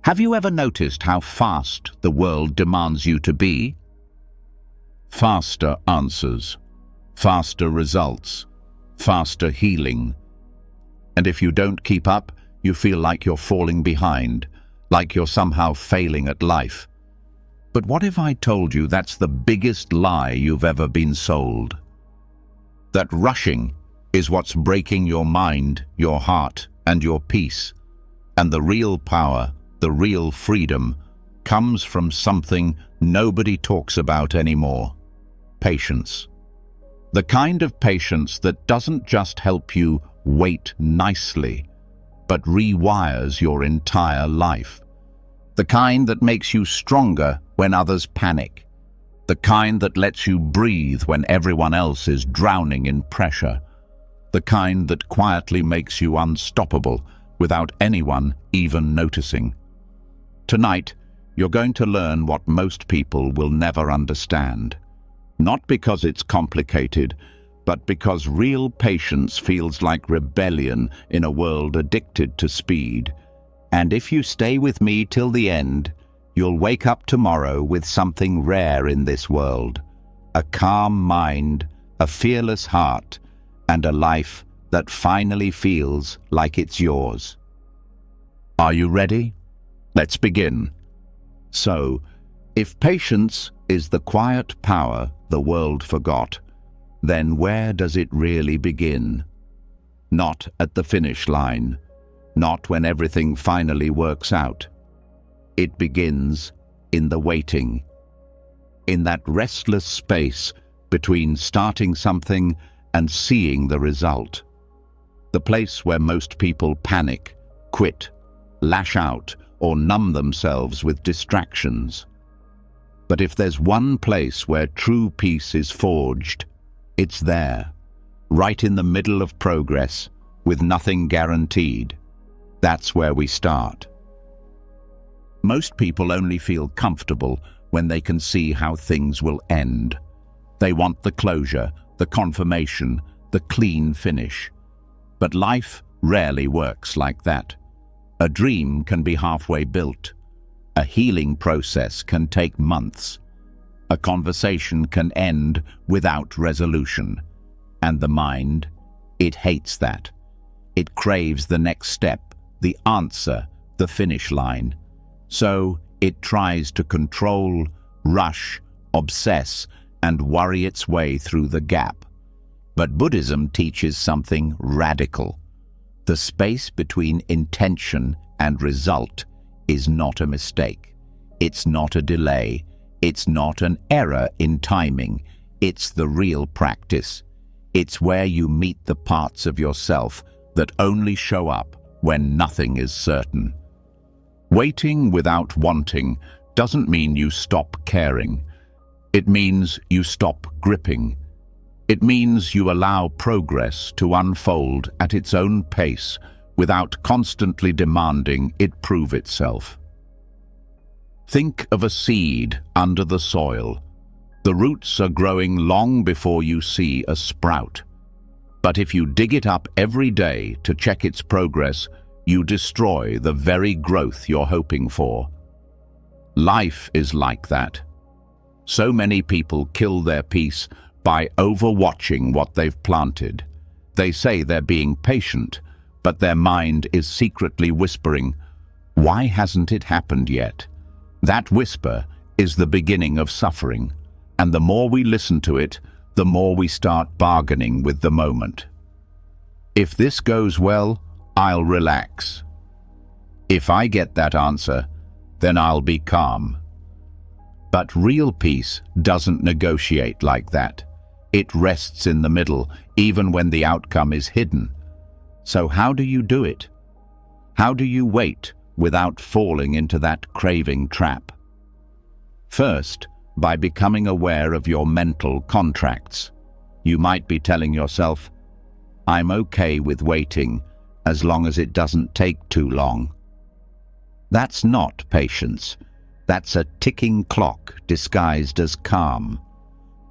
Have you ever noticed how fast the world demands you to be? Faster answers, faster results, faster healing. And if you don't keep up, you feel like you're falling behind, like you're somehow failing at life. But what if I told you that's the biggest lie you've ever been sold? That rushing is what's breaking your mind, your heart, and your peace. And the real power, the real freedom, comes from something nobody talks about anymore: patience. The kind of patience that doesn't just help you wait nicely, but rewires your entire life. The kind that makes you stronger when others panic. The kind that lets you breathe when everyone else is drowning in pressure. The kind that quietly makes you unstoppable without anyone even noticing. Tonight, you're going to learn what most people will never understand. Not because it's complicated, but because real patience feels like rebellion in a world addicted to speed. And if you stay with me till the end, you'll wake up tomorrow with something rare in this world: a calm mind, a fearless heart, and a life that finally feels like it's yours. Are you ready? Let's begin. So, if patience is the quiet power the world forgot, then where does it really begin? Not at the finish line, not when everything finally works out. It begins in the waiting, in that restless space between starting something and seeing the result. The place where most people panic, quit, lash out, or numb themselves with distractions. But if there's one place where true peace is forged, it's there, right in the middle of progress, with nothing guaranteed. That's where we start. Most people only feel comfortable when they can see how things will end. They want the closure, the confirmation, the clean finish. But life rarely works like that. A dream can be halfway built. A healing process can take months. A conversation can end without resolution. And the mind, it hates that. It craves the next step, the answer, the finish line. So it tries to control, rush, obsess, and worry its way through the gap. But Buddhism teaches something radical. The space between intention and result is not a mistake. It's not a delay. It's not an error in timing. It's the real practice. It's where you meet the parts of yourself that only show up when nothing is certain. Waiting without wanting doesn't mean you stop caring. It means you stop gripping. It means you allow progress to unfold at its own pace without constantly demanding it prove itself. Think of a seed under the soil. The roots are growing long before you see a sprout. But if you dig it up every day to check its progress, you destroy the very growth you're hoping for. Life is like that. So many people kill their peace by overwatching what they've planted. They say they're being patient, but their mind is secretly whispering, "Why hasn't it happened yet?" That whisper is the beginning of suffering, and the more we listen to it, the more we start bargaining with the moment. If this goes well, I'll relax. If I get that answer, then I'll be calm. But real peace doesn't negotiate like that. It rests in the middle, even when the outcome is hidden. So how do you do it? How do you wait without falling into that craving trap? First, by becoming aware of your mental contracts. You might be telling yourself, "I'm okay with waiting, as long as it doesn't take too long." That's not patience. That's a ticking clock disguised as calm.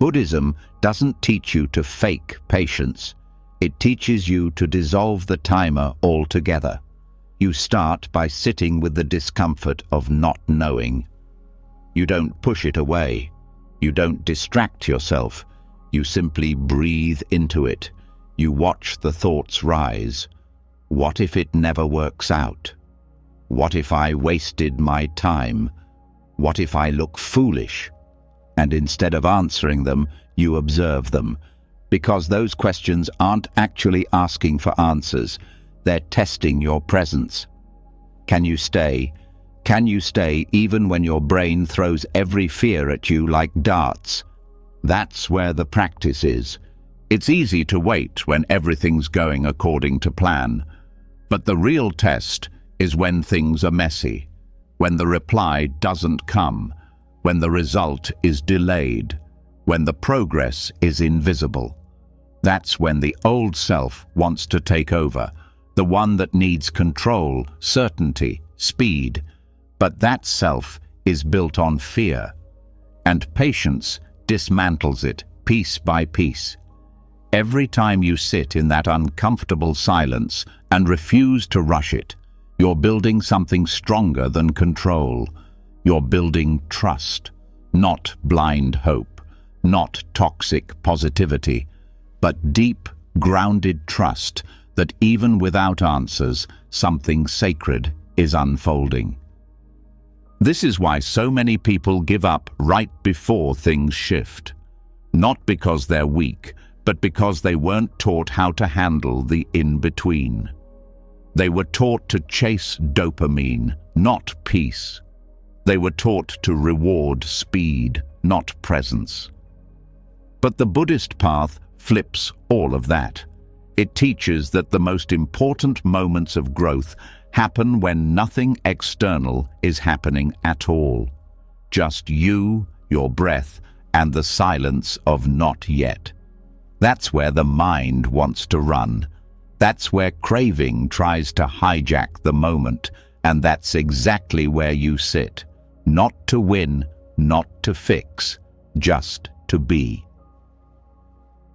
Buddhism doesn't teach you to fake patience. It teaches you to dissolve the timer altogether. You start by sitting with the discomfort of not knowing. You don't push it away. You don't distract yourself. You simply breathe into it. You watch the thoughts rise. What if it never works out? What if I wasted my time? What if I look foolish? And instead of answering them, you observe them. Because those questions aren't actually asking for answers. They're testing your presence. Can you stay? Can you stay even when your brain throws every fear at you like darts? That's where the practice is. It's easy to wait when everything's going according to plan. But the real test is when things are messy, when the reply doesn't come, when the result is delayed, when the progress is invisible. That's when the old self wants to take over, the one that needs control, certainty, speed. But that self is built on fear, and patience dismantles it piece by piece. Every time you sit in that uncomfortable silence and refuse to rush it, you're building something stronger than control. You're building trust, not blind hope, not toxic positivity, but deep, grounded trust that even without answers, something sacred is unfolding. This is why so many people give up right before things shift. Not because they're weak, but because they weren't taught how to handle the in-between. They were taught to chase dopamine, not peace. They were taught to reward speed, not presence. But the Buddhist path flips all of that. It teaches that the most important moments of growth happen when nothing external is happening at all. Just you, your breath, and the silence of not yet. That's where the mind wants to run. That's where craving tries to hijack the moment, and that's exactly where you sit. Not to win, not to fix, just to be.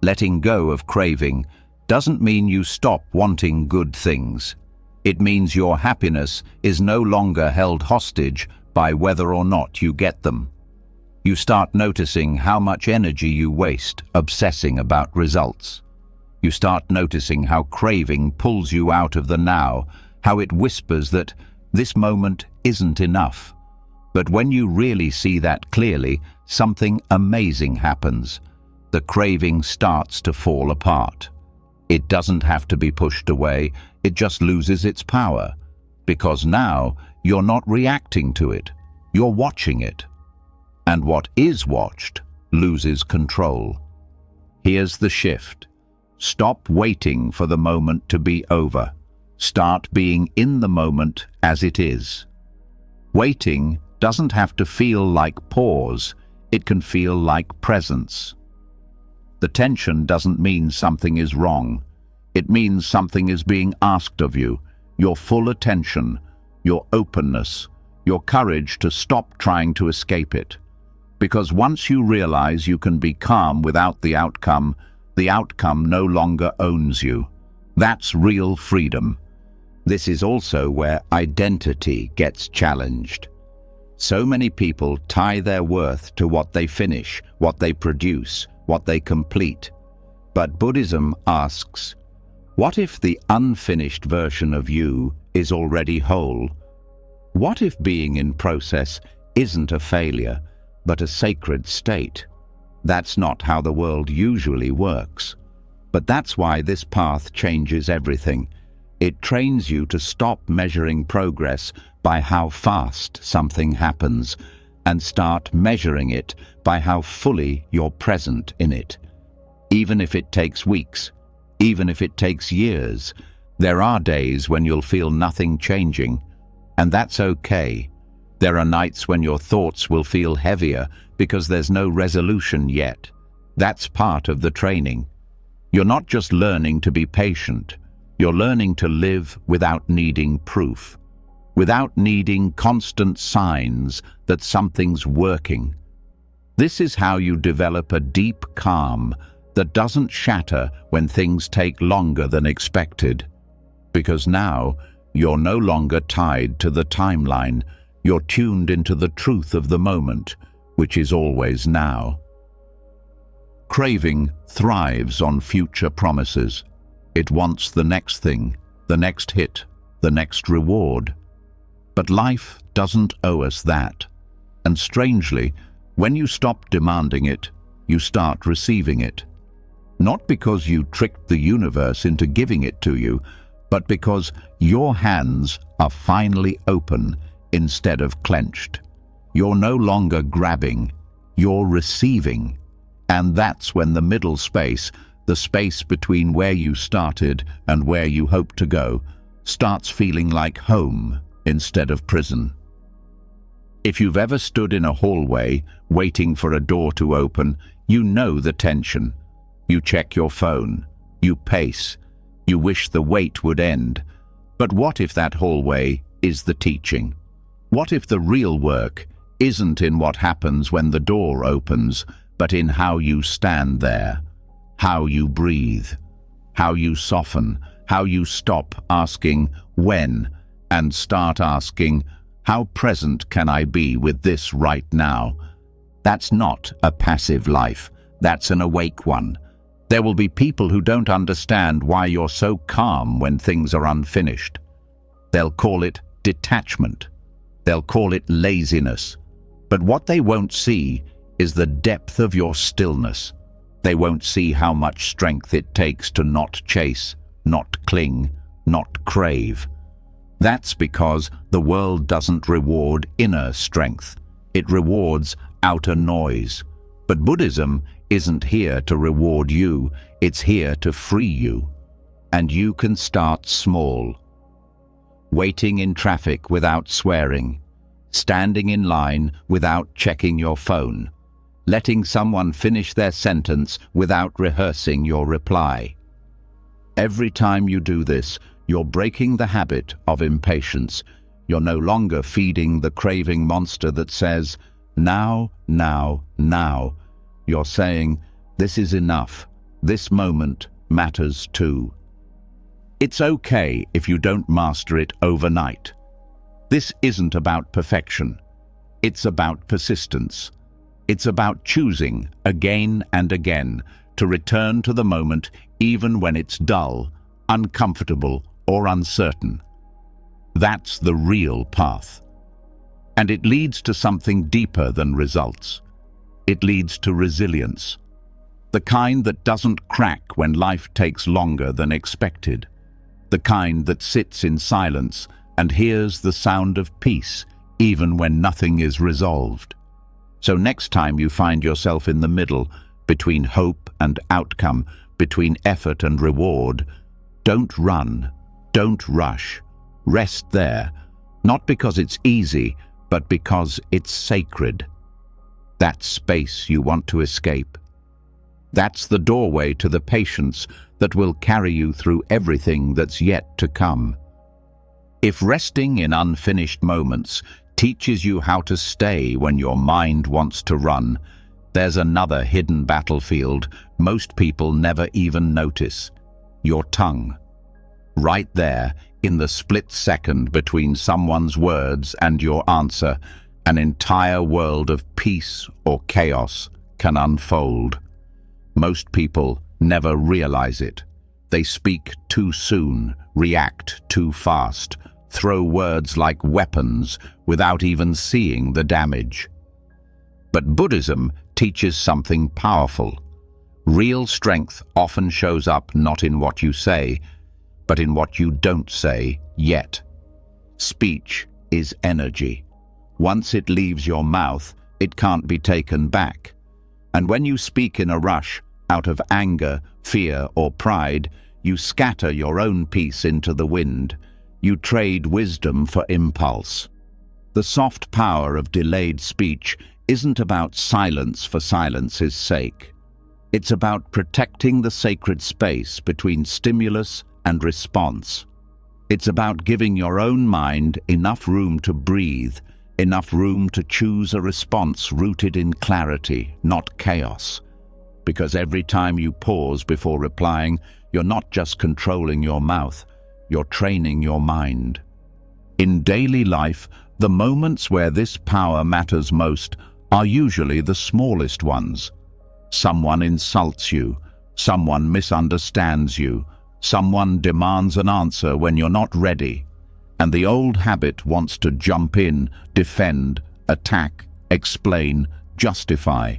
Letting go of craving doesn't mean you stop wanting good things. It means your happiness is no longer held hostage by whether or not you get them. You start noticing how much energy you waste obsessing about results. You start noticing how craving pulls you out of the now, how it whispers that this moment isn't enough. But when you really see that clearly, something amazing happens. The craving starts to fall apart. It doesn't have to be pushed away, it just loses its power. Because now, you're not reacting to it, you're watching it. And what is watched loses control. Here's the shift. Stop waiting for the moment to be over. Start being in the moment as it is. Waiting doesn't have to feel like pause, it can feel like presence. The tension doesn't mean something is wrong. It means something is being asked of you, your full attention, your openness, your courage to stop trying to escape it. Because once you realize you can be calm without the outcome no longer owns you. That's real freedom. This is also where identity gets challenged. So many people tie their worth to what they finish, what they produce, what they complete. But Buddhism asks, what if the unfinished version of you is already whole? What if being in process isn't a failure, but a sacred state? That's not how the world usually works. But that's why this path changes everything. It trains you to stop measuring progress by how fast something happens, and start measuring it by how fully you're present in it. Even if it takes weeks, even if it takes years, there are days when you'll feel nothing changing, and that's okay. There are nights when your thoughts will feel heavier because there's no resolution yet. That's part of the training. You're not just learning to be patient, you're learning to live without needing proof, without needing constant signs that something's working. This is how you develop a deep calm that doesn't shatter when things take longer than expected. Because now, You're no longer tied to the timeline. You're tuned into the truth of the moment, which is always now. Craving thrives on future promises. It wants the next thing, the next hit, the next reward. But life doesn't owe us that. And strangely, when you stop demanding it, you start receiving it. Not because you tricked the universe into giving it to you, but because your hands are finally open instead of clenched. You're no longer grabbing, you're receiving. And that's when the middle space, the space between where you started and where you hope to go, starts feeling like home instead of prison. If you've ever stood in a hallway waiting for a door to open, you know the tension. You check your phone, you pace, you wish the wait would end. But what if that hallway is the teaching? What if the real work isn't in what happens when the door opens, but in how you stand there, how you breathe, how you soften, how you stop asking when and start asking, how present can I be with this right now? That's not a passive life, that's an awake one. There will be people who don't understand why you're so calm when things are unfinished. They'll call it detachment. They'll call it laziness. But what they won't see is the depth of your stillness. They won't see how much strength it takes to not chase, not cling, not crave. That's because the world doesn't reward inner strength. It rewards outer noise. But Buddhism isn't here to reward you, it's here to free you. And you can start small. Waiting in traffic without swearing, standing in line without checking your phone, letting someone finish their sentence without rehearsing your reply. Every time you do this, you're breaking the habit of impatience. You're no longer feeding the craving monster that says, now, now, now. You're saying, this is enough. This moment matters too. It's okay if you don't master it overnight. This isn't about perfection. It's about persistence. It's about choosing again and again to return to the moment even when it's dull, uncomfortable, or uncertain. That's the real path. And it leads to something deeper than results. It leads to resilience. The kind that doesn't crack when life takes longer than expected. The kind that sits in silence and hears the sound of peace even when nothing is resolved. So next time you find yourself in the middle, between hope and outcome, between effort and reward, don't run, don't rush. Rest there, not because it's easy, but because it's sacred. That space you want to escape. That's the doorway to the patience that will carry you through everything that's yet to come. If resting in unfinished moments teaches you how to stay when your mind wants to run, there's another hidden battlefield most people never even notice: your tongue. Right there, in the split second between someone's words and your answer, an entire world of peace or chaos can unfold. Most people never realize it. They speak too soon, react too fast, throw words like weapons without even seeing the damage. But Buddhism teaches something powerful. Real strength often shows up not in what you say, but in what you don't say yet. Speech is energy. Once it leaves your mouth, it can't be taken back. And when you speak in a rush, out of anger, fear, or pride, you scatter your own peace into the wind. You trade wisdom for impulse. The soft power of delayed speech isn't about silence for silence's sake. It's about protecting the sacred space between stimulus and response. It's about giving your own mind enough room to breathe, enough room to choose a response rooted in clarity, not chaos. Because every time you pause before replying, you're not just controlling your mouth, you're training your mind. In daily life, the moments where this power matters most are usually the smallest ones. Someone insults you, someone misunderstands you, someone demands an answer when you're not ready, and the old habit wants to jump in, defend, attack, explain, justify.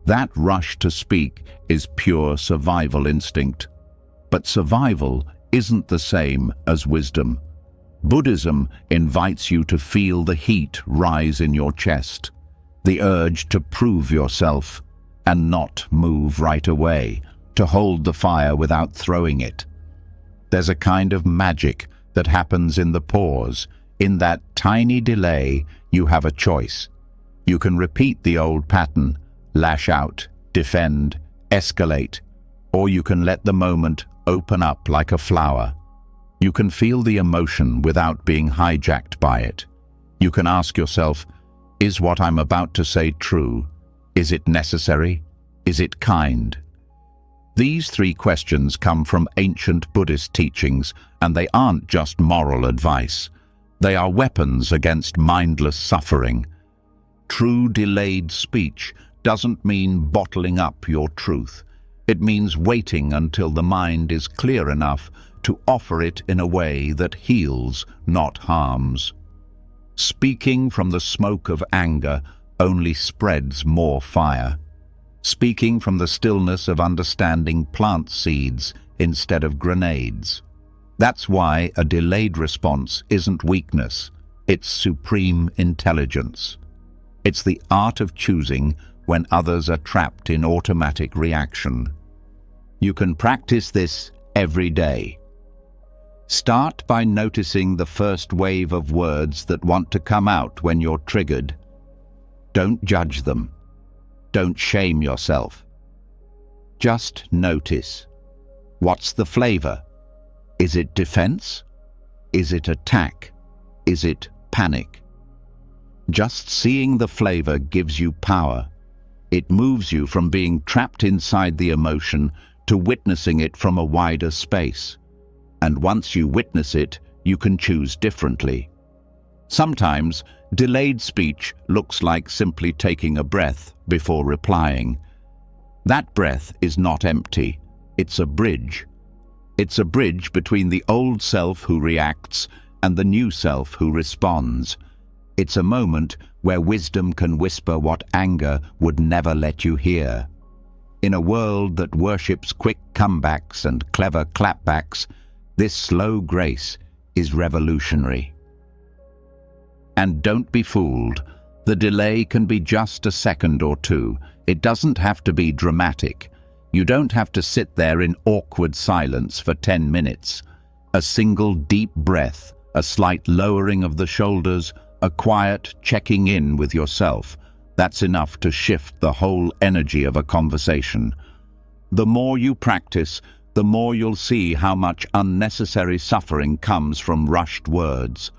That rush to speak is pure survival instinct. But survival isn't the same as wisdom. Buddhism invites you to feel the heat rise in your chest, the urge to prove yourself and not move right away, to hold the fire without throwing it. There's a kind of magic that happens in the pause. In that tiny delay, you have a choice. You can repeat the old pattern, lash out, defend, escalate, or you can let the moment open up like a flower. You can feel the emotion without being hijacked by it. You can ask yourself, is what I'm about to say true? Is it necessary? Is it kind? These three questions come from ancient Buddhist teachings, and they aren't just moral advice. They are weapons against mindless suffering. True delayed speech doesn't mean bottling up your truth. It means waiting until the mind is clear enough to offer it in a way that heals, not harms. Speaking from the smoke of anger only spreads more fire. Speaking from the stillness of understanding plants seeds instead of grenades. That's why a delayed response isn't weakness, it's supreme intelligence. It's the art of choosing when others are trapped in automatic reaction. You can practice this every day. Start by noticing the first wave of words that want to come out when you're triggered. Don't judge them. Don't shame yourself. Just notice. What's the flavor? Is it defense? Is it attack? Is it panic? Just seeing the flavor gives you power. It moves you from being trapped inside the emotion to witnessing it from a wider space. And once you witness it, you can choose differently. Sometimes, delayed speech looks like simply taking a breath before replying. That breath is not empty. It's a bridge. It's a bridge between the old self who reacts and the new self who responds. It's a moment where wisdom can whisper what anger would never let you hear. In a world that worships quick comebacks and clever clapbacks, this slow grace is revolutionary. And don't be fooled. The delay can be just a second or two. It doesn't have to be dramatic. You don't have to sit there in awkward silence for 10 minutes. A single deep breath, a slight lowering of the shoulders, a quiet checking in with yourself. That's enough to shift the whole energy of a conversation. The more you practice, the more you'll see how much unnecessary suffering comes from rushed words.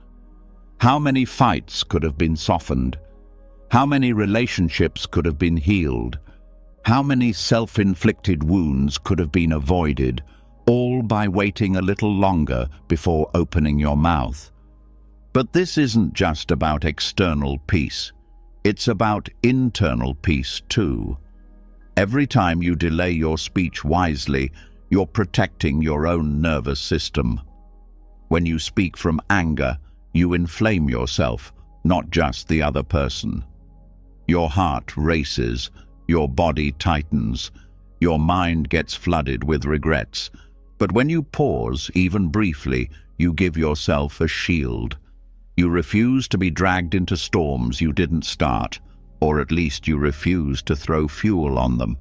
How many fights could have been softened? How many relationships could have been healed? How many self-inflicted wounds could have been avoided, all by waiting a little longer before opening your mouth? But this isn't just about external peace. It's about internal peace too. Every time you delay your speech wisely, you're protecting your own nervous system. When you speak from anger, you inflame yourself, not just the other person. Your heart races, your body tightens, your mind gets flooded with regrets. But when you pause, even briefly, you give yourself a shield. You refuse to be dragged into storms you didn't start, or at least you refuse to throw fuel on them.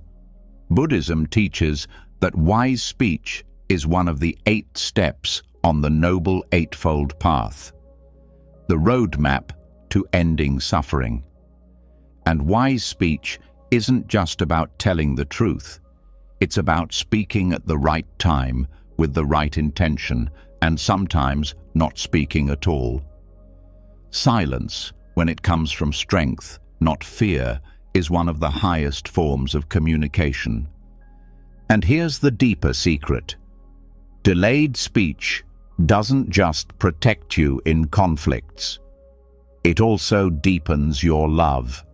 Buddhism teaches that wise speech is one of the 8 steps on the Noble Eightfold Path, the roadmap to ending suffering. And wise speech isn't just about telling the truth. It's about speaking at the right time, with the right intention, and sometimes not speaking at all. Silence, when it comes from strength, not fear, is one of the highest forms of communication. And here's the deeper secret. Delayed speech doesn't just protect you in conflicts. It also deepens your love.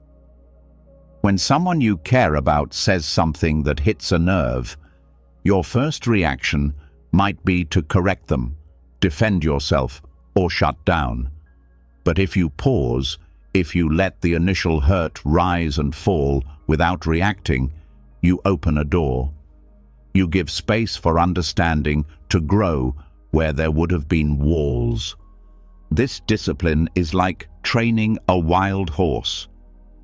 When someone you care about says something that hits a nerve, your first reaction might be to correct them, defend yourself, or shut down. But if you pause, if you let the initial hurt rise and fall without reacting, you open a door. You give space for understanding to grow where there would have been walls. This discipline is like training a wild horse.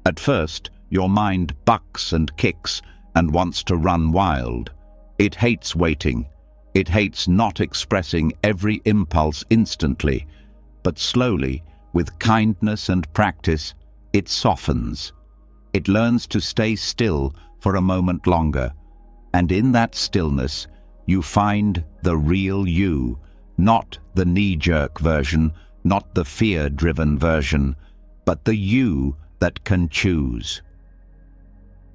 At first, your mind bucks and kicks and wants to run wild. It hates waiting. It hates not expressing every impulse instantly, but slowly, with kindness and practice, it softens. It learns to stay still for a moment longer, and in that stillness, you find the real you, not the knee-jerk version, not the fear-driven version, but the you that can choose.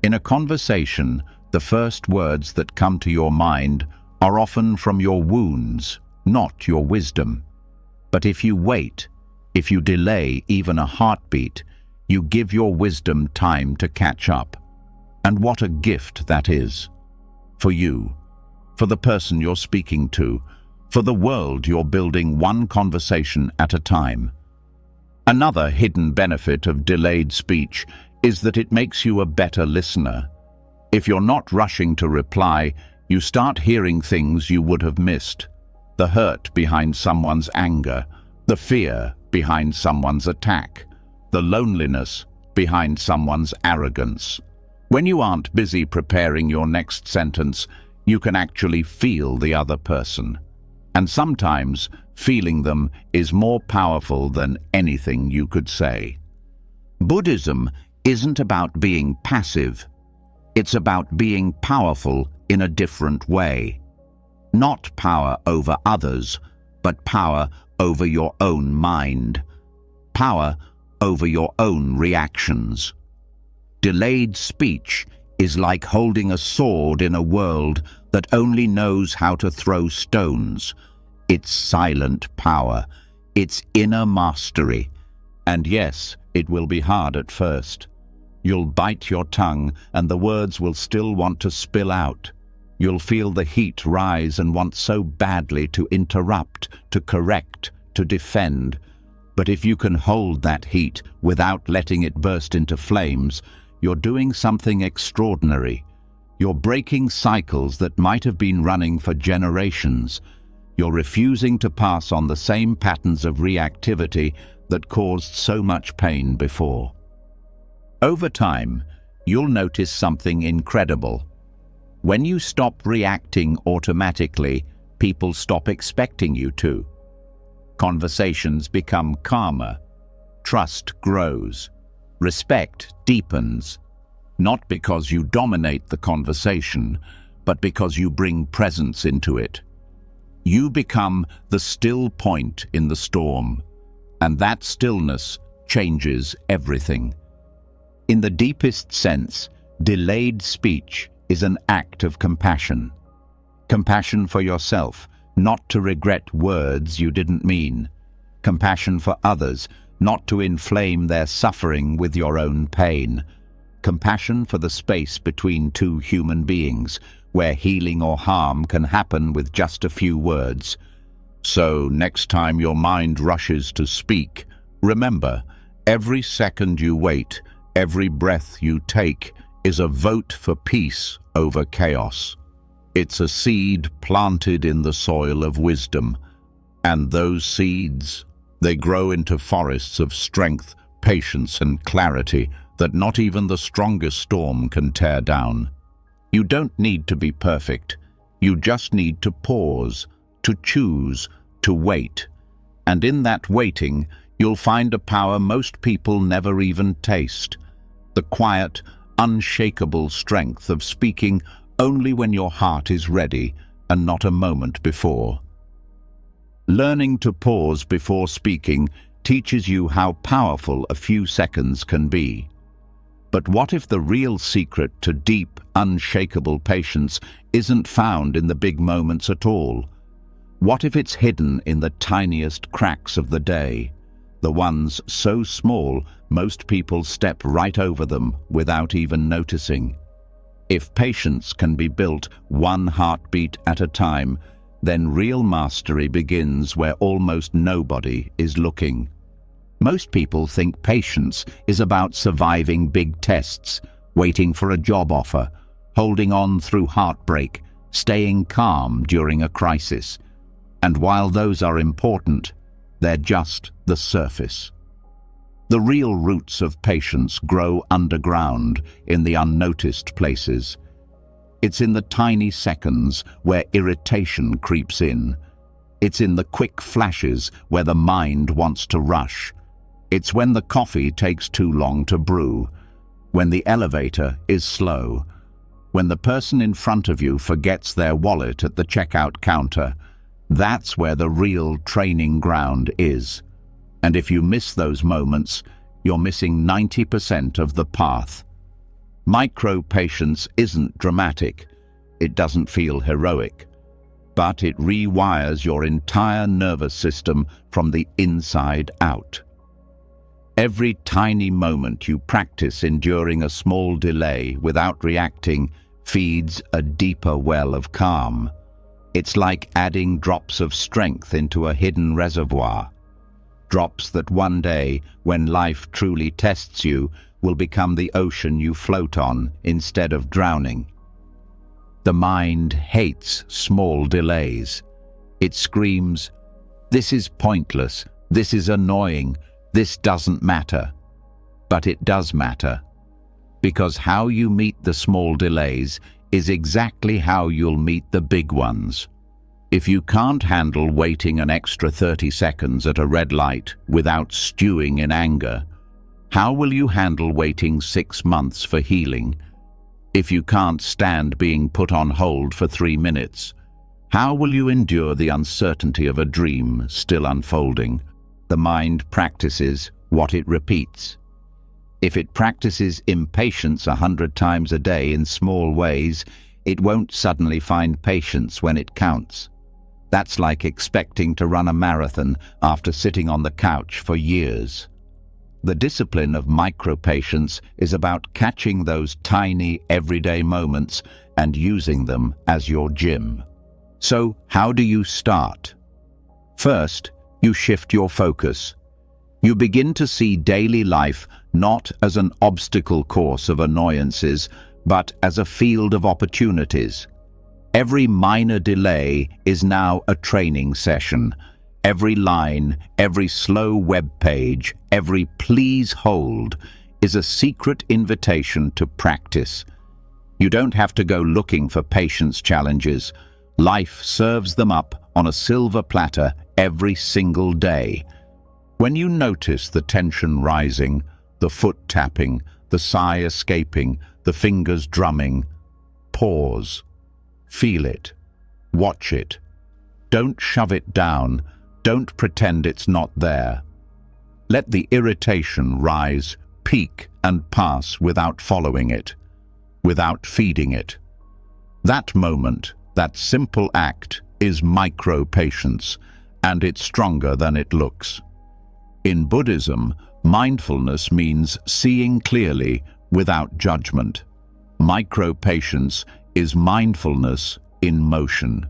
In a conversation, the first words that come to your mind are often from your wounds, not your wisdom. But if you wait, if you delay even a heartbeat, you give your wisdom time to catch up. And what a gift that is. For you, for the person you're speaking to, for the world you're building one conversation at a time. Another hidden benefit of delayed speech is that it makes you a better listener. If you're not rushing to reply, you start hearing things you would have missed. The hurt behind someone's anger, the fear behind someone's attack, the loneliness behind someone's arrogance. When you aren't busy preparing your next sentence, you can actually feel the other person. And sometimes feeling them is more powerful than anything you could say. Buddhism isn't about being passive. It's about being powerful in a different way. Not power over others, but power over your own mind. Power over your own reactions. Delayed speech is like holding a sword in a world that only knows how to throw stones. It's silent power. It's inner mastery. And yes, it will be hard at first. You'll bite your tongue and the words will still want to spill out. You'll feel the heat rise and want so badly to interrupt, to correct, to defend. But if you can hold that heat without letting it burst into flames, you're doing something extraordinary. You're breaking cycles that might have been running for generations. You're refusing to pass on the same patterns of reactivity that caused so much pain before. Over time, you'll notice something incredible. When you stop reacting automatically, people stop expecting you to. Conversations become calmer. Trust grows. Respect deepens. Not because you dominate the conversation, but because you bring presence into it. You become the still point in the storm, and that stillness changes everything. In the deepest sense, delayed speech is an act of compassion. Compassion for yourself, not to regret words you didn't mean. Compassion for others, not to inflame their suffering with your own pain. Compassion for the space between two human beings, where healing or harm can happen with just a few words. So, next time your mind rushes to speak, remember, every second you wait, every breath you take, is a vote for peace over chaos. It's a seed planted in the soil of wisdom, and those seeds, they grow into forests of strength, patience, and clarity that not even the strongest storm can tear down. You don't need to be perfect. You just need to pause, to choose, to wait. And in that waiting, you'll find a power most people never even taste. The quiet, unshakable strength of speaking only when your heart is ready and not a moment before. Learning to pause before speaking teaches you how powerful a few seconds can be. But what if the real secret to deep, unshakable patience isn't found in the big moments at all? What if it's hidden in the tiniest cracks of the day, the ones so small most people step right over them without even noticing? If patience can be built one heartbeat at a time, then real mastery begins where almost nobody is looking. Most people think patience is about surviving big tests, waiting for a job offer, holding on through heartbreak, staying calm during a crisis. And while those are important, they're just the surface. The real roots of patience grow underground in the unnoticed places. It's in the tiny seconds where irritation creeps in. It's in the quick flashes where the mind wants to rush. It's when the coffee takes too long to brew, when the elevator is slow, when the person in front of you forgets their wallet at the checkout counter. That's where the real training ground is. And if you miss those moments, you're missing 90% of the path. Micro-patience isn't dramatic. It doesn't feel heroic. But it rewires your entire nervous system from the inside out. Every tiny moment you practice enduring a small delay without reacting feeds a deeper well of calm. It's like adding drops of strength into a hidden reservoir. Drops that one day, when life truly tests you, will become the ocean you float on instead of drowning. The mind hates small delays. It screams, "This is pointless, this is annoying, this doesn't matter." But it does matter, because how you meet the small delays is exactly how you'll meet the big ones. If you can't handle waiting an extra 30 seconds at a red light without stewing in anger, how will you handle waiting 6 months for healing? If you can't stand being put on hold for 3 minutes, how will you endure the uncertainty of a dream still unfolding? The mind practices what it repeats. If it practices impatience 100 times a day in small ways, it won't suddenly find patience when it counts. That's like expecting to run a marathon after sitting on the couch for years. The discipline of micro-patience is about catching those tiny, everyday moments and using them as your gym. So, how do you start? First, you shift your focus. You begin to see daily life not as an obstacle course of annoyances, but as a field of opportunities. Every minor delay is now a training session. Every line, every slow web page, every please hold is a secret invitation to practice. You don't have to go looking for patience challenges. Life serves them up on a silver platter every single day. When you notice the tension rising, the foot tapping, the sigh escaping, the fingers drumming, pause. Feel it. Watch it. Don't shove it down. Don't pretend it's not there. Let the irritation rise, peak, and pass without following it, without feeding it. That moment, that simple act, is micro-patience, and it's stronger than it looks. In Buddhism, mindfulness means seeing clearly without judgment. Micro-patience is mindfulness in motion.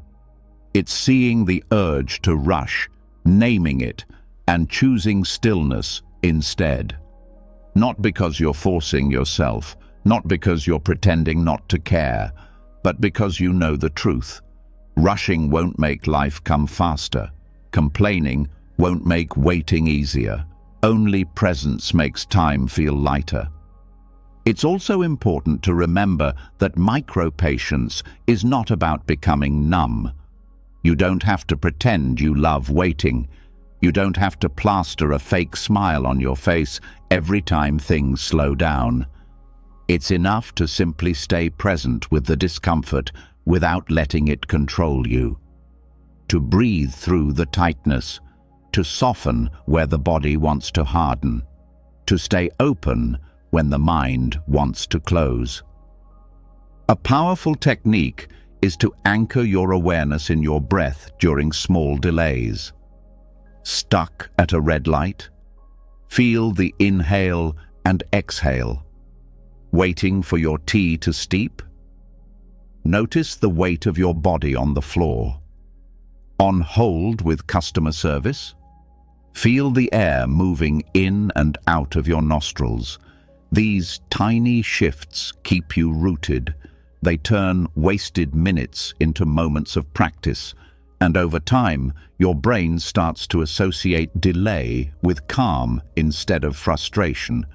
It's seeing the urge to rush, naming it, and choosing stillness instead. Not because you're forcing yourself, not because you're pretending not to care, but because you know the truth. Rushing won't make life come faster. Complaining won't make waiting easier. Only presence makes time feel lighter. It's also important to remember that micro-patience is not about becoming numb. You don't have to pretend you love waiting. You don't have to plaster a fake smile on your face every time things slow down. It's enough to simply stay present with the discomfort without letting it control you. To breathe through the tightness, to soften where the body wants to harden, to stay open when the mind wants to close. A powerful technique is to anchor your awareness in your breath during small delays. Stuck at a red light? Feel the inhale and exhale. Waiting for your tea to steep? Notice the weight of your body on the floor. On hold with customer service? Feel the air moving in and out of your nostrils. These tiny shifts keep you rooted. They turn wasted minutes into moments of practice, and over time, your brain starts to associate delay with calm instead of frustration.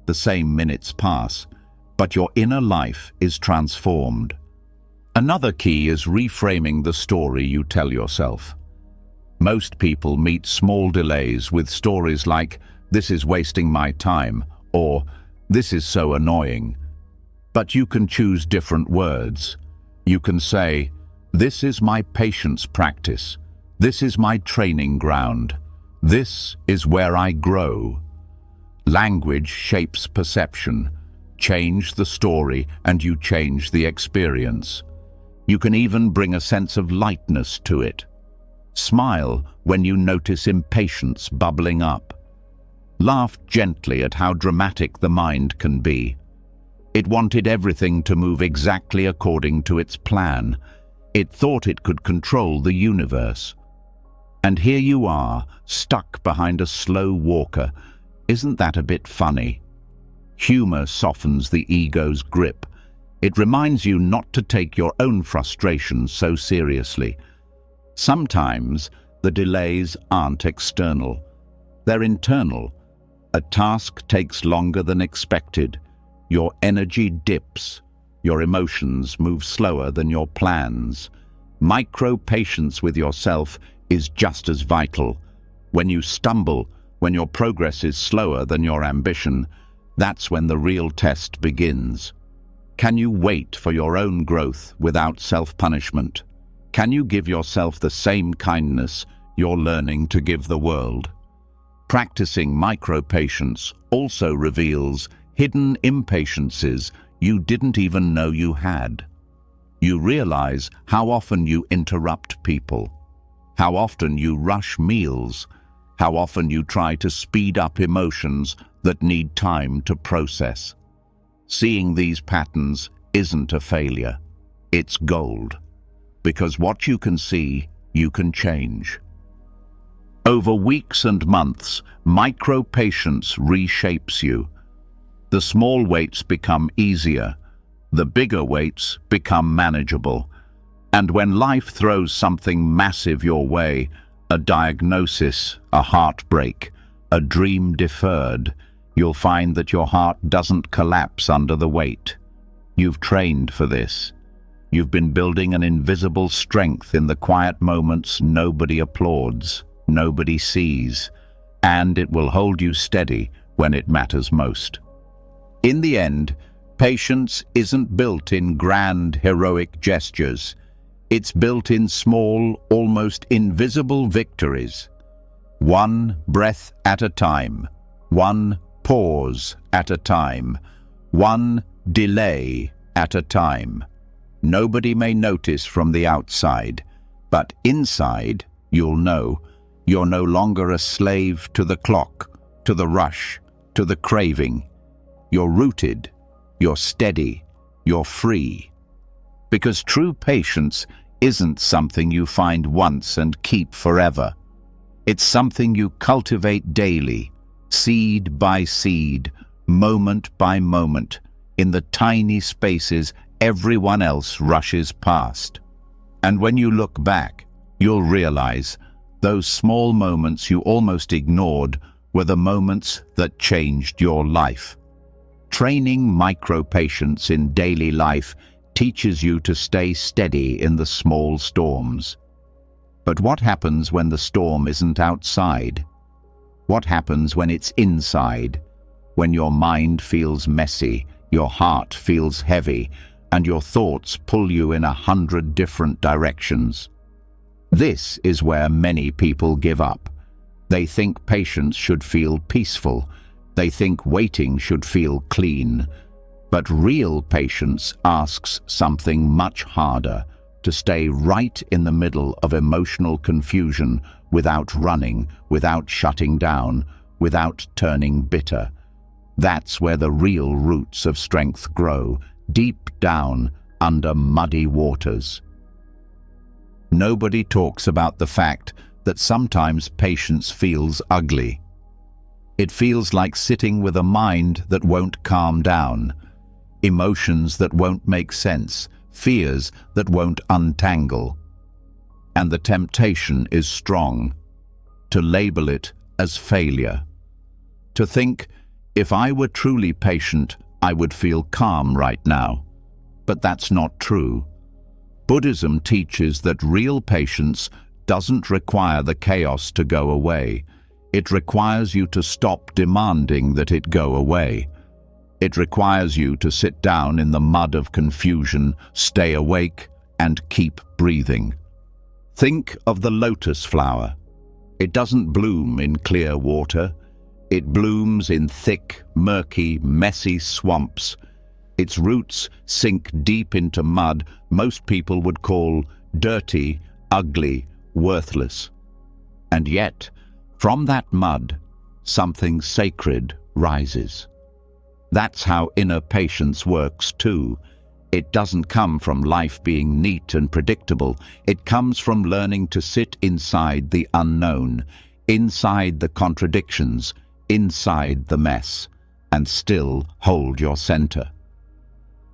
The same minutes pass, but your inner life is transformed. Another key is reframing the story you tell yourself. Most people meet small delays with stories like, "This is wasting my time," or "This is so annoying." But you can choose different words. You can say, "This is my patience practice. This is my training ground. This is where I grow." Language shapes perception. Change the story and you change the experience. You can even bring a sense of lightness to it. Smile when you notice impatience bubbling up. Laugh gently at how dramatic the mind can be. It wanted everything to move exactly according to its plan. It thought it could control the universe. And here you are, stuck behind a slow walker. Isn't that a bit funny? Humor softens the ego's grip. It reminds you not to take your own frustrations so seriously. Sometimes the delays aren't external. They're internal. A task takes longer than expected. Your energy dips. Your emotions move slower than your plans. Micro-patience with yourself is just as vital. When you stumble, when your progress is slower than your ambition, that's when the real test begins. Can you wait for your own growth without self-punishment? Can you give yourself the same kindness you're learning to give the world? Practicing micro-patience also reveals hidden impatiences you didn't even know you had. You realize how often you interrupt people, how often you rush meals, how often you try to speed up emotions that need time to process. Seeing these patterns isn't a failure, it's gold. Because what you can see, you can change. Over weeks and months, micro-patience reshapes you. The small weights become easier, the bigger weights become manageable. And when life throws something massive your way, a diagnosis, a heartbreak, a dream deferred, you'll find that your heart doesn't collapse under the weight. You've trained for this. You've been building an invisible strength in the quiet moments nobody applauds, nobody sees, and it will hold you steady when it matters most. In the end, patience isn't built in grand, heroic gestures. It's built in small, almost invisible victories. One breath at a time, one pause at a time, one delay at a time. Nobody may notice from the outside, but inside, you'll know, you're no longer a slave to the clock, to the rush, to the craving. You're rooted, you're steady, you're free. Because true patience isn't something you find once and keep forever. It's something you cultivate daily, seed by seed, moment by moment, in the tiny spaces everyone else rushes past. And when you look back, you'll realize those small moments you almost ignored were the moments that changed your life. Training micro-patience in daily life teaches you to stay steady in the small storms. But what happens when the storm isn't outside? What happens when it's inside? When your mind feels messy, your heart feels heavy, and your thoughts pull you in 100 different directions. This is where many people give up. They think patience should feel peaceful. They think waiting should feel clean. But real patience asks something much harder. to stay right in the middle of emotional confusion without running, without shutting down, without turning bitter. That's where the real roots of strength grow, deep down under muddy waters. Nobody talks about the fact that sometimes patience feels ugly. It feels like sitting with a mind that won't calm down, emotions that won't make sense, fears that won't untangle. And the temptation is strong to label it as failure. To think, if I were truly patient, I would feel calm right now. But that's not true. Buddhism teaches that real patience doesn't require the chaos to go away. It requires you to stop demanding that it go away. It requires you to sit down in the mud of confusion, stay awake, and keep breathing. Think of the lotus flower. It doesn't bloom in clear water. It blooms in thick, murky, messy swamps. Its roots sink deep into mud most people would call dirty, ugly, worthless. And yet, from that mud, something sacred rises. That's how inner patience works too. It doesn't come from life being neat and predictable. It comes from learning to sit inside the unknown, inside the contradictions, inside the mess, and still hold your center.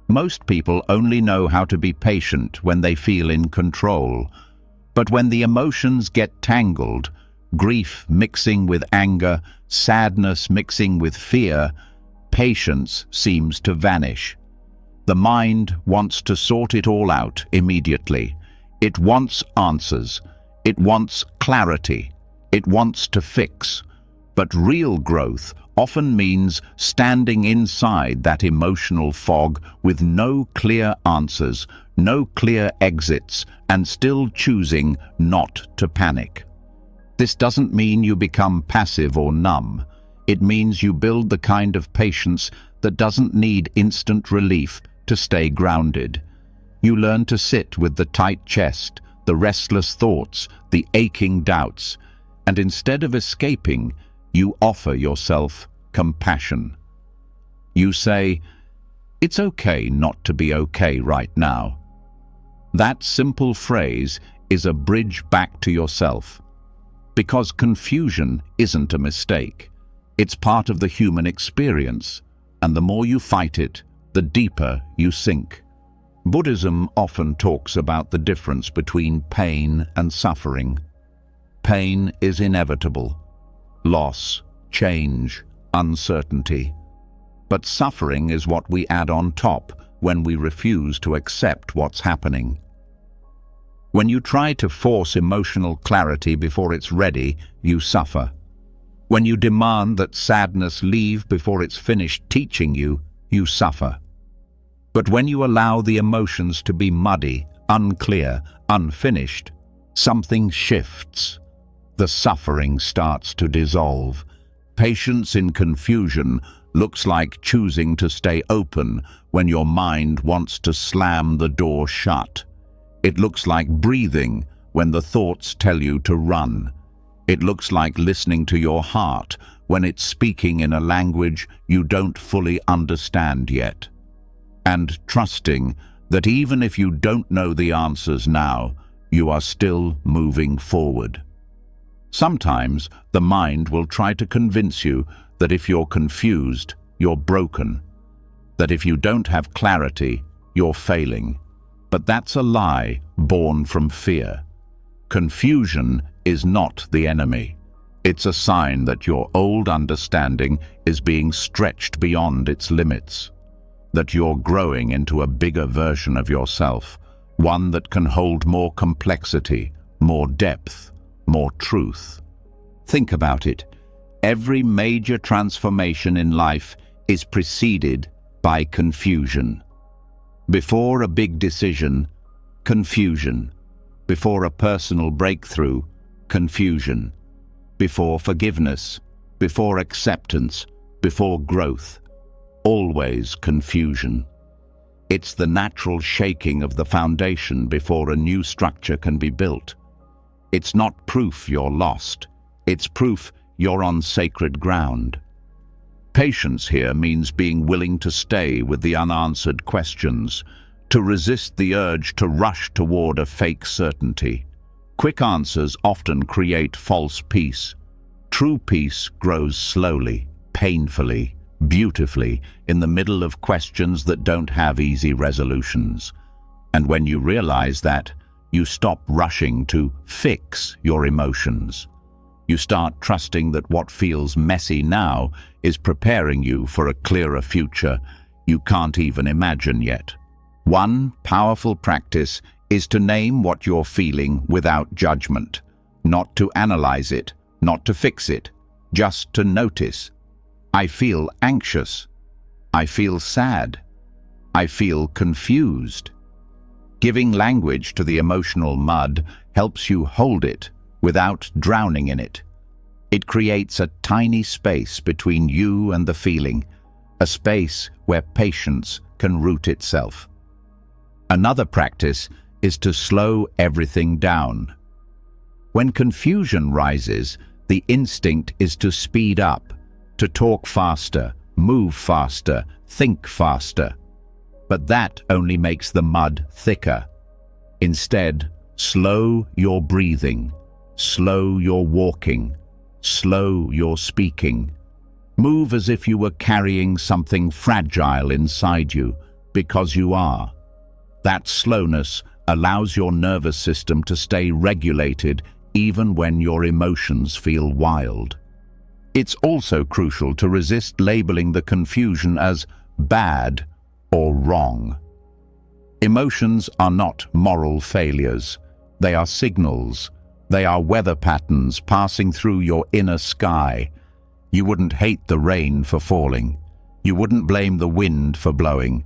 Most people only know how to be patient when they feel in control. But when the emotions get tangled, grief mixing with anger, sadness mixing with fear, patience seems to vanish. The mind wants to sort it all out immediately. It wants answers. It wants clarity. It wants to fix. But real growth often means standing inside that emotional fog with no clear answers, no clear exits, and still choosing not to panic. This doesn't mean you become passive or numb. It means you build the kind of patience that doesn't need instant relief to stay grounded. You learn to sit with the tight chest, the restless thoughts, the aching doubts, and instead of escaping, you offer yourself compassion. You say, "It's okay not to be okay right now." That simple phrase is a bridge back to yourself. Because confusion isn't a mistake. It's part of the human experience, and the more you fight it, the deeper you sink. Buddhism often talks about the difference between pain and suffering. Pain is inevitable. Loss, change, uncertainty. But suffering is what we add on top when we refuse to accept what's happening. When you try to force emotional clarity before it's ready, you suffer. When you demand that sadness leave before it's finished teaching you, you suffer. But when you allow the emotions to be muddy, unclear, unfinished, something shifts. The suffering starts to dissolve. Patience in confusion looks like choosing to stay open when your mind wants to slam the door shut. It looks like breathing when the thoughts tell you to run. It looks like listening to your heart when it's speaking in a language you don't fully understand yet. And trusting that even if you don't know the answers now, you are still moving forward. Sometimes the mind will try to convince you that if you're confused, you're broken. That if you don't have clarity, you're failing. But that's a lie born from fear. Confusion is not the enemy. It's a sign that your old understanding is being stretched beyond its limits. That you're growing into a bigger version of yourself, one that can hold more complexity, more depth, more truth. Think about it. Every major transformation in life is preceded by confusion. Before a big decision, confusion. Before a personal breakthrough, confusion. Before forgiveness, before acceptance, before growth, always confusion. It's the natural shaking of the foundation before a new structure can be built. It's not proof you're lost. It's proof you're on sacred ground. Patience here means being willing to stay with the unanswered questions, to resist the urge to rush toward a fake certainty. Quick answers often create false peace. True peace grows slowly, painfully, beautifully in the middle of questions that don't have easy resolutions. And when you realize that, you stop rushing to fix your emotions. You start trusting that what feels messy now is preparing you for a clearer future you can't even imagine yet. One powerful practice is to name what you're feeling without judgment, not to analyze it, not to fix it, just to notice. I feel anxious. I feel sad. I feel confused. Giving language to the emotional mud helps you hold it without drowning in it. It creates a tiny space between you and the feeling, a space where patience can root itself. Another practice is to slow everything down. When confusion rises, the instinct is to speed up, to talk faster, move faster, think faster. But that only makes the mud thicker. Instead, slow your breathing, slow your walking, slow your speaking. Move as if you were carrying something fragile inside you, because you are. That slowness allows your nervous system to stay regulated even when your emotions feel wild. It's also crucial to resist labeling the confusion as bad or wrong. Emotions are not moral failures. They are signals. They are weather patterns passing through your inner sky. You wouldn't hate the rain for falling. You wouldn't blame the wind for blowing.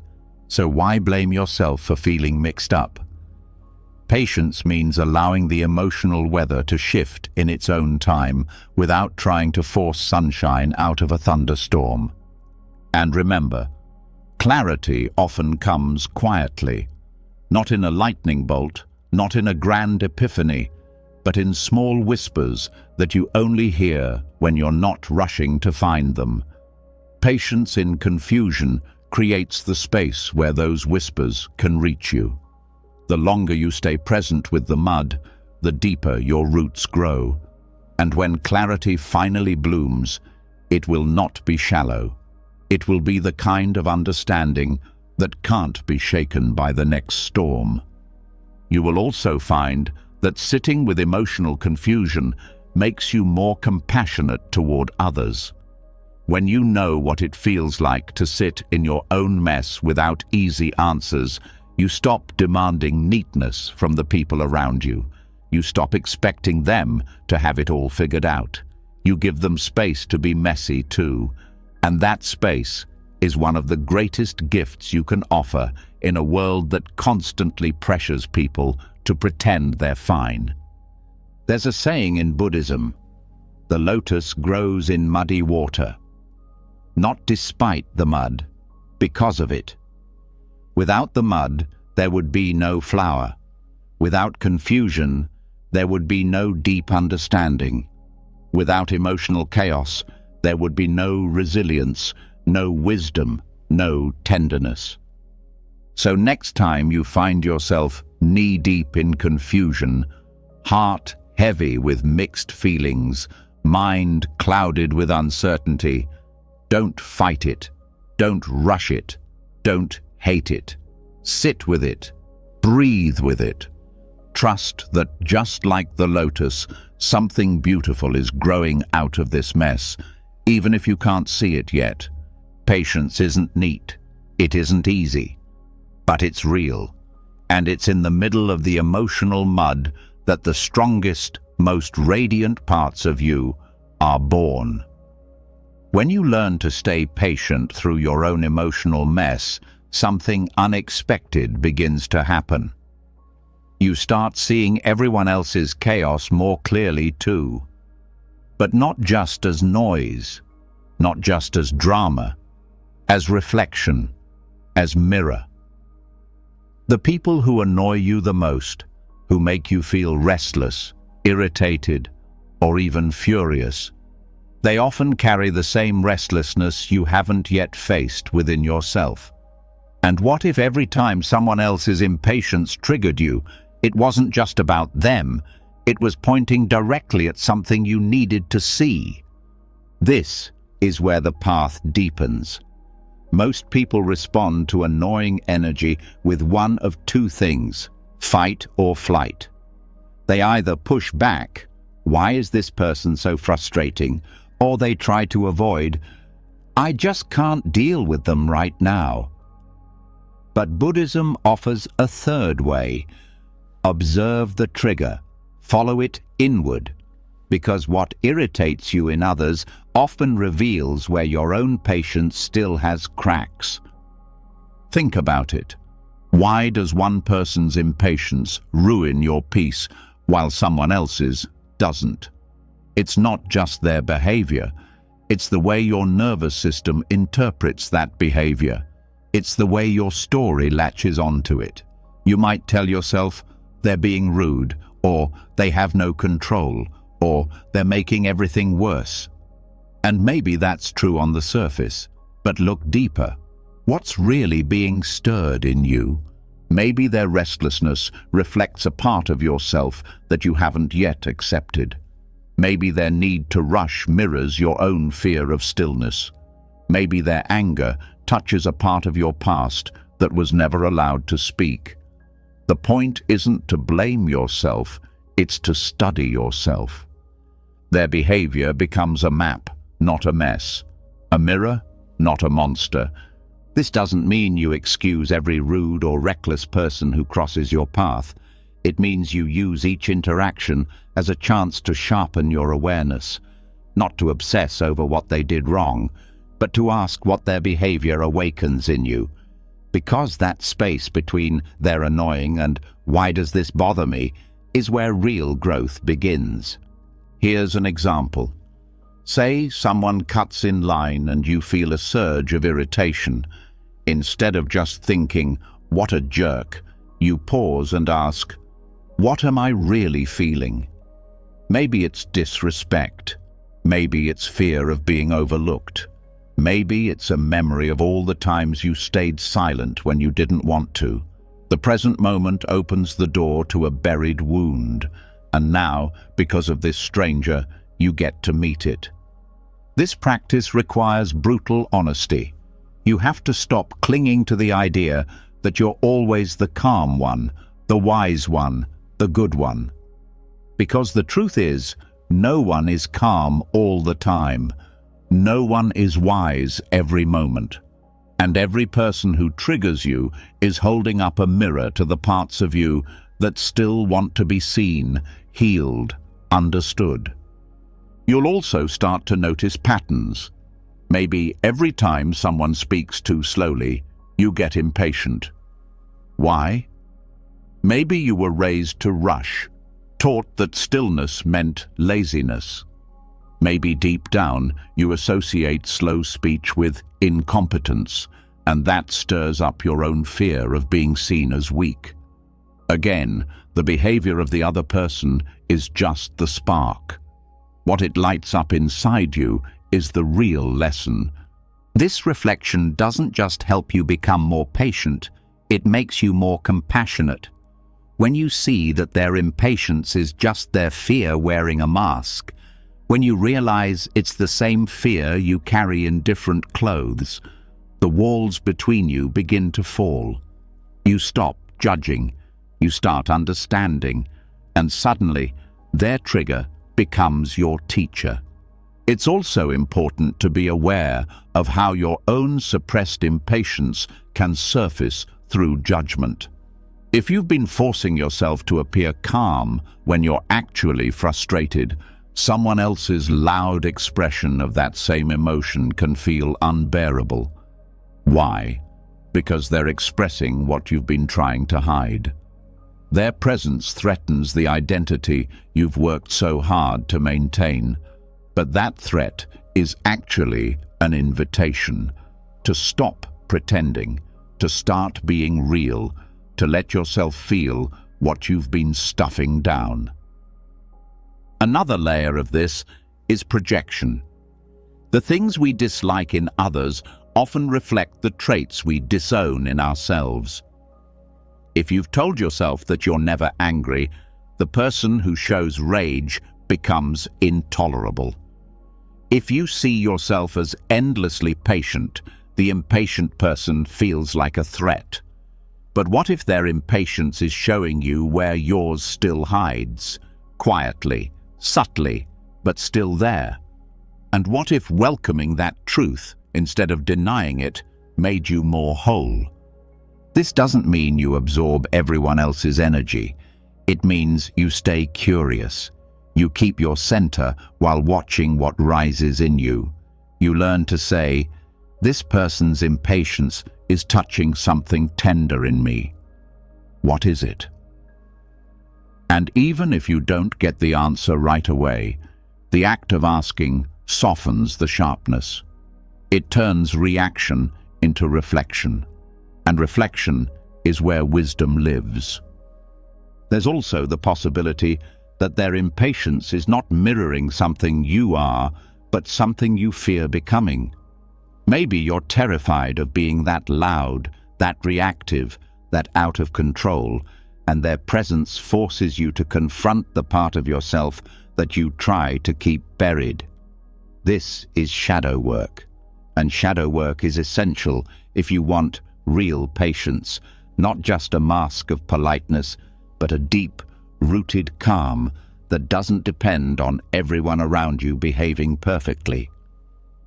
So why blame yourself for feeling mixed up? Patience means allowing the emotional weather to shift in its own time without trying to force sunshine out of a thunderstorm. And remember, clarity often comes quietly, not in a lightning bolt, not in a grand epiphany, but in small whispers that you only hear when you're not rushing to find them. Patience in confusion creates the space where those whispers can reach you. The longer you stay present with the mud, the deeper your roots grow. And when clarity finally blooms, it will not be shallow. It will be the kind of understanding that can't be shaken by the next storm. You will also find that sitting with emotional confusion makes you more compassionate toward others. When you know what it feels like to sit in your own mess without easy answers, you stop demanding neatness from the people around you. You stop expecting them to have it all figured out. You give them space to be messy too. And that space is one of the greatest gifts you can offer in a world that constantly pressures people to pretend they're fine. There's a saying in Buddhism, the lotus grows in muddy water. Not despite the mud, because of it. Without the mud, there would be no flower. Without confusion, there would be no deep understanding. Without emotional chaos, there would be no resilience, no wisdom, no tenderness. So next time you find yourself knee-deep in confusion, heart heavy with mixed feelings, mind clouded with uncertainty, don't fight it, don't rush it, don't hate it. Sit with it, breathe with it. Trust that just like the lotus, something beautiful is growing out of this mess, even if you can't see it yet. Patience isn't neat, it isn't easy, but it's real. And it's in the middle of the emotional mud that the strongest, most radiant parts of you are born. When you learn to stay patient through your own emotional mess, something unexpected begins to happen. You start seeing everyone else's chaos more clearly too. But not just as noise, not just as drama, as reflection, as mirror. The people who annoy you the most, who make you feel restless, irritated, or even furious, they often carry the same restlessness you haven't yet faced within yourself. And what if every time someone else's impatience triggered you, it wasn't just about them, it was pointing directly at something you needed to see? This is where the path deepens. Most people respond to annoying energy with one of two things: fight or flight. They either push back, "Why is this person so frustrating?" or they try to avoid, "I just can't deal with them right now." But Buddhism offers a third way. Observe the trigger, follow it inward, because what irritates you in others often reveals where your own patience still has cracks. Think about it. Why does one person's impatience ruin your peace while someone else's doesn't? It's not just their behavior. It's the way your nervous system interprets that behavior. It's the way your story latches onto it. You might tell yourself, "They're being rude," or "They have no control," or "They're making everything worse." And maybe that's true on the surface, but look deeper. What's really being stirred in you? Maybe their restlessness reflects a part of yourself that you haven't yet accepted. Maybe their need to rush mirrors your own fear of stillness. Maybe their anger touches a part of your past that was never allowed to speak. The point isn't to blame yourself, it's to study yourself. Their behavior becomes a map, not a mess. A mirror, not a monster. This doesn't mean you excuse every rude or reckless person who crosses your path. It means you use each interaction as a chance to sharpen your awareness, not to obsess over what they did wrong, but to ask what their behavior awakens in you. Because that space between "they're annoying" and "why does this bother me" is where real growth begins. Here's an example. Say someone cuts in line and you feel a surge of irritation. Instead of just thinking, "What a jerk," you pause and ask, "What am I really feeling?" Maybe it's disrespect. Maybe it's fear of being overlooked. Maybe it's a memory of all the times you stayed silent when you didn't want to. The present moment opens the door to a buried wound, and now, because of this stranger, you get to meet it. This practice requires brutal honesty. You have to stop clinging to the idea that you're always the calm one, the wise one, the good one. Because the truth is, no one is calm all the time. No one is wise every moment. And every person who triggers you is holding up a mirror to the parts of you that still want to be seen, healed, understood. You'll also start to notice patterns. Maybe every time someone speaks too slowly, you get impatient. Why? Maybe you were raised to rush, taught that stillness meant laziness. Maybe deep down you associate slow speech with incompetence, and that stirs up your own fear of being seen as weak. Again, the behavior of the other person is just the spark. What it lights up inside you is the real lesson. This reflection doesn't just help you become more patient, it makes you more compassionate. When you see that their impatience is just their fear wearing a mask, when you realize it's the same fear you carry in different clothes, the walls between you begin to fall. You stop judging, you start understanding, and suddenly their trigger becomes your teacher. It's also important to be aware of how your own suppressed impatience can surface through judgment. If you've been forcing yourself to appear calm when you're actually frustrated, someone else's loud expression of that same emotion can feel unbearable. Why? Because they're expressing what you've been trying to hide. Their presence threatens the identity you've worked so hard to maintain, but that threat is actually an invitation to stop pretending, to start being real, to let yourself feel what you've been stuffing down. Another layer of this is projection. The things we dislike in others often reflect the traits we disown in ourselves. If you've told yourself that you're never angry, the person who shows rage becomes intolerable. If you see yourself as endlessly patient, the impatient person feels like a threat. But what if their impatience is showing you where yours still hides, quietly, subtly, but still there? And what if welcoming that truth, instead of denying it, made you more whole? This doesn't mean you absorb everyone else's energy. It means you stay curious. You keep your center while watching what rises in you. You learn to say, "This person's impatience is touching something tender in me. What is it?" And even if you don't get the answer right away, the act of asking softens the sharpness. It turns reaction into reflection, and reflection is where wisdom lives. There's also the possibility that their impatience is not mirroring something you are, but something you fear becoming. Maybe you're terrified of being that loud, that reactive, that out of control, and their presence forces you to confront the part of yourself that you try to keep buried. This is shadow work, and shadow work is essential if you want real patience, not just a mask of politeness, but a deep, rooted calm that doesn't depend on everyone around you behaving perfectly.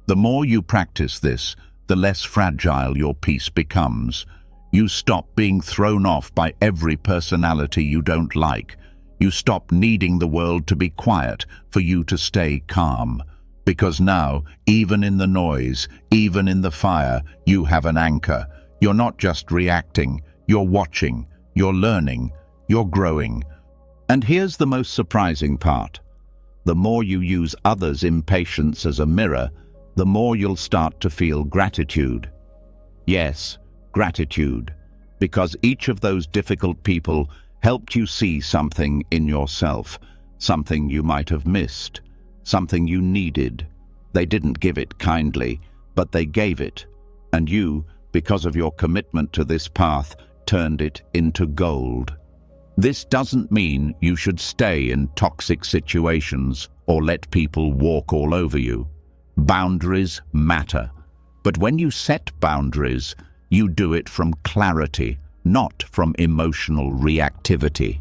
The more you practice this, the less fragile your peace becomes. You stop being thrown off by every personality you don't like. You stop needing the world to be quiet for you to stay calm. Because now, even in the noise, even in the fire, you have an anchor. You're not just reacting, you're watching, you're learning, you're growing. And here's the most surprising part. The more you use others' impatience as a mirror, the more you'll start to feel gratitude. Yes, gratitude, because each of those difficult people helped you see something in yourself, something you might have missed, something you needed. They didn't give it kindly, but they gave it, and you, because of your commitment to this path, turned it into gold. This doesn't mean you should stay in toxic situations or let people walk all over you. Boundaries matter, but when you set boundaries, you do it from clarity, not from emotional reactivity.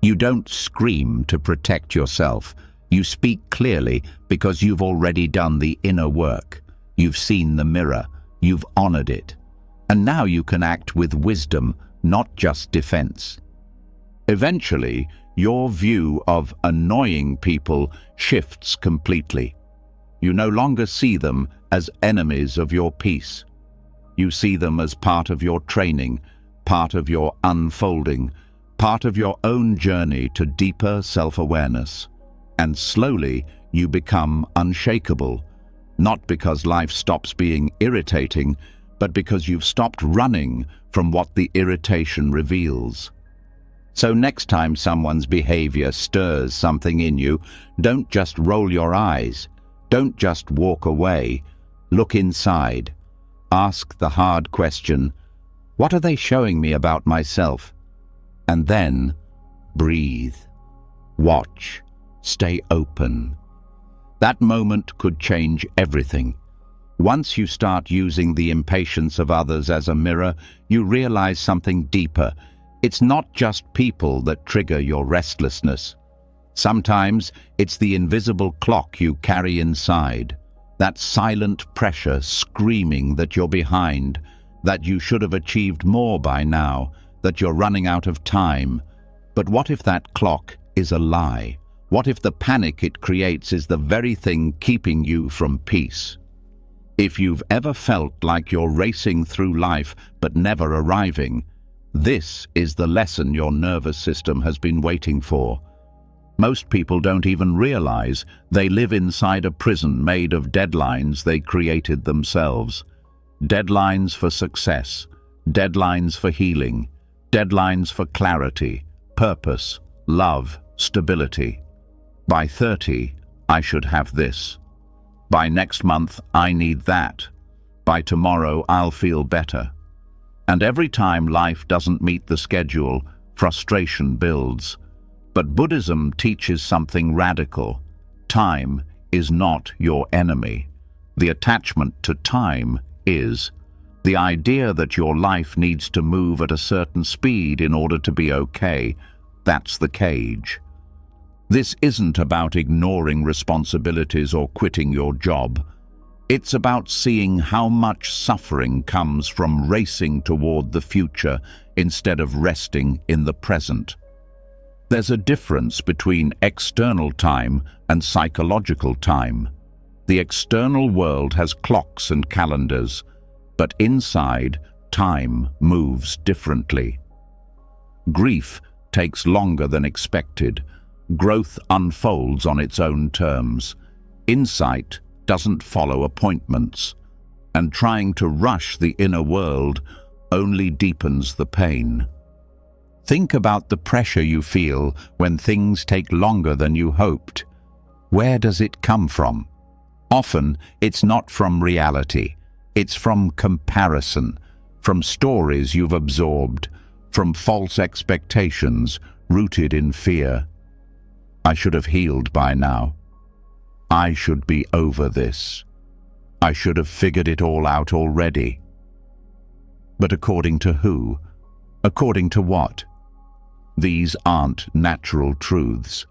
You don't scream to protect yourself. You speak clearly because you've already done the inner work. You've seen the mirror, you've honored it, and now you can act with wisdom, not just defense. Eventually, your view of annoying people shifts completely. You no longer see them as enemies of your peace. You see them as part of your training, part of your unfolding, part of your own journey to deeper self-awareness. And slowly, you become unshakable, not because life stops being irritating, but because you've stopped running from what the irritation reveals. So next time someone's behavior stirs something in you, don't just roll your eyes. Don't just walk away. Look inside. Ask the hard question, what are they showing me about myself? And then breathe. Watch. Stay open. That moment could change everything. Once you start using the impatience of others as a mirror, you realize something deeper. It's not just people that trigger your restlessness. Sometimes it's the invisible clock you carry inside, that silent pressure screaming that you're behind, that you should have achieved more by now, that you're running out of time. But what if that clock is a lie? What if the panic it creates is the very thing keeping you from peace? If you've ever felt like you're racing through life but never arriving, this is the lesson your nervous system has been waiting for. Most people don't even realize they live inside a prison made of deadlines they created themselves. Deadlines for success, deadlines for healing, Deadlines for clarity, purpose, love, stability. By 30, I should have this. By next month, I need that. By tomorrow, I'll feel better. And every time life doesn't meet the schedule, frustration builds. But Buddhism teaches something radical. Time is not your enemy. The attachment to time is. The idea that your life needs to move at a certain speed in order to be okay, that's the cage. This isn't about ignoring responsibilities or quitting your job. It's about seeing how much suffering comes from racing toward the future instead of resting in the present. There's a difference between external time and psychological time. The external world has clocks and calendars, but inside, time moves differently. Grief takes longer than expected. Growth unfolds on its own terms. Insight doesn't follow appointments, and trying to rush the inner world only deepens the pain. Think about the pressure you feel when things take longer than you hoped. Where does it come from? Often, it's not from reality. It's from comparison, from stories you've absorbed, from false expectations rooted in fear. I should have healed by now. I should be over this. I should have figured it all out already. But according to who? According to what? These aren't natural truths.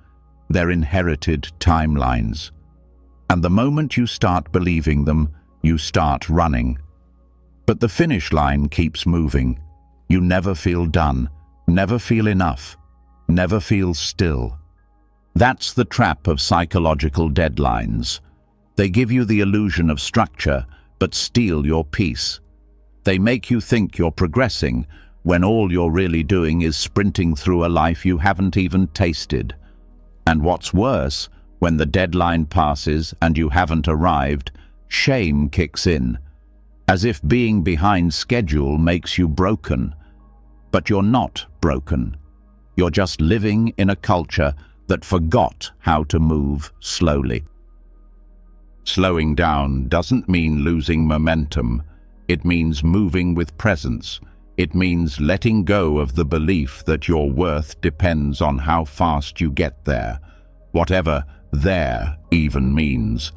They're inherited timelines. And the moment you start believing them, you start running. But the finish line keeps moving. You never feel done, never feel enough, never feel still. That's the trap of psychological deadlines. They give you the illusion of structure, but steal your peace. They make you think you're progressing, when all you're really doing is sprinting through a life you haven't even tasted. And what's worse, when the deadline passes and you haven't arrived, shame kicks in, as if being behind schedule makes you broken. But you're not broken. You're just living in a culture that forgot how to move slowly. Slowing down doesn't mean losing momentum. It means moving with presence. It means letting go of the belief that your worth depends on how fast you get there, whatever there even means.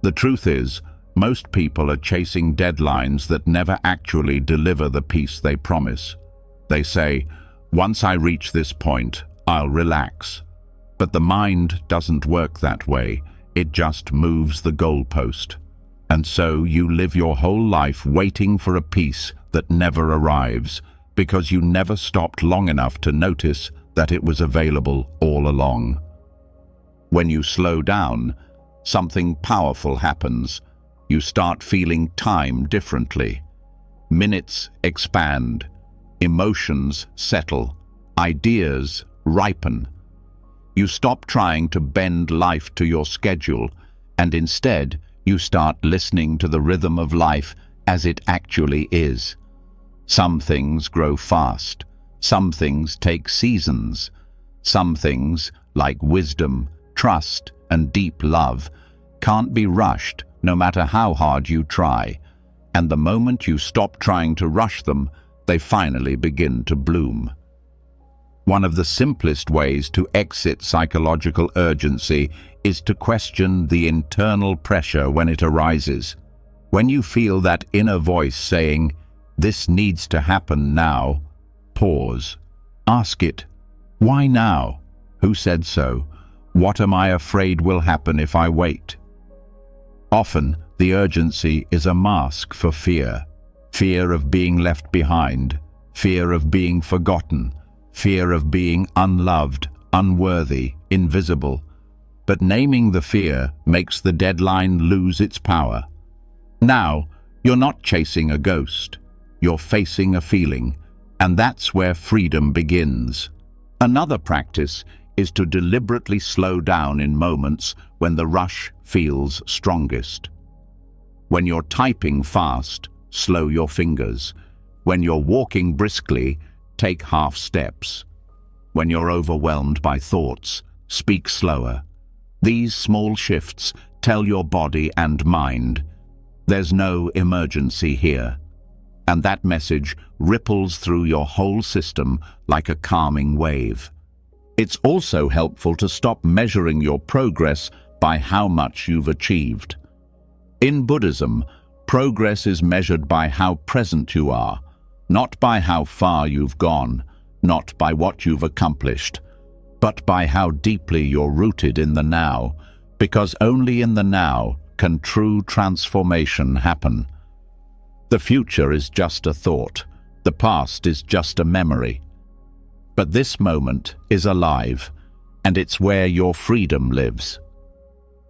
The truth is, most people are chasing deadlines that never actually deliver the peace they promise. They say, once I reach this point, I'll relax. But the mind doesn't work that way. It just moves the goalpost. And so you live your whole life waiting for a peace that never arrives, because you never stopped long enough to notice that it was available all along. When you slow down, something powerful happens. You start feeling time differently. Minutes expand. Emotions settle. Ideas ripen. You stop trying to bend life to your schedule, and instead you start listening to the rhythm of life as it actually is. Some things grow fast. Some things take seasons. Some things, like wisdom, trust, and deep love, can't be rushed no matter how hard you try. And the moment you stop trying to rush them, they finally begin to bloom. One of the simplest ways to exit psychological urgency is to question the internal pressure when it arises. When you feel that inner voice saying, "This needs to happen now," pause. Ask it, why now? Who said so? What am I afraid will happen if I wait? Often, the urgency is a mask for fear. Fear of being left behind, fear of being forgotten, fear of being unloved, unworthy, invisible. But naming the fear makes the deadline lose its power. Now, you're not chasing a ghost. You're facing a feeling, and that's where freedom begins. Another practice is to deliberately slow down in moments when the rush feels strongest. When you're typing fast, slow your fingers. When you're walking briskly, take half steps. When you're overwhelmed by thoughts, speak slower. These small shifts tell your body and mind, there's no emergency here. And that message ripples through your whole system like a calming wave. It's also helpful to stop measuring your progress by how much you've achieved. In Buddhism, progress is measured by how present you are, not by how far you've gone, not by what you've accomplished, but by how deeply you're rooted in the now, because only in the now can true transformation happen. The future is just a thought, the past is just a memory. But this moment is alive, and it's where your freedom lives.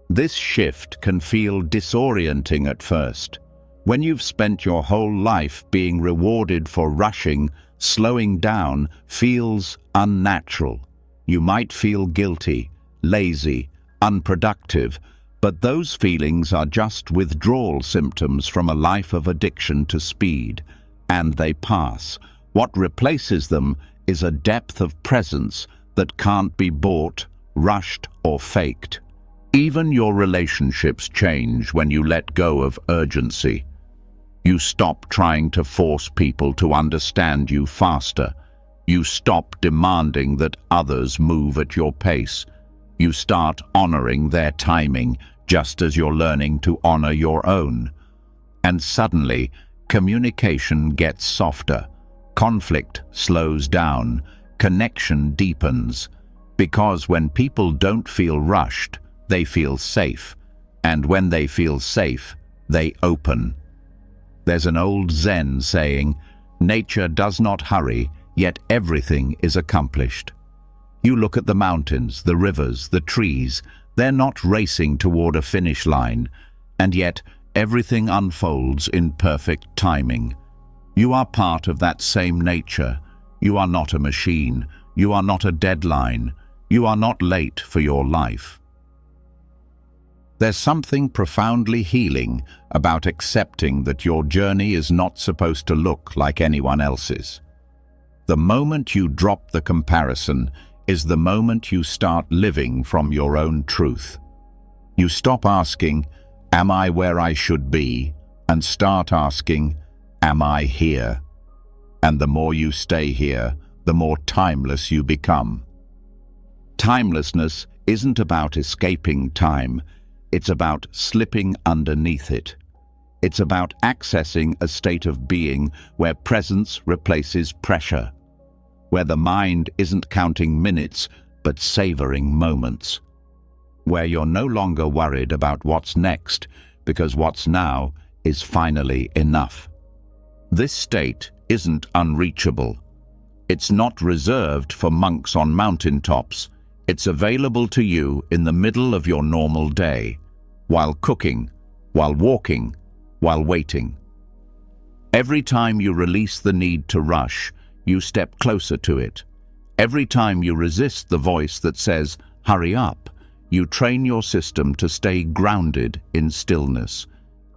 This shift can feel disorienting at first. When you've spent your whole life being rewarded for rushing, slowing down feels unnatural. You might feel guilty, lazy, unproductive, but those feelings are just withdrawal symptoms from a life of addiction to speed, and they pass. What replaces them is a depth of presence that can't be bought, rushed, or faked. Even your relationships change when you let go of urgency. You stop trying to force people to understand you faster. You stop demanding that others move at your pace. You start honoring their timing, just as you're learning to honor your own. And suddenly, communication gets softer. Conflict slows down. Connection deepens. Because when people don't feel rushed, they feel safe. And when they feel safe, they open. There's an old Zen saying, "Nature does not hurry, yet everything is accomplished." You look at the mountains, the rivers, the trees. They're not racing toward a finish line, and yet everything unfolds in perfect timing. You are part of that same nature. You are not a machine. You are not a deadline. You are not late for your life. There's something profoundly healing about accepting that your journey is not supposed to look like anyone else's. The moment you drop the comparison is the moment you start living from your own truth. You stop asking, "Am I where I should be?" and start asking, "Am I here?" And the more you stay here, the more timeless you become. Timelessness isn't about escaping time, it's about slipping underneath it. It's about accessing a state of being where presence replaces pressure, where the mind isn't counting minutes but savoring moments, where you're no longer worried about what's next because what's now is finally enough. This state isn't unreachable. It's not reserved for monks on mountaintops. It's available to you in the middle of your normal day, while cooking, while walking, while waiting. Every time you release the need to rush, you step closer to it. Every time you resist the voice that says, "Hurry up," you train your system to stay grounded in stillness.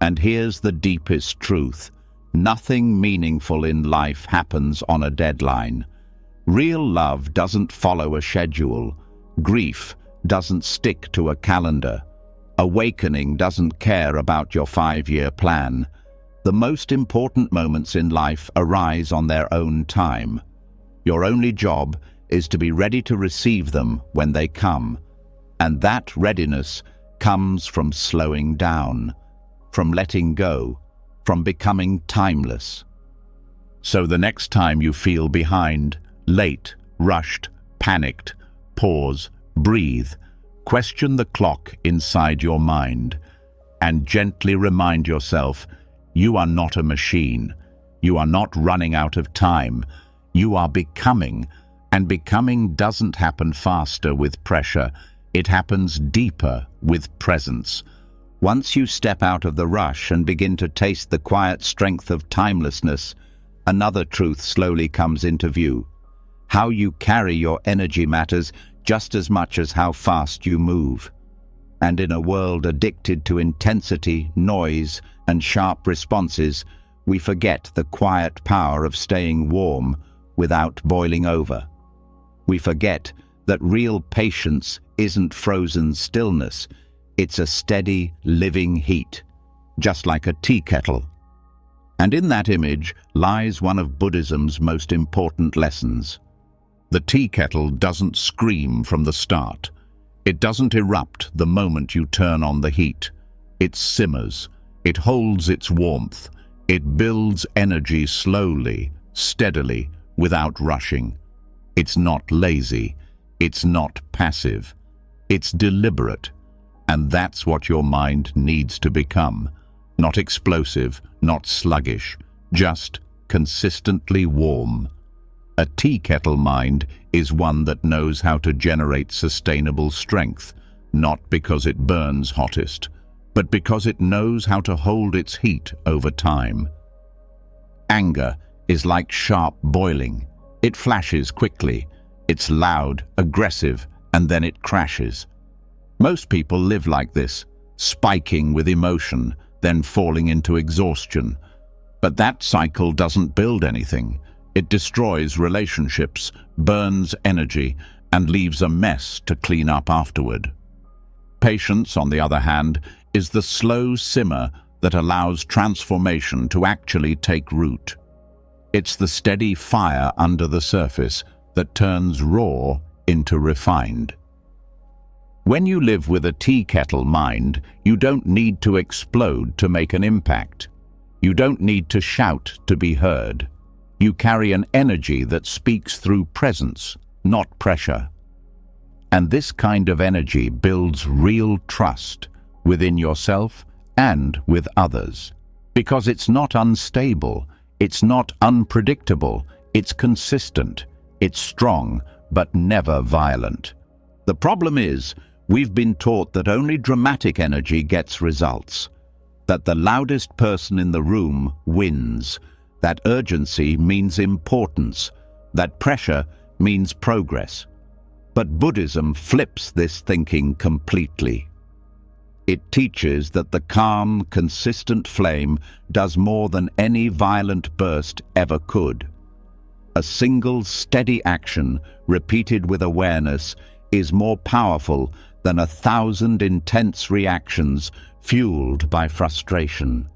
And here's the deepest truth. Nothing meaningful in life happens on a deadline. Real love doesn't follow a schedule. Grief doesn't stick to a calendar. Awakening doesn't care about your 5-year plan. The most important moments in life arise on their own time. Your only job is to be ready to receive them when they come. And that readiness comes from slowing down, from letting go, from becoming timeless. So the next time you feel behind, late, rushed, panicked, pause, breathe, question the clock inside your mind, and gently remind yourself, you are not a machine. You are not running out of time. You are becoming, and becoming doesn't happen faster with pressure. It happens deeper with presence. Once you step out of the rush and begin to taste the quiet strength of timelessness, another truth slowly comes into view. How you carry your energy matters just as much as how fast you move. And in a world addicted to intensity, noise, and sharp responses, we forget the quiet power of staying warm without boiling over. We forget that real patience isn't frozen stillness, it's a steady, living heat, just like a tea kettle. And in that image lies one of Buddhism's most important lessons. The tea kettle doesn't scream from the start. It doesn't erupt the moment you turn on the heat. It simmers. It holds its warmth. It builds energy slowly, steadily, without rushing. It's not lazy. It's not passive. It's deliberate. And that's what your mind needs to become. Not explosive, not sluggish, just consistently warm. A tea kettle mind is one that knows how to generate sustainable strength, not because it burns hottest, but because it knows how to hold its heat over time. Anger is like sharp boiling. It flashes quickly. It's loud, aggressive, and then it crashes. Most people live like this, spiking with emotion, then falling into exhaustion. But that cycle doesn't build anything. It destroys relationships, burns energy, and leaves a mess to clean up afterward. Patience, on the other hand, is the slow simmer that allows transformation to actually take root. It's the steady fire under the surface that turns raw into refined. When you live with a tea kettle mind, you don't need to explode to make an impact. You don't need to shout to be heard. You carry an energy that speaks through presence, not pressure. And this kind of energy builds real trust within yourself and with others. Because it's not unstable, it's not unpredictable, it's consistent, it's strong, but never violent. The problem is, we've been taught that only dramatic energy gets results, that the loudest person in the room wins, that urgency means importance, that pressure means progress. But Buddhism flips this thinking completely. It teaches that the calm, consistent flame does more than any violent burst ever could. A single steady action, repeated with awareness, is more powerful than 1,000 intense reactions fueled by frustration.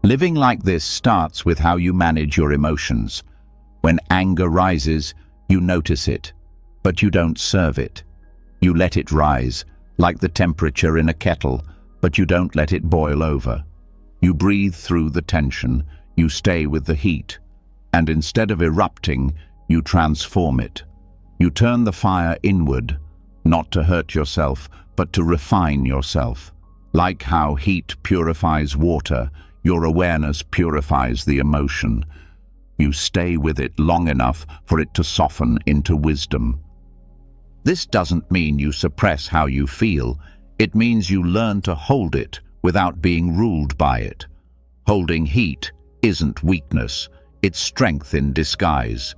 Living like this starts with how you manage your emotions. When anger rises, you notice it, but you don't serve it. You let it rise, like the temperature in a kettle, but you don't let it boil over. You breathe through the tension, you stay with the heat, and instead of erupting, you transform it. You turn the fire inward, not to hurt yourself, but to refine yourself. Like how heat purifies water, your awareness purifies the emotion. You stay with it long enough for it to soften into wisdom. This doesn't mean you suppress how you feel. It means you learn to hold it without being ruled by it. Holding heat isn't weakness, it's strength in disguise.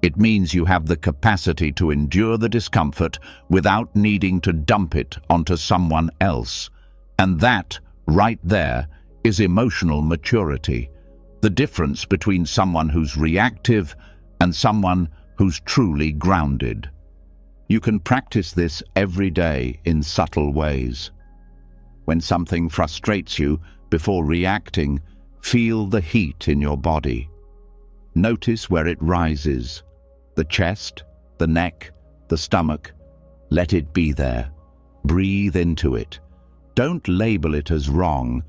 It means you have the capacity to endure the discomfort without needing to dump it onto someone else. And that, right there, is emotional maturity. The difference between someone who's reactive and someone who's truly grounded. You can practice this every day in subtle ways. When something frustrates you, before reacting, feel the heat in your body. Notice where it rises. The chest, the neck, the stomach. Let it be there. Breathe into it. Don't label it as wrong.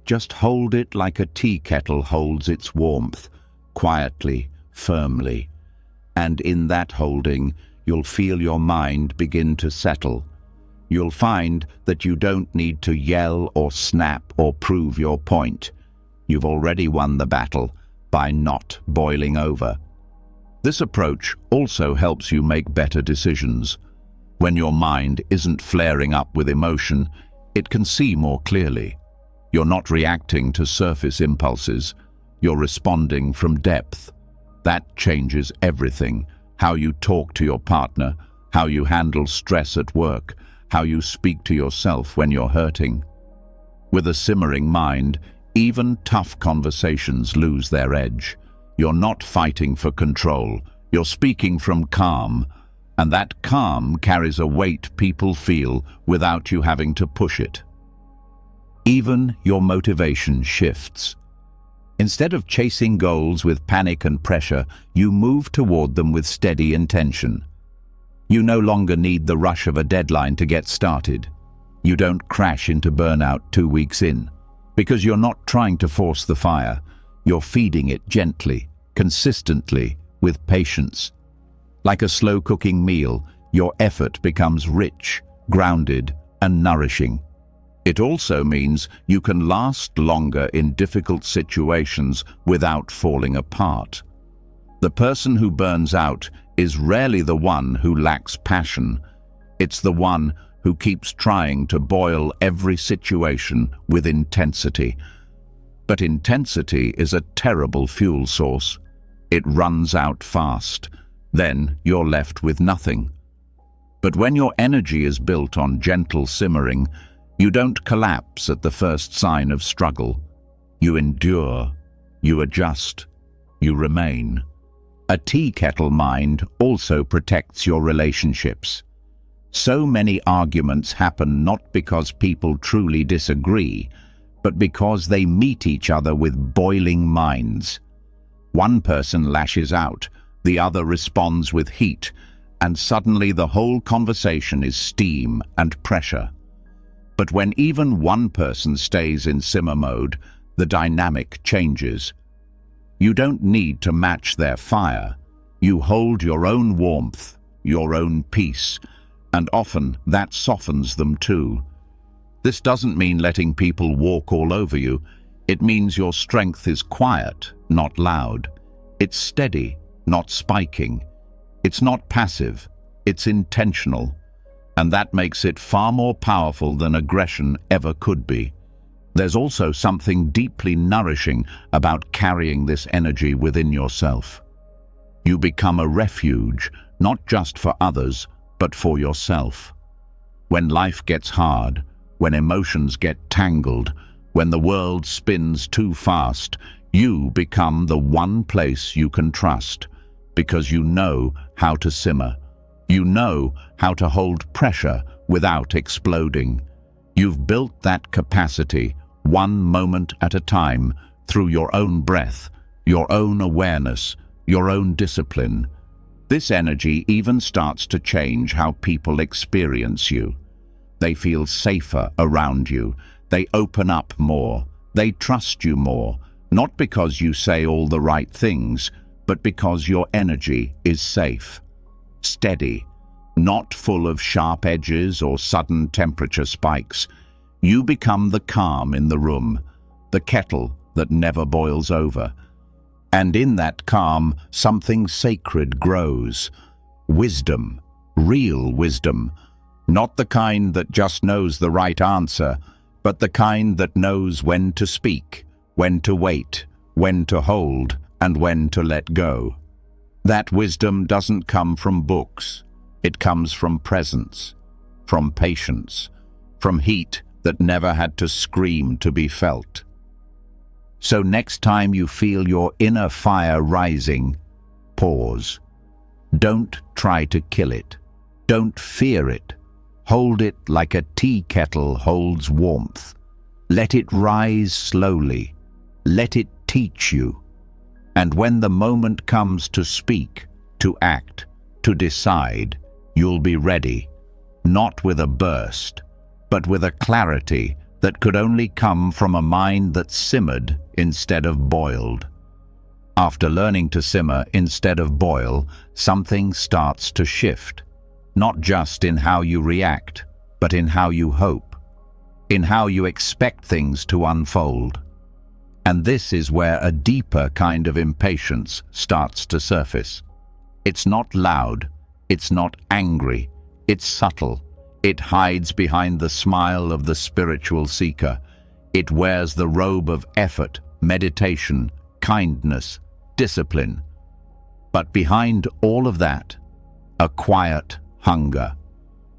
Just hold it like a tea kettle holds its warmth, quietly, firmly. And in that holding, you'll feel your mind begin to settle. You'll find that you don't need to yell or snap or prove your point. You've already won the battle by not boiling over. This approach also helps you make better decisions. When your mind isn't flaring up with emotion, it can see more clearly. You're not reacting to surface impulses. You're responding from depth. That changes everything. How you talk to your partner, how you handle stress at work, how you speak to yourself when you're hurting. With a simmering mind, even tough conversations lose their edge. You're not fighting for control. You're speaking from calm, and that calm carries a weight people feel without you having to push it. Even your motivation shifts. Instead of chasing goals with panic and pressure, you move toward them with steady intention. You no longer need the rush of a deadline to get started. You don't crash into burnout 2 weeks in, because you're not trying to force the fire. You're feeding it gently, consistently, with patience. Like a slow-cooking meal, your effort becomes rich, grounded, and nourishing. It also means you can last longer in difficult situations without falling apart. The person who burns out is rarely the one who lacks passion. It's the one who keeps trying to boil every situation with intensity. But intensity is a terrible fuel source. It runs out fast. Then you're left with nothing. But when your energy is built on gentle simmering, you don't collapse at the first sign of struggle. You endure, you adjust, you remain. A tea kettle mind also protects your relationships. So many arguments happen not because people truly disagree, but because they meet each other with boiling minds. One person lashes out, the other responds with heat, and suddenly the whole conversation is steam and pressure. But when even one person stays in simmer mode, the dynamic changes. You don't need to match their fire. You hold your own warmth, your own peace, and often that softens them too. This doesn't mean letting people walk all over you. It means your strength is quiet, not loud. It's steady, not spiking. It's not passive, it's intentional. And that makes it far more powerful than aggression ever could be. There's also something deeply nourishing about carrying this energy within yourself. You become a refuge, not just for others, but for yourself. When life gets hard, when emotions get tangled, when the world spins too fast, you become the one place you can trust, because you know how to simmer. You know how to hold pressure without exploding. You've built that capacity, one moment at a time, through your own breath, your own awareness, your own discipline. This energy even starts to change how people experience you. They feel safer around you. They open up more. They trust you more, not because you say all the right things, but because your energy is safe, steady, not full of sharp edges or sudden temperature spikes. You become the calm in the room, the kettle that never boils over. And in that calm, something sacred grows. Wisdom, real wisdom. Not the kind that just knows the right answer, but the kind that knows when to speak, when to wait, when to hold, and when to let go. That wisdom doesn't come from books. It comes from presence, from patience, from heat that never had to scream to be felt. So next time you feel your inner fire rising, pause. Don't try to kill it. Don't fear it. Hold it like a tea kettle holds warmth. Let it rise slowly. Let it teach you. And when the moment comes to speak, to act, to decide, you'll be ready, not with a burst, but with a clarity that could only come from a mind that simmered instead of boiled. After learning to simmer instead of boil, something starts to shift, not just in how you react, but in how you hope, in how you expect things to unfold. And this is where a deeper kind of impatience starts to surface. It's not loud, it's not angry, it's subtle. It hides behind the smile of the spiritual seeker. It wears the robe of effort, meditation, kindness, discipline. But behind all of that, a quiet hunger,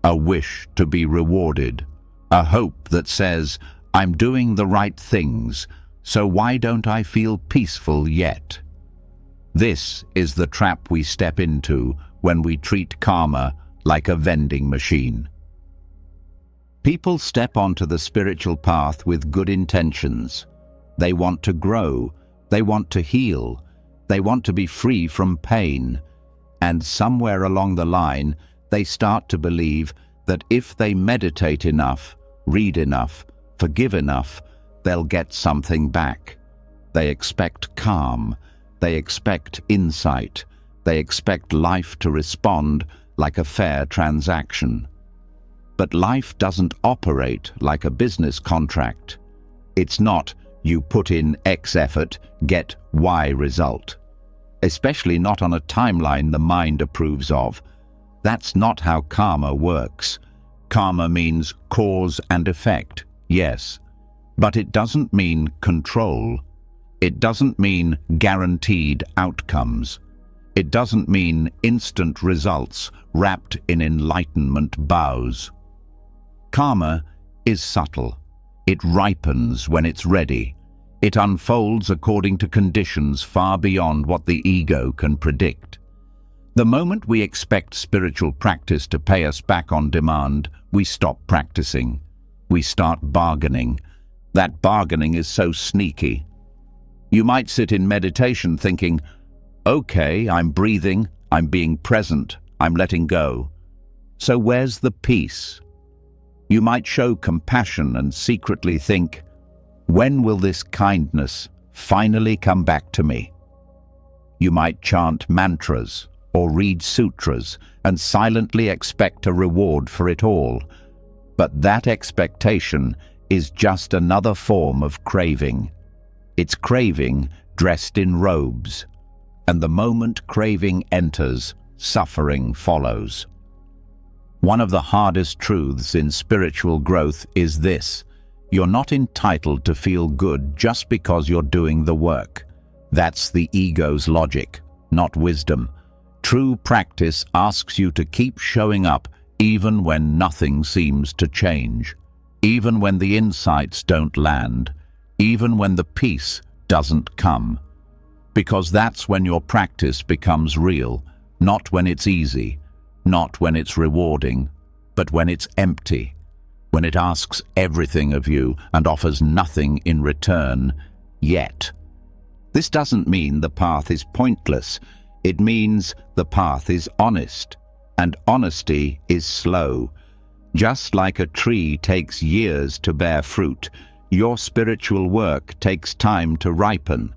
a wish to be rewarded, a hope that says, I'm doing the right things, so why don't I feel peaceful yet? This is the trap we step into when we treat karma like a vending machine. People step onto the spiritual path with good intentions. They want to grow, they want to heal, they want to be free from pain. And somewhere along the line, they start to believe that if they meditate enough, read enough, forgive enough, they'll get something back. They expect calm, they expect insight, they expect life to respond like a fair transaction. But life doesn't operate like a business contract. It's not, you put in X effort, get Y result. Especially not on a timeline the mind approves of. That's not how karma works. Karma means cause and effect, yes. But it doesn't mean control. It doesn't mean guaranteed outcomes. It doesn't mean instant results wrapped in enlightenment bows. Karma is subtle. It ripens when it's ready. It unfolds according to conditions far beyond what the ego can predict. The moment we expect spiritual practice to pay us back on demand, we stop practicing. We start bargaining. That bargaining is so sneaky. You might sit in meditation thinking, okay, I'm breathing, I'm being present, I'm letting go. So where's the peace? You might show compassion and secretly think, when will this kindness finally come back to me? You might chant mantras or read sutras and silently expect a reward for it all. But that expectation is just another form of craving. It's craving dressed in robes. And the moment craving enters, suffering follows. One of the hardest truths in spiritual growth is this: you're not entitled to feel good just because you're doing the work. That's the ego's logic, not wisdom. True practice asks you to keep showing up even when nothing seems to change, even when the insights don't land, even when the peace doesn't come. Because that's when your practice becomes real, not when it's easy, not when it's rewarding, but when it's empty, when it asks everything of you and offers nothing in return, yet. This doesn't mean the path is pointless. It means the path is honest, and honesty is slow. Just like a tree takes years to bear fruit, your spiritual work takes time to ripen.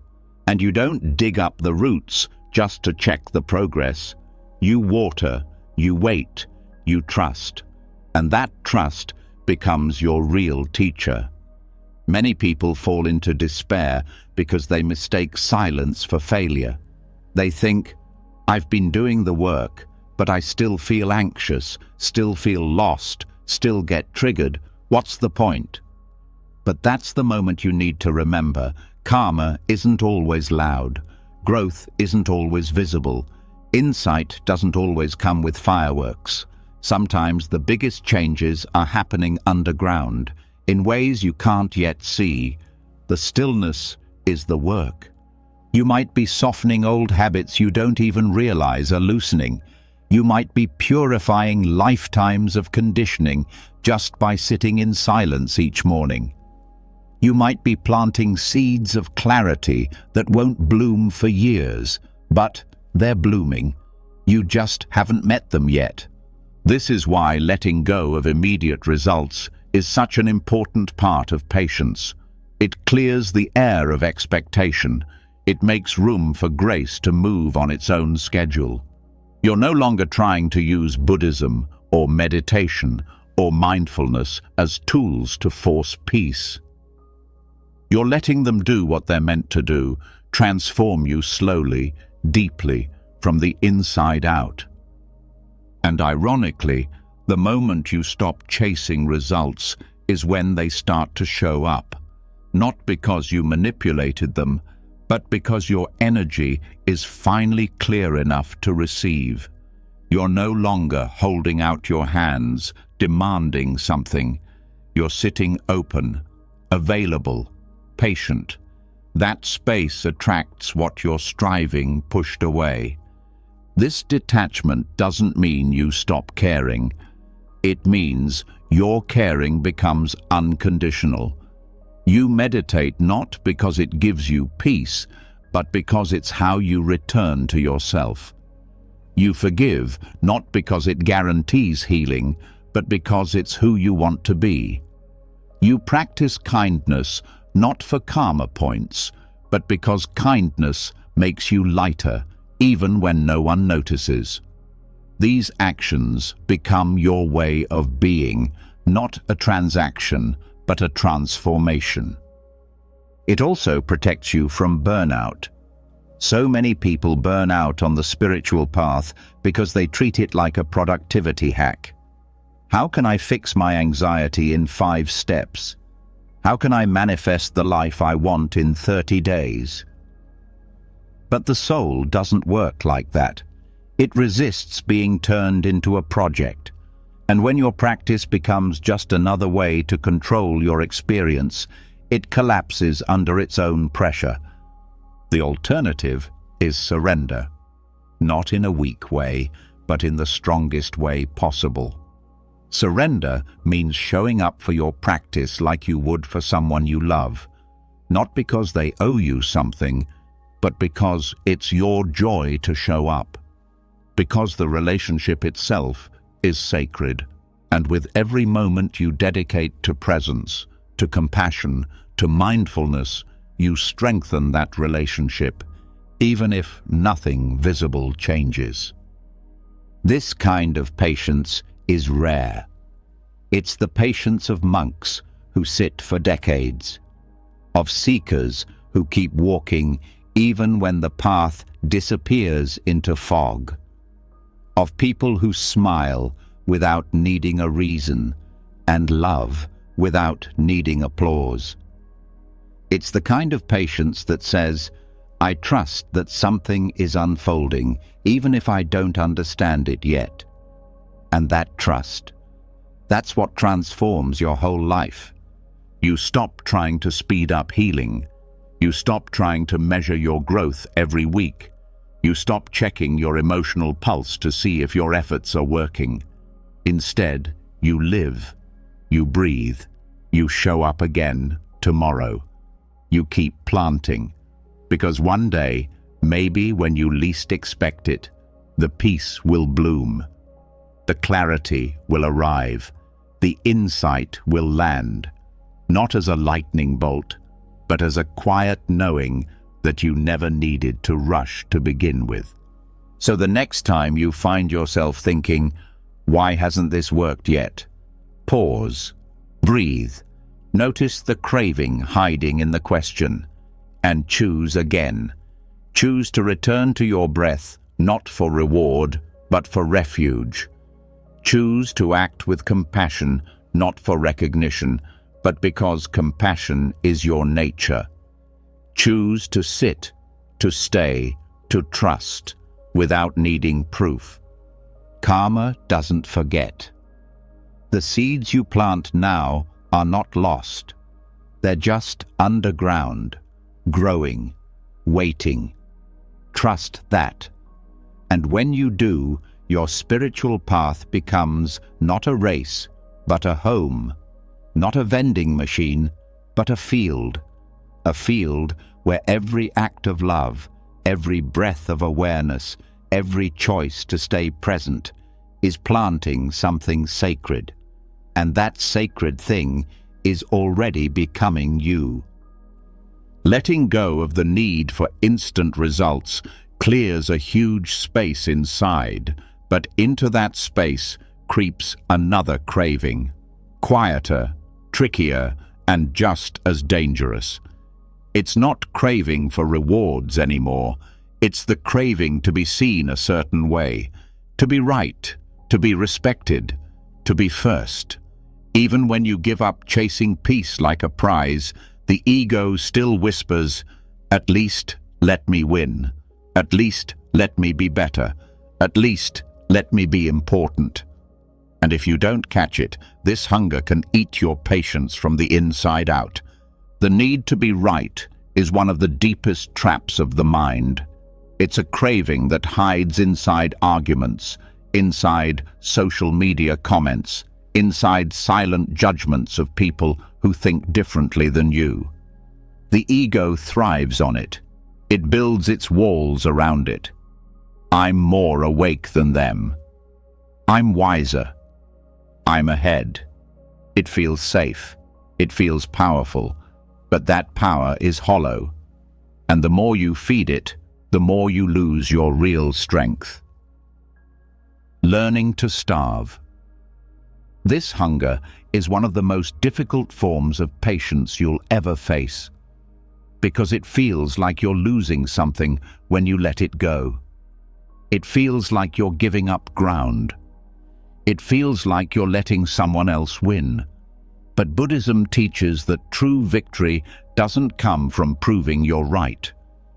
And you don't dig up the roots just to check the progress. You water, you wait, you trust. And that trust becomes your real teacher. Many people fall into despair because they mistake silence for failure. They think, I've been doing the work, but I still feel anxious, still feel lost, still get triggered. What's the point? But that's the moment you need to remember. Karma isn't always loud. Growth isn't always visible. Insight doesn't always come with fireworks. Sometimes the biggest changes are happening underground, in ways you can't yet see. The stillness is the work. You might be softening old habits you don't even realize are loosening. You might be purifying lifetimes of conditioning just by sitting in silence each morning. You might be planting seeds of clarity that won't bloom for years, but they're blooming. You just haven't met them yet. This is why letting go of immediate results is such an important part of patience. It clears the air of expectation. It makes room for grace to move on its own schedule. You're no longer trying to use Buddhism or meditation or mindfulness as tools to force peace. You're letting them do what they're meant to do, transform you slowly, deeply, from the inside out. And ironically, the moment you stop chasing results is when they start to show up. Not because you manipulated them, but because your energy is finally clear enough to receive. You're no longer holding out your hands, demanding something. You're sitting open, available, patient. That space attracts what you're striving pushed away. This detachment doesn't mean you stop caring. It means your caring becomes unconditional. You meditate not because it gives you peace, but because it's how you return to yourself. You forgive not because it guarantees healing, but because it's who you want to be. You practice kindness not for karma points, but because kindness makes you lighter, even when no one notices. These actions become your way of being, not a transaction, but a transformation. It also protects you from burnout. So many people burn out on the spiritual path because they treat it like a productivity hack. How can I fix my anxiety in 5 steps? How can I manifest the life I want in 30 days? But the soul doesn't work like that. It resists being turned into a project. And when your practice becomes just another way to control your experience, it collapses under its own pressure. The alternative is surrender. Not in a weak way, but in the strongest way possible. Surrender means showing up for your practice like you would for someone you love, not because they owe you something, but because it's your joy to show up. Because the relationship itself is sacred, and with every moment you dedicate to presence, to compassion, to mindfulness, you strengthen that relationship, even if nothing visible changes. This kind of patience is rare. It's the patience of monks who sit for decades, of seekers who keep walking even when the path disappears into fog, of people who smile without needing a reason and love without needing applause. It's the kind of patience that says, I trust that something is unfolding, even if I don't understand it yet. And that trust, that's what transforms your whole life. You stop trying to speed up healing. You stop trying to measure your growth every week. You stop checking your emotional pulse to see if your efforts are working. Instead, you live, you breathe, you show up again tomorrow. You keep planting, because one day, maybe when you least expect it, the peace will bloom. The clarity will arrive. The insight will land, not as a lightning bolt, but as a quiet knowing that you never needed to rush to begin with. So the next time you find yourself thinking, why hasn't this worked yet? Pause, breathe, notice the craving hiding in the question, and choose again. Choose to return to your breath, not for reward, but for refuge. Choose to act with compassion, not for recognition, but because compassion is your nature. Choose to sit, to stay, to trust, without needing proof. Karma doesn't forget. The seeds you plant now are not lost. They're just underground, growing, waiting. Trust that. And when you do, your spiritual path becomes not a race, but a home. Not a vending machine, but a field where every act of love, every breath of awareness, every choice to stay present is planting something sacred. And that sacred thing is already becoming you. Letting go of the need for instant results clears a huge space inside, but into that space creeps another craving, quieter, trickier, and just as dangerous. It's not craving for rewards anymore. It's the craving to be seen a certain way, to be right, to be respected, to be first. Even when you give up chasing peace like a prize, the ego still whispers, at least let me win. At least let me be better. At least let me be important. And if you don't catch it, this hunger can eat your patience from the inside out. The need to be right is one of the deepest traps of the mind. It's a craving that hides inside arguments, inside social media comments, inside silent judgments of people who think differently than you. The ego thrives on it. It builds its walls around it. I'm more awake than them. I'm wiser. I'm ahead. It feels safe. It feels powerful. But that power is hollow. And the more you feed it, the more you lose your real strength. Learning to starve. This hunger is one of the most difficult forms of patience you'll ever face, because it feels like you're losing something when you let it go. It feels like you're giving up ground. It feels like you're letting someone else win. But Buddhism teaches that true victory doesn't come from proving you're right.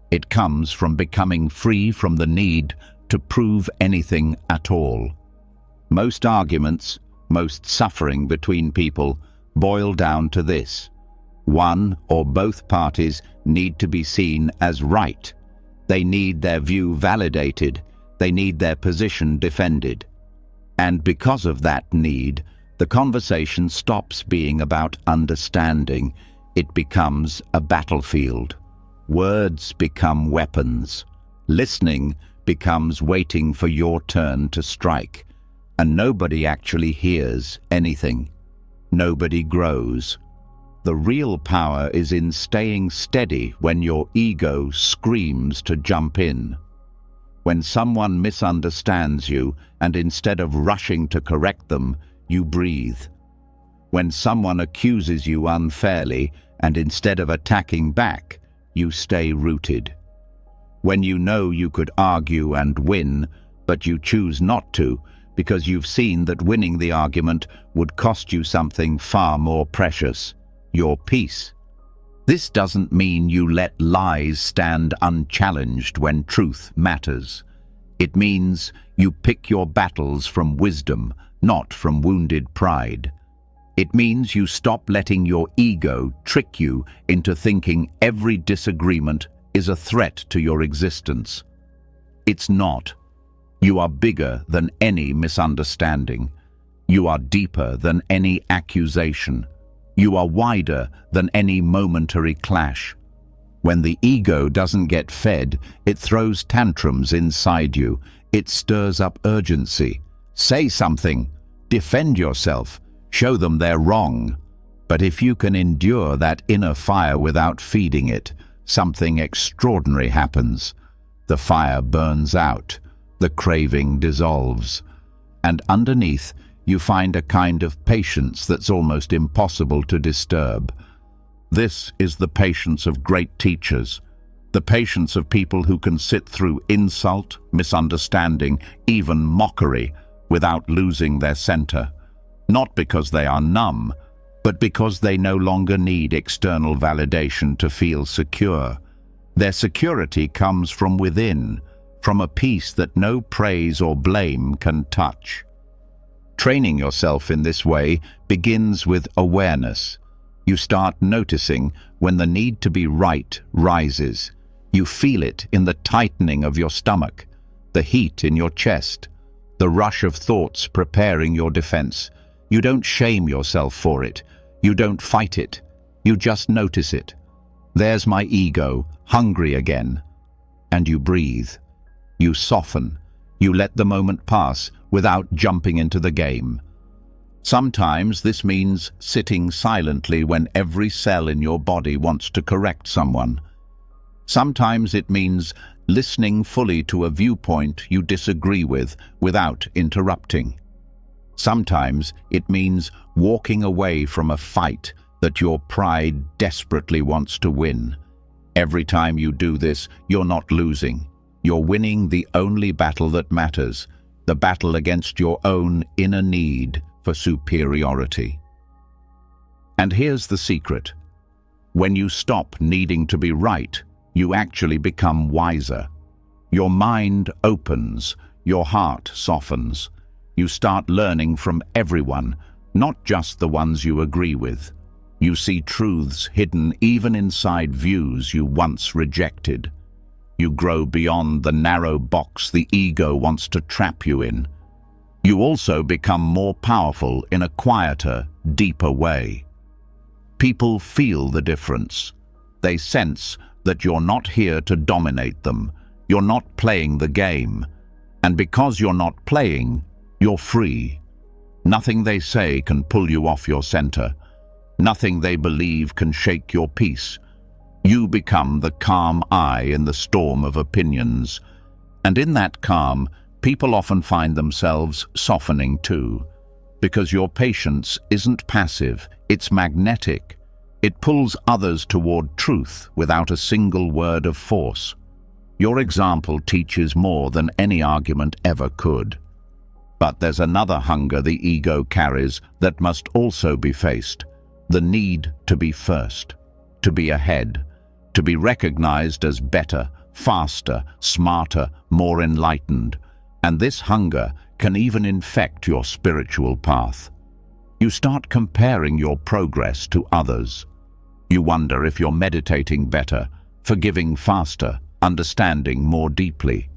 It comes from becoming free from the need to prove anything at all. Most arguments, most suffering between people boil down to this. One or both parties need to be seen as right. They need their view validated. They need their position defended. And because of that need, the conversation stops being about understanding. It becomes a battlefield. Words become weapons. Listening becomes waiting for your turn to strike. And nobody actually hears anything. Nobody grows. The real power is in staying steady when your ego screams to jump in. When someone misunderstands you, and instead of rushing to correct them, you breathe. When someone accuses you unfairly, and instead of attacking back, you stay rooted. When you know you could argue and win, but you choose not to, because you've seen that winning the argument would cost you something far more precious, your peace. This doesn't mean you let lies stand unchallenged when truth matters. It means you pick your battles from wisdom, not from wounded pride. It means you stop letting your ego trick you into thinking every disagreement is a threat to your existence. It's not. You are bigger than any misunderstanding. You are deeper than any accusation. You are wider than any momentary clash. When the ego doesn't get fed, it throws tantrums inside you. It stirs up urgency. Say something. Defend yourself. Show them they're wrong. But if you can endure that inner fire without feeding it, something extraordinary happens. The fire burns out. The craving dissolves. And underneath, you find a kind of patience that's almost impossible to disturb. This is the patience of great teachers, the patience of people who can sit through insult, misunderstanding, even mockery, without losing their center. Not because they are numb, but because they no longer need external validation to feel secure. Their security comes from within, from a peace that no praise or blame can touch. Training yourself in this way begins with awareness. You start noticing when the need to be right rises. You feel it in the tightening of your stomach, the heat in your chest, the rush of thoughts preparing your defense. You don't shame yourself for it. You don't fight it. You just notice it. There's my ego, hungry again. And you breathe. You soften. You let the moment pass without jumping into the game. Sometimes this means sitting silently when every cell in your body wants to correct someone. Sometimes it means listening fully to a viewpoint you disagree with without interrupting. Sometimes it means walking away from a fight that your pride desperately wants to win. Every time you do this, you're not losing. You're winning the only battle that matters, the battle against your own inner need for superiority. And here's the secret. When you stop needing to be right, you actually become wiser. Your mind opens, your heart softens. You start learning from everyone, not just the ones you agree with. You see truths hidden even inside views you once rejected. You grow beyond the narrow box the ego wants to trap you in. You also become more powerful in a quieter, deeper way. People feel the difference. They sense that you're not here to dominate them. You're not playing the game. And because you're not playing, you're free. Nothing they say can pull you off your center. Nothing they believe can shake your peace. You become the calm eye in the storm of opinions. And in that calm, people often find themselves softening too. Because your patience isn't passive, it's magnetic. It pulls others toward truth without a single word of force. Your example teaches more than any argument ever could. But there's another hunger the ego carries that must also be faced. The need to be first, to be ahead, to be recognized as better, faster, smarter, more enlightened. And this hunger can even infect your spiritual path. You start comparing your progress to others. You wonder if you're meditating better, forgiving faster, understanding more deeply.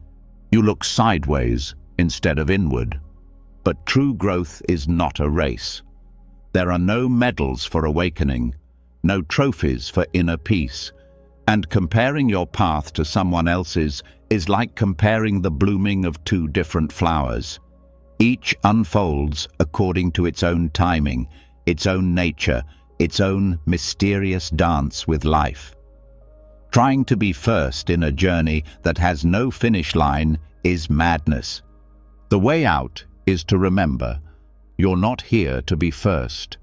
You look sideways instead of inward. But true growth is not a race. There are no medals for awakening, no trophies for inner peace. And comparing your path to someone else's is like comparing the blooming of two different flowers. Each unfolds according to its own timing, its own nature, its own mysterious dance with life. Trying to be first in a journey that has no finish line is madness. The way out is to remember, you're not here to be first.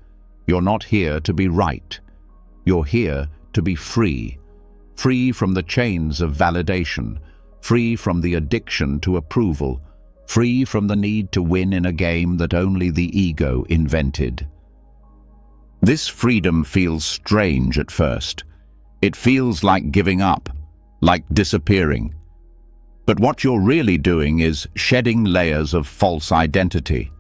You're not here to be right. You're here to be free. Free from the chains of validation, free from the addiction to approval, free from the need to win in a game that only the ego invented. This freedom feels strange at first. It feels like giving up, like disappearing. But what you're really doing is shedding layers of false identity.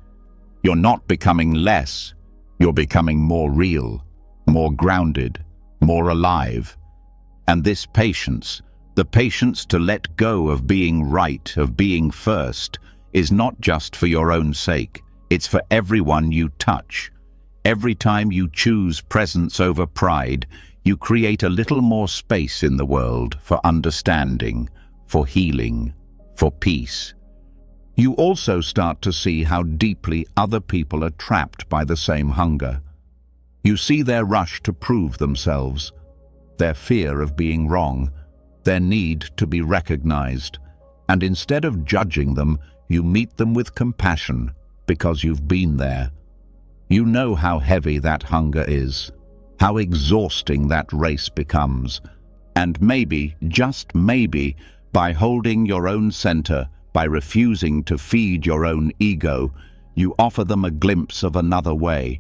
You're not becoming less, you're becoming more real, more grounded, more alive. And this patience, the patience to let go of being right, of being first, is not just for your own sake. It's for everyone you touch. Every time you choose presence over pride, you create a little more space in the world for understanding, for healing, for peace. You also start to see how deeply other people are trapped by the same hunger. You see their rush to prove themselves, their fear of being wrong, their need to be recognized, and instead of judging them, you meet them with compassion because you've been there. You know how heavy that hunger is, how exhausting that race becomes, and maybe, just maybe, by holding your own center, by refusing to feed your own ego, you offer them a glimpse of another way,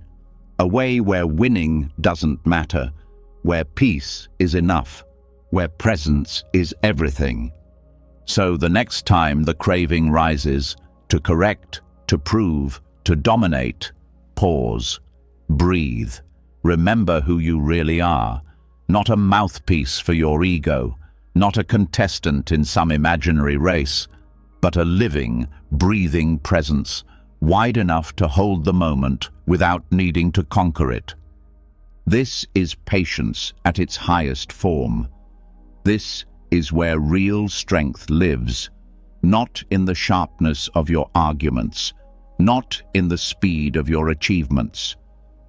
a way where winning doesn't matter, where peace is enough, where presence is everything. So the next time the craving rises, to correct, to prove, to dominate, pause, breathe, remember who you really are, not a mouthpiece for your ego, not a contestant in some imaginary race, but a living, breathing presence, wide enough to hold the moment without needing to conquer it. This is patience at its highest form. This is where real strength lives, not in the sharpness of your arguments, not in the speed of your achievements,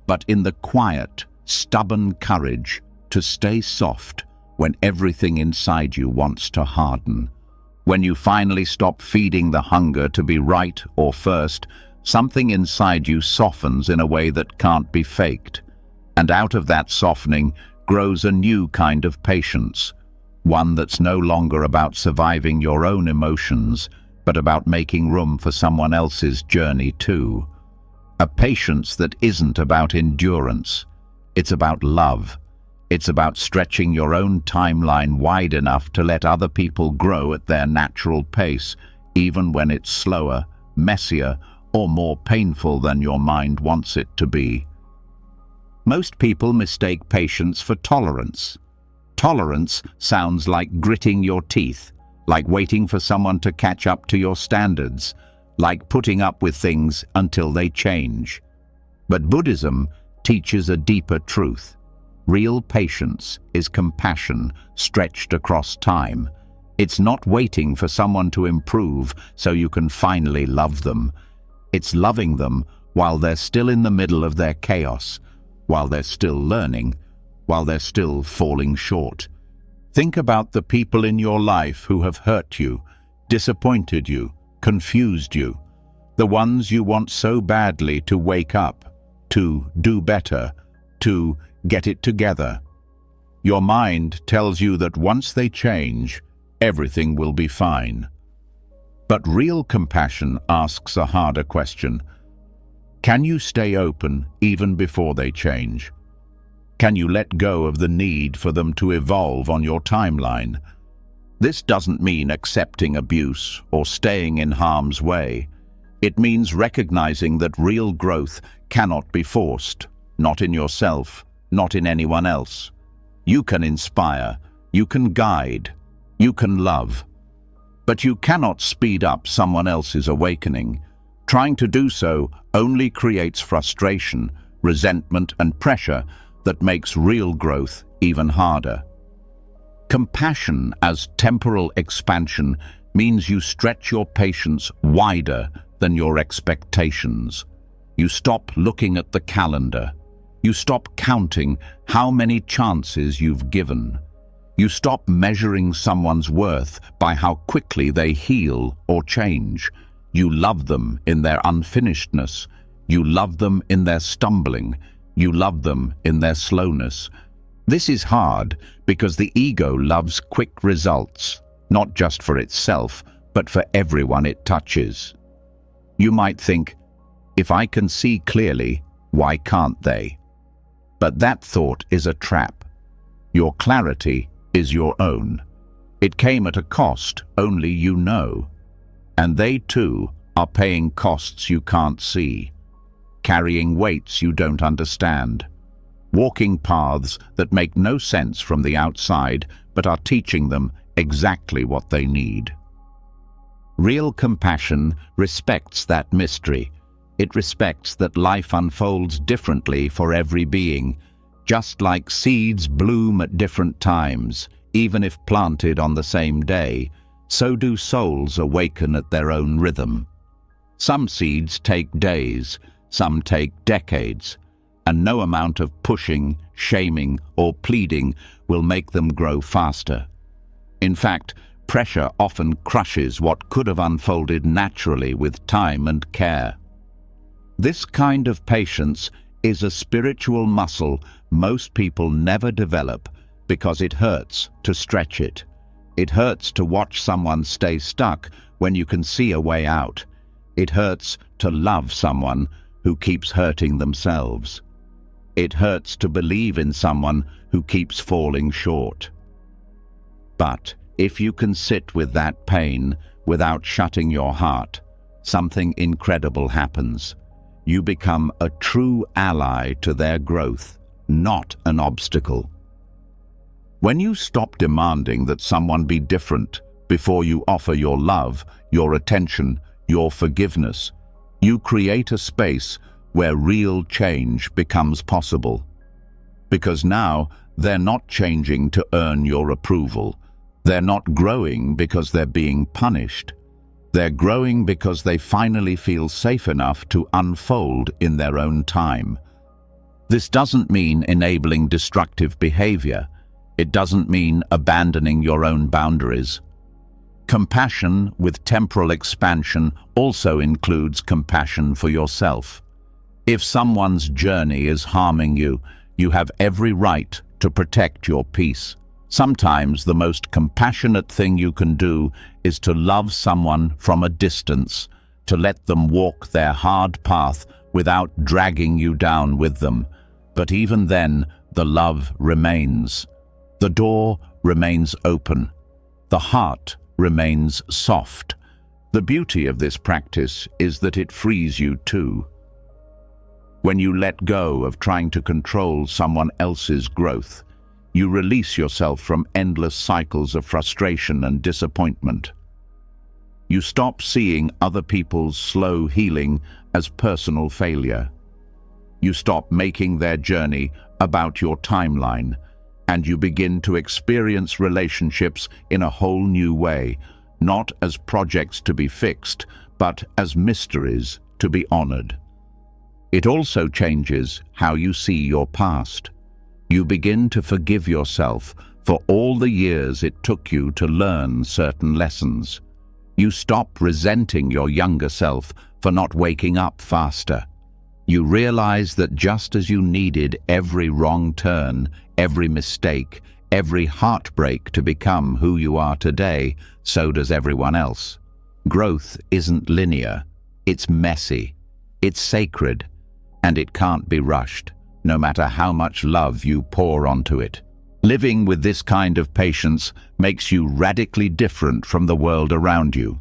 but in the quiet, stubborn courage to stay soft when everything inside you wants to harden. When you finally stop feeding the hunger to be right or first, something inside you softens in a way that can't be faked. And out of that softening grows a new kind of patience, one that's no longer about surviving your own emotions, but about making room for someone else's journey too. A patience that isn't about endurance. It's about love. It's about stretching your own timeline wide enough to let other people grow at their natural pace, even when it's slower, messier, or more painful than your mind wants it to be. Most people mistake patience for tolerance. Tolerance sounds like gritting your teeth, like waiting for someone to catch up to your standards, like putting up with things until they change. But Buddhism teaches a deeper truth. Real patience is compassion stretched across time. It's not waiting for someone to improve so you can finally love them. It's loving them while they're still in the middle of their chaos, while they're still learning, while they're still falling short. Think about the people in your life who have hurt you, disappointed you, confused you. The ones you want so badly to wake up, to do better, to get it together. Your mind tells you that once they change, everything will be fine. But real compassion asks a harder question. Can you stay open even before they change? Can you let go of the need for them to evolve on your timeline? This doesn't mean accepting abuse or staying in harm's way. It means recognizing that real growth cannot be forced, not in yourself, not in anyone else. You can inspire, you can guide, you can love. But you cannot speed up someone else's awakening. Trying to do so only creates frustration, resentment, and pressure that makes real growth even harder. Compassion as temporal expansion means you stretch your patience wider than your expectations. You stop looking at the calendar. You stop counting how many chances you've given. You stop measuring someone's worth by how quickly they heal or change. You love them in their unfinishedness. You love them in their stumbling. You love them in their slowness. This is hard because the ego loves quick results, not just for itself, but for everyone it touches. You might think, if I can see clearly, why can't they? But that thought is a trap. Your clarity is your own. It came at a cost only you know. And they too are paying costs you can't see, carrying weights you don't understand, walking paths that make no sense from the outside but are teaching them exactly what they need. Real compassion respects that mystery. It respects that life unfolds differently for every being, just like seeds bloom at different times, even if planted on the same day. So do souls awaken at their own rhythm. Some seeds take days, some take decades, and no amount of pushing, shaming, or pleading will make them grow faster. In fact, pressure often crushes what could have unfolded naturally with time and care. This kind of patience is a spiritual muscle most people never develop because it hurts to stretch it. It hurts to watch someone stay stuck when you can see a way out. It hurts to love someone who keeps hurting themselves. It hurts to believe in someone who keeps falling short. But if you can sit with that pain without shutting your heart, something incredible happens. You become a true ally to their growth, not an obstacle. When you stop demanding that someone be different before you offer your love, your attention, your forgiveness, you create a space where real change becomes possible. Because now they're not changing to earn your approval. They're not growing because they're being punished. They're growing because they finally feel safe enough to unfold in their own time. This doesn't mean enabling destructive behavior. It doesn't mean abandoning your own boundaries. Compassion with temporal expansion also includes compassion for yourself. If someone's journey is harming you, you have every right to protect your peace. Sometimes the most compassionate thing you can do is to love someone from a distance, to let them walk their hard path without dragging you down with them. But even then, the love remains. The door remains open. The heart remains soft. The beauty of this practice is that it frees you too. When you let go of trying to control someone else's growth, you release yourself from endless cycles of frustration and disappointment. You stop seeing other people's slow healing as personal failure. You stop making their journey about your timeline, and you begin to experience relationships in a whole new way, not as projects to be fixed, but as mysteries to be honored. It also changes how you see your past. You begin to forgive yourself for all the years it took you to learn certain lessons. You stop resenting your younger self for not waking up faster. You realize that just as you needed every wrong turn, every mistake, every heartbreak to become who you are today, so does everyone else. Growth isn't linear, it's messy, it's sacred, and it can't be rushed, no matter how much love you pour onto it. Living with this kind of patience makes you radically different from the world around you.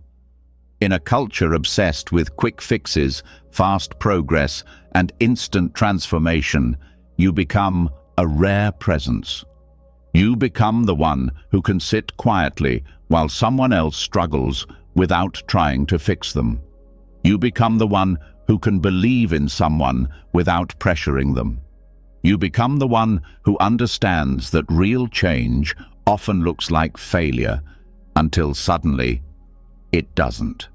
In a culture obsessed with quick fixes, fast progress, and instant transformation, you become a rare presence. You become the one who can sit quietly while someone else struggles without trying to fix them. You become the one who can believe in someone without pressuring them. You become the one who understands that real change often looks like failure until suddenly it doesn't.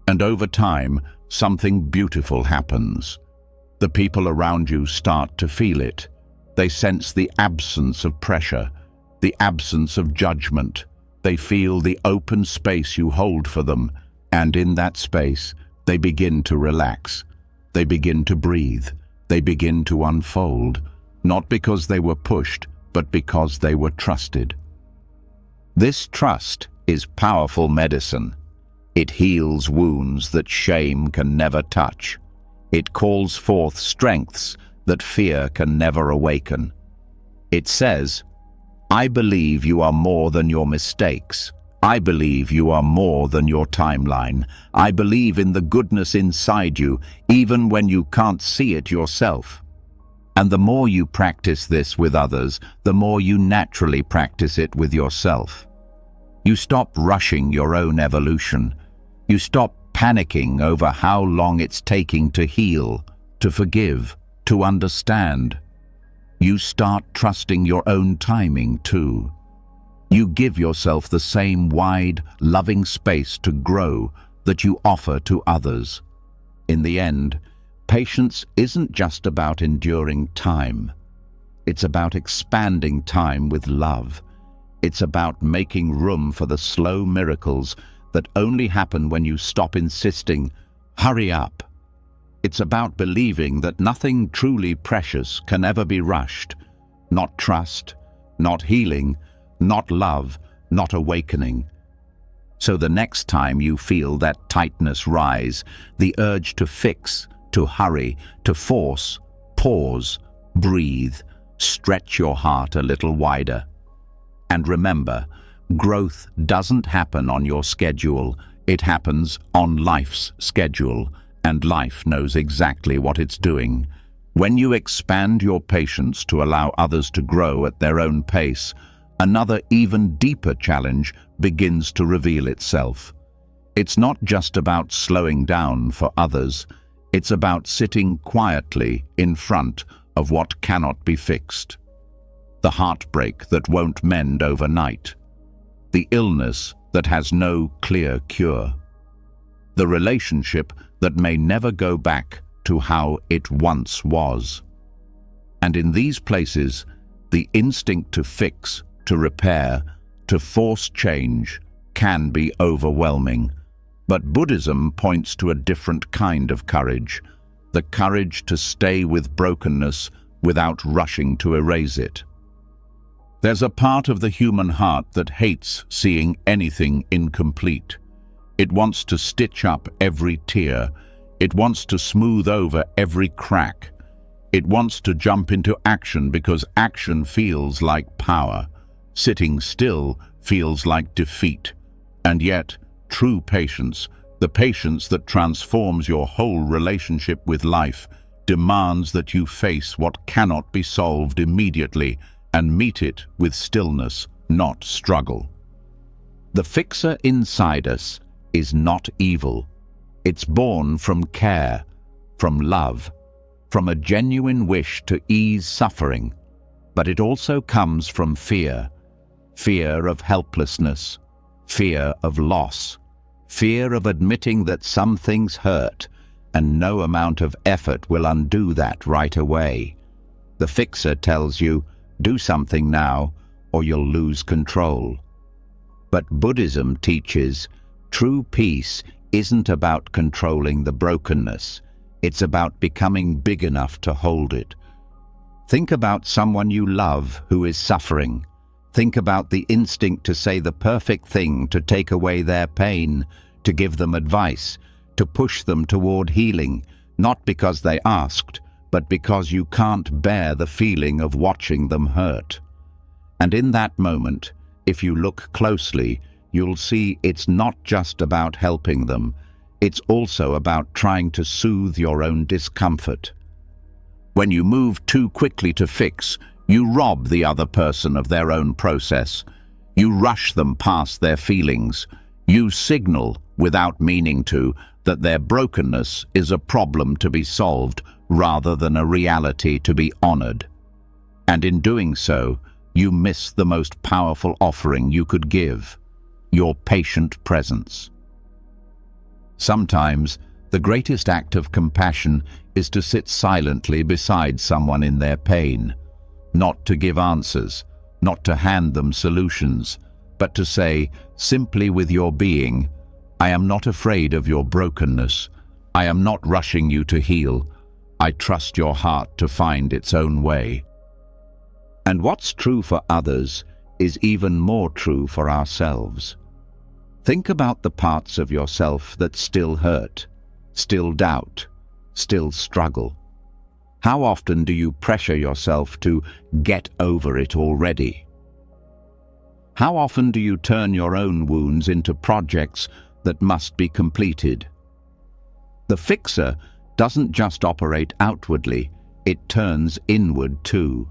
And over time, something beautiful happens. The people around you start to feel it. They sense the absence of pressure, the absence of judgment. They feel the open space you hold for them, and in that space, they begin to relax. They begin to breathe. They begin to unfold, not because they were pushed, but because they were trusted. This trust is powerful medicine. It heals wounds that shame can never touch. It calls forth strengths that fear can never awaken. It says, "I believe you are more than your mistakes. I believe you are more than your timeline. I believe in the goodness inside you, even when you can't see it yourself." And the more you practice this with others, the more you naturally practice it with yourself. You stop rushing your own evolution. You stop panicking over how long it's taking to heal, to forgive, to understand. You start trusting your own timing too. You give yourself the same wide, loving space to grow that you offer to others. In the end, patience isn't just about enduring time. It's about expanding time with love. It's about making room for the slow miracles that only happen when you stop insisting, "Hurry up." It's about believing that nothing truly precious can ever be rushed. Not trust, not healing, not love, not awakening. So the next time you feel that tightness rise, the urge to fix, to hurry, to force, pause, breathe, stretch your heart a little wider. And remember, growth doesn't happen on your schedule, it happens on life's schedule, and life knows exactly what it's doing. When you expand your patience to allow others to grow at their own pace, another even deeper challenge begins to reveal itself. It's not just about slowing down for others, it's about sitting quietly in front of what cannot be fixed. The heartbreak that won't mend overnight. The illness that has no clear cure. The relationship that may never go back to how it once was. And in these places, the instinct to fix, to repair, to force change can be overwhelming. But Buddhism points to a different kind of courage, the courage to stay with brokenness without rushing to erase it. There's a part of the human heart that hates seeing anything incomplete. It wants to stitch up every tear. It wants to smooth over every crack. It wants to jump into action because action feels like power. Sitting still feels like defeat. And yet, true patience, the patience that transforms your whole relationship with life, demands that you face what cannot be solved immediately and meet it with stillness, not struggle. The fixer inside us is not evil. It's born from care, from love, from a genuine wish to ease suffering. But it also comes from fear. Fear of helplessness, fear of loss, fear of admitting that some things hurt, and no amount of effort will undo that right away. The fixer tells you, do something now, or you'll lose control. But Buddhism teaches, true peace isn't about controlling the brokenness. It's about becoming big enough to hold it. Think about someone you love who is suffering. Think about the instinct to say the perfect thing to take away their pain, to give them advice, to push them toward healing, not because they asked, but because you can't bear the feeling of watching them hurt. And in that moment, if you look closely, you'll see it's not just about helping them, it's also about trying to soothe your own discomfort. When you move too quickly to fix, you rob the other person of their own process. You rush them past their feelings. You signal, without meaning to, that their brokenness is a problem to be solved rather than a reality to be honored. And in doing so, you miss the most powerful offering you could give, your patient presence. Sometimes, the greatest act of compassion is to sit silently beside someone in their pain, not to give answers, not to hand them solutions, but to say, simply with your being, I am not afraid of your brokenness. I am not rushing you to heal. I trust your heart to find its own way. And what's true for others is even more true for ourselves. Think about the parts of yourself that still hurt, still doubt, still struggle. How often do you pressure yourself to get over it already? How often do you turn your own wounds into projects that must be completed? The fixer doesn't just operate outwardly, it turns inward too.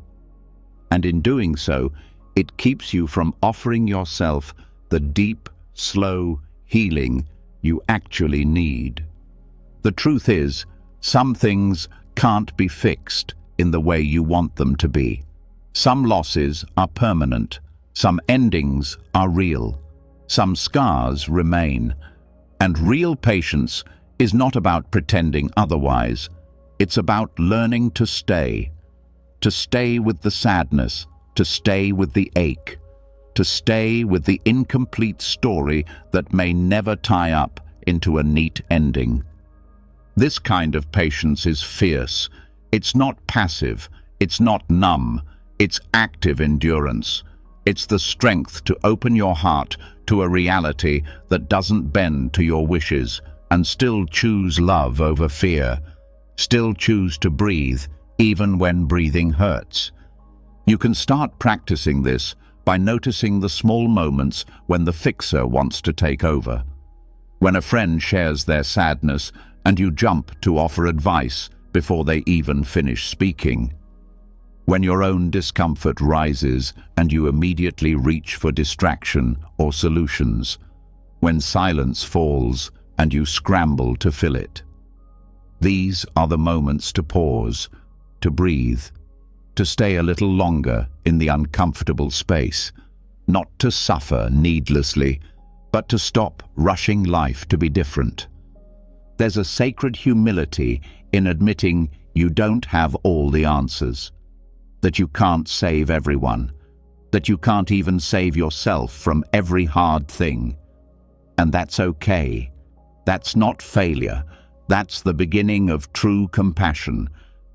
And in doing so, it keeps you from offering yourself the deep, slow healing you actually need. The truth is, some things can't be fixed in the way you want them to be. Some losses are permanent, some endings are real, some scars remain. And real patience is not about pretending otherwise. It's about learning to stay with the sadness, to stay with the ache, to stay with the incomplete story that may never tie up into a neat ending. This kind of patience is fierce. It's not passive, it's not numb, it's active endurance. It's the strength to open your heart to a reality that doesn't bend to your wishes and still choose love over fear, still choose to breathe even when breathing hurts. You can start practicing this by noticing the small moments when the fixer wants to take over. When a friend shares their sadness and you jump to offer advice before they even finish speaking. When your own discomfort rises and you immediately reach for distraction or solutions. When silence falls and you scramble to fill it. These are the moments to pause, to breathe, to stay a little longer in the uncomfortable space, not to suffer needlessly, but to stop rushing life to be different. There's a sacred humility in admitting you don't have all the answers, that you can't save everyone, that you can't even save yourself from every hard thing. And that's okay. That's not failure. That's the beginning of true compassion.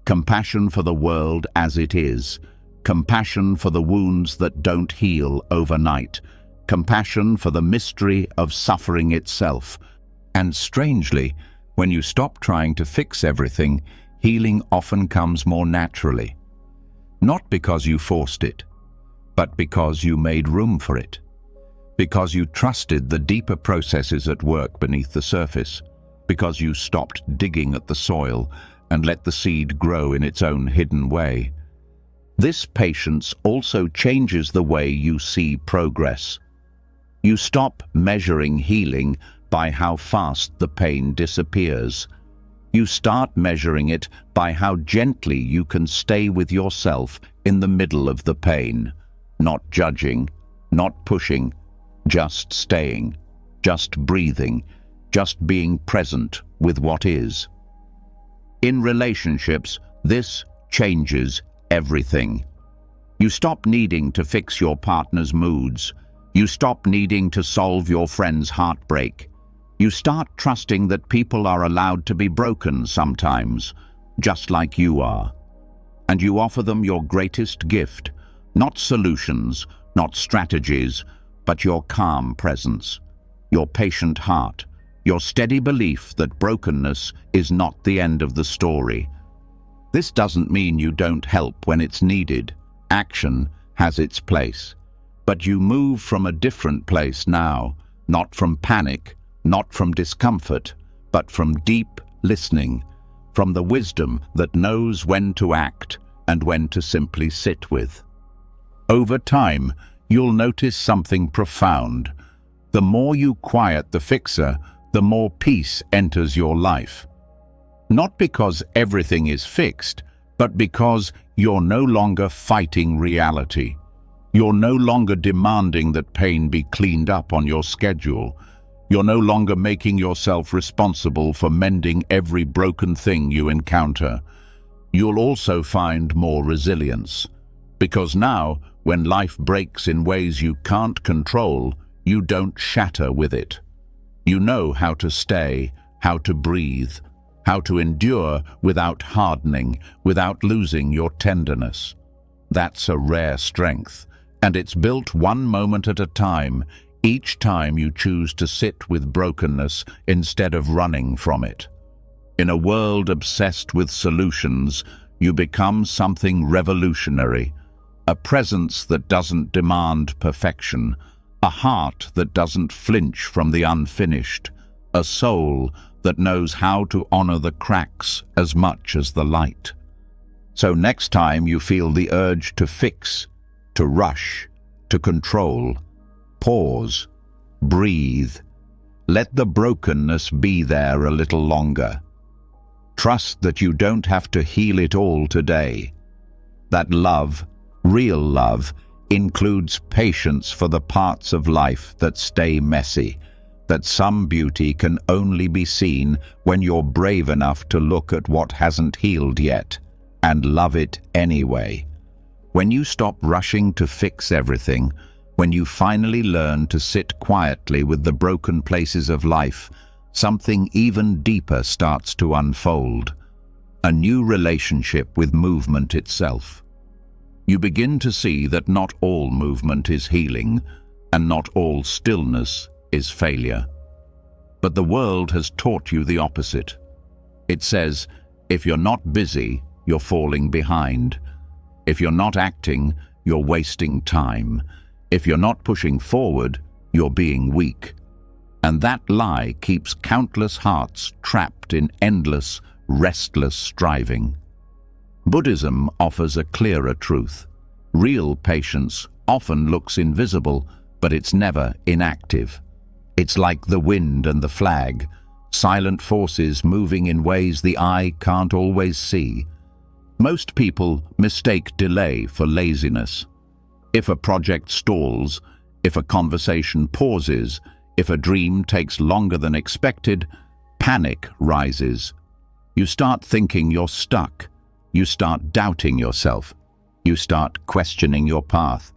Compassion for the world as it is. Compassion for the wounds that don't heal overnight. Compassion for the mystery of suffering itself. And strangely, when you stop trying to fix everything, healing often comes more naturally. Not because you forced it, but because you made room for it. Because you trusted the deeper processes at work beneath the surface. Because you stopped digging at the soil and let the seed grow in its own hidden way. This patience also changes the way you see progress. You stop measuring healing by how fast the pain disappears. You start measuring it by how gently you can stay with yourself in the middle of the pain, not judging, not pushing, just staying, just breathing, just being present with what is. In relationships, this changes everything. You stop needing to fix your partner's moods. You stop needing to solve your friend's heartbreak. You start trusting that people are allowed to be broken sometimes, just like you are. And you offer them your greatest gift, not solutions, not strategies, but your calm presence, your patient heart, your steady belief that brokenness is not the end of the story. This doesn't mean you don't help when it's needed. Action has its place. But you move from a different place now, not from panic, not from discomfort, but from deep listening, from the wisdom that knows when to act and when to simply sit with. Over time, you'll notice something profound. The more you quiet the fixer, the more peace enters your life. Not because everything is fixed, but because you're no longer fighting reality. You're no longer demanding that pain be cleaned up on your schedule. You're no longer making yourself responsible for mending every broken thing you encounter. You'll also find more resilience. Because now, when life breaks in ways you can't control, you don't shatter with it. You know how to stay, how to breathe, how to endure without hardening, without losing your tenderness. That's a rare strength, and it's built one moment at a time, each time you choose to sit with brokenness instead of running from it. In a world obsessed with solutions, you become something revolutionary, a presence that doesn't demand perfection, a heart that doesn't flinch from the unfinished, a soul that knows how to honor the cracks as much as the light. So next time you feel the urge to fix, to rush, to control, pause, breathe. Let the brokenness be there a little longer. Trust that you don't have to heal it all today. That love, real love, includes patience for the parts of life that stay messy, that some beauty can only be seen when you're brave enough to look at what hasn't healed yet, and love it anyway. When you stop rushing to fix everything, when you finally learn to sit quietly with the broken places of life, something even deeper starts to unfold. A new relationship with movement itself. You begin to see that not all movement is healing, and not all stillness is failure. But the world has taught you the opposite. It says, if you're not busy, you're falling behind. If you're not acting, you're wasting time. If you're not pushing forward, you're being weak. And that lie keeps countless hearts trapped in endless, restless striving. Buddhism offers a clearer truth. Real patience often looks invisible, but it's never inactive. It's like the wind and the flag, silent forces moving in ways the eye can't always see. Most people mistake delay for laziness. If a project stalls, if a conversation pauses, if a dream takes longer than expected, panic rises. You start thinking you're stuck. You start doubting yourself. You start questioning your path.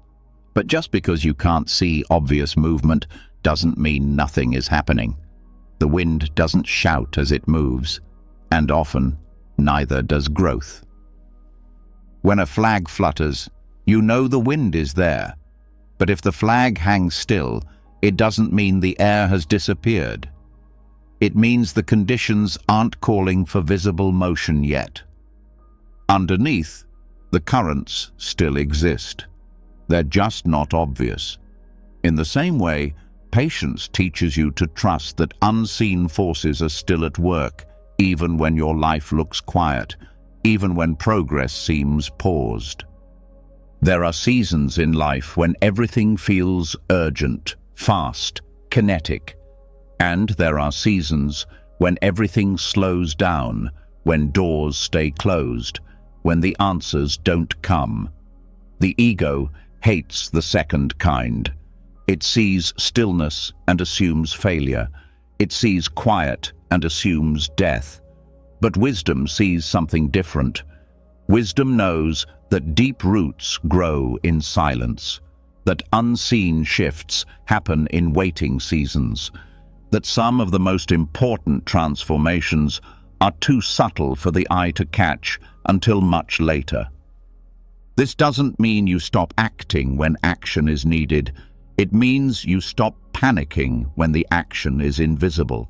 But just because you can't see obvious movement doesn't mean nothing is happening. The wind doesn't shout as it moves, and often neither does growth. When a flag flutters, you know the wind is there. But if the flag hangs still, it doesn't mean the air has disappeared. It means the conditions aren't calling for visible motion yet. Underneath, the currents still exist. They're just not obvious. In the same way, patience teaches you to trust that unseen forces are still at work, even when your life looks quiet, even when progress seems paused. There are seasons in life when everything feels urgent, fast, kinetic. And there are seasons when everything slows down, when doors stay closed, when the answers don't come. The ego hates the second kind. It sees stillness and assumes failure. It sees quiet and assumes death. But wisdom sees something different. Wisdom knows that deep roots grow in silence, that unseen shifts happen in waiting seasons, that some of the most important transformations are too subtle for the eye to catch until much later. This doesn't mean you stop acting when action is needed. It means you stop panicking when the action is invisible.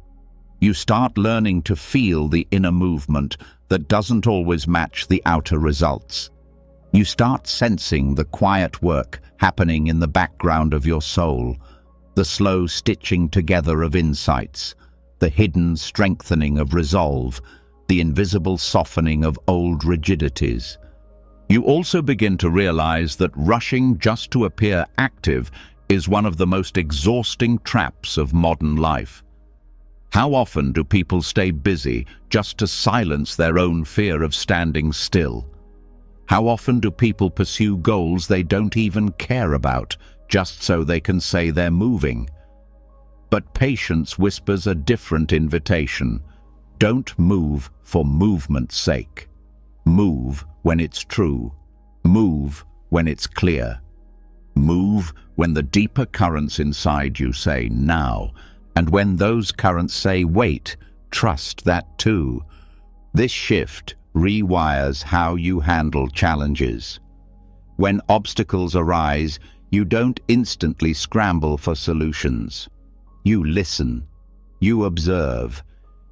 You start learning to feel the inner movement that doesn't always match the outer results. You start sensing the quiet work happening in the background of your soul, the slow stitching together of insights, the hidden strengthening of resolve, the invisible softening of old rigidities. You also begin to realize that rushing just to appear active is one of the most exhausting traps of modern life. How often do people stay busy just to silence their own fear of standing still? How often do people pursue goals they don't even care about, just so they can say they're moving? But patience whispers a different invitation. Don't move for movement's sake. Move when it's true. Move when it's clear. Move when the deeper currents inside you say now, and when those currents say wait, trust that too. This shift rewires how you handle challenges. When obstacles arise, you don't instantly scramble for solutions. You listen. You observe.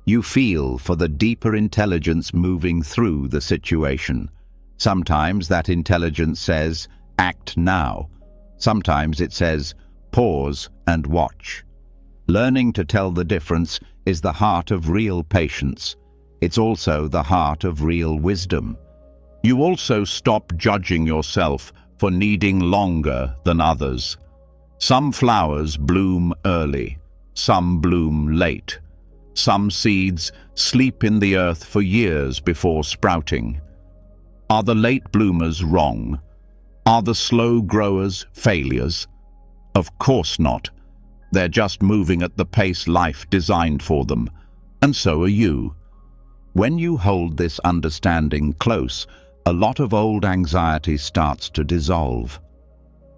You feel for the deeper intelligence moving through the situation. Sometimes that intelligence says, act now. Sometimes it says, pause and watch. Learning to tell the difference is the heart of real patience. It's also the heart of real wisdom. You also stop judging yourself for needing longer than others. Some flowers bloom early, some bloom late. Some seeds sleep in the earth for years before sprouting. Are the late bloomers wrong? Are the slow growers failures? Of course not. They're just moving at the pace life designed for them, and so are you. When you hold this understanding close, a lot of old anxiety starts to dissolve.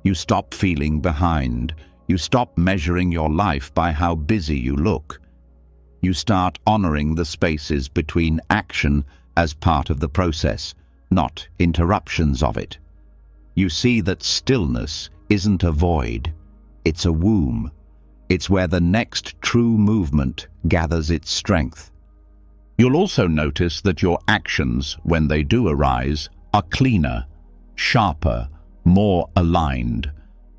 You stop feeling behind. You stop measuring your life by how busy you look. You start honoring the spaces between action as part of the process, not interruptions of it. You see that stillness isn't a void, it's a womb. It's where the next true movement gathers its strength. You'll also notice that your actions, when they do arise, are cleaner, sharper, more aligned,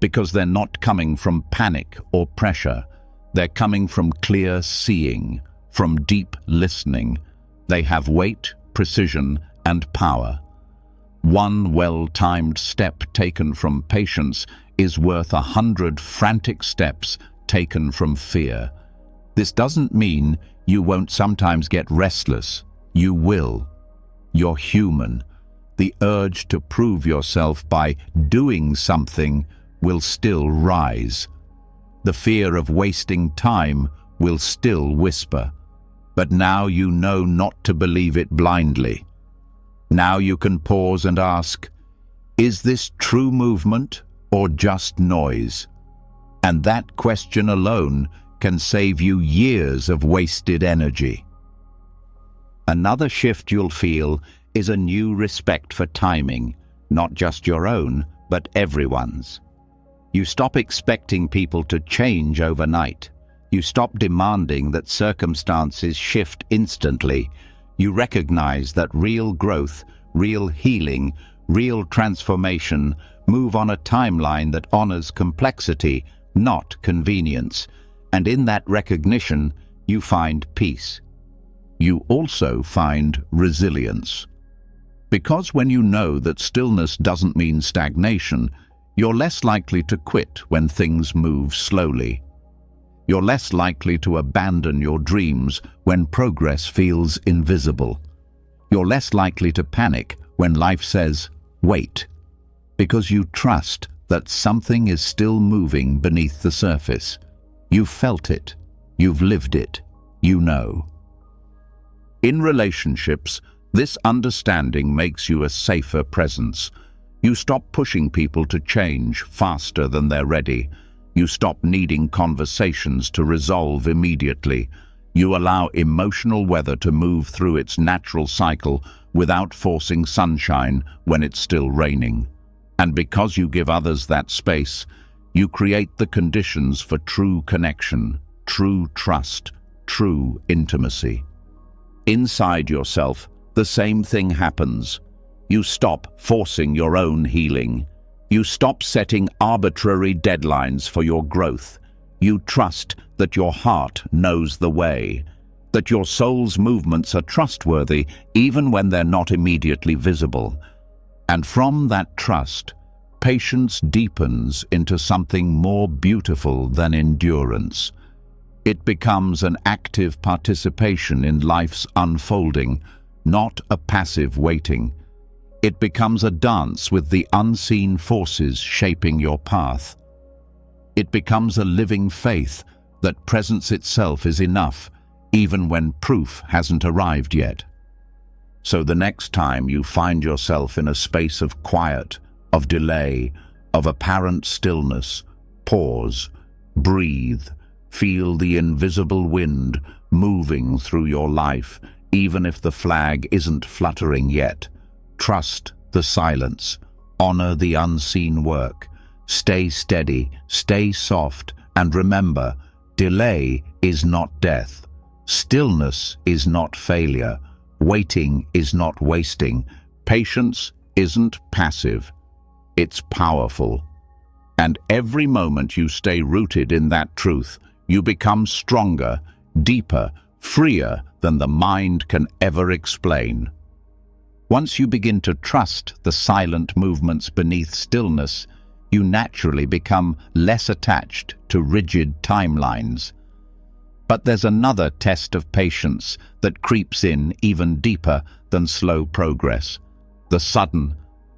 because they're not coming from panic or pressure. They're coming from clear seeing, from deep listening. They have weight, precision, and power. One well-timed step taken from patience is worth 100 frantic steps taken from fear. This doesn't mean you won't sometimes get restless. You will. You're human. The urge to prove yourself by doing something will still rise. The fear of wasting time will still whisper. But now you know not to believe it blindly. Now you can pause and ask, is this true movement or just noise? And that question alone can save you years of wasted energy. Another shift you'll feel is a new respect for timing, not just your own, but everyone's. You stop expecting people to change overnight. You stop demanding that circumstances shift instantly. You recognize that real growth, real healing, real transformation move on a timeline that honors complexity, not convenience. And in that recognition, you find peace. you also find resilience. Because when you know that stillness doesn't mean stagnation, you're less likely to quit when things move slowly. You're less likely to abandon your dreams when progress feels invisible. You're less likely to panic when life says, wait, because you trust that something is still moving beneath the surface. You've felt it, you've lived it, you know. In relationships, this understanding makes you a safer presence. You stop pushing people to change faster than they're ready. You stop needing conversations to resolve immediately. You allow emotional weather to move through its natural cycle without forcing sunshine when it's still raining. And because you give others that space, you create the conditions for true connection, true trust, true intimacy. Inside yourself, the same thing happens. You stop forcing your own healing. You stop setting arbitrary deadlines for your growth. You trust that your heart knows the way, that your soul's movements are trustworthy even when they're not immediately visible. And from that trust, patience deepens into something more beautiful than endurance. It becomes an active participation in life's unfolding, not a passive waiting. It becomes a dance with the unseen forces shaping your path. It becomes a living faith that presence itself is enough, even when proof hasn't arrived yet. So the next time you find yourself in a space of quiet, of delay, of apparent stillness, pause, breathe, feel the invisible wind moving through your life, even if the flag isn't fluttering yet. Trust the silence, honor the unseen work, stay steady, stay soft, and remember, delay is not death, stillness is not failure, waiting is not wasting, patience isn't passive, it's powerful. And every moment you stay rooted in that truth, you become stronger, deeper, freer than the mind can ever explain. Once you begin to trust the silent movements beneath stillness, you naturally become less attached to rigid timelines. But there's another test of patience that creeps in even deeper than slow progress. The sudden,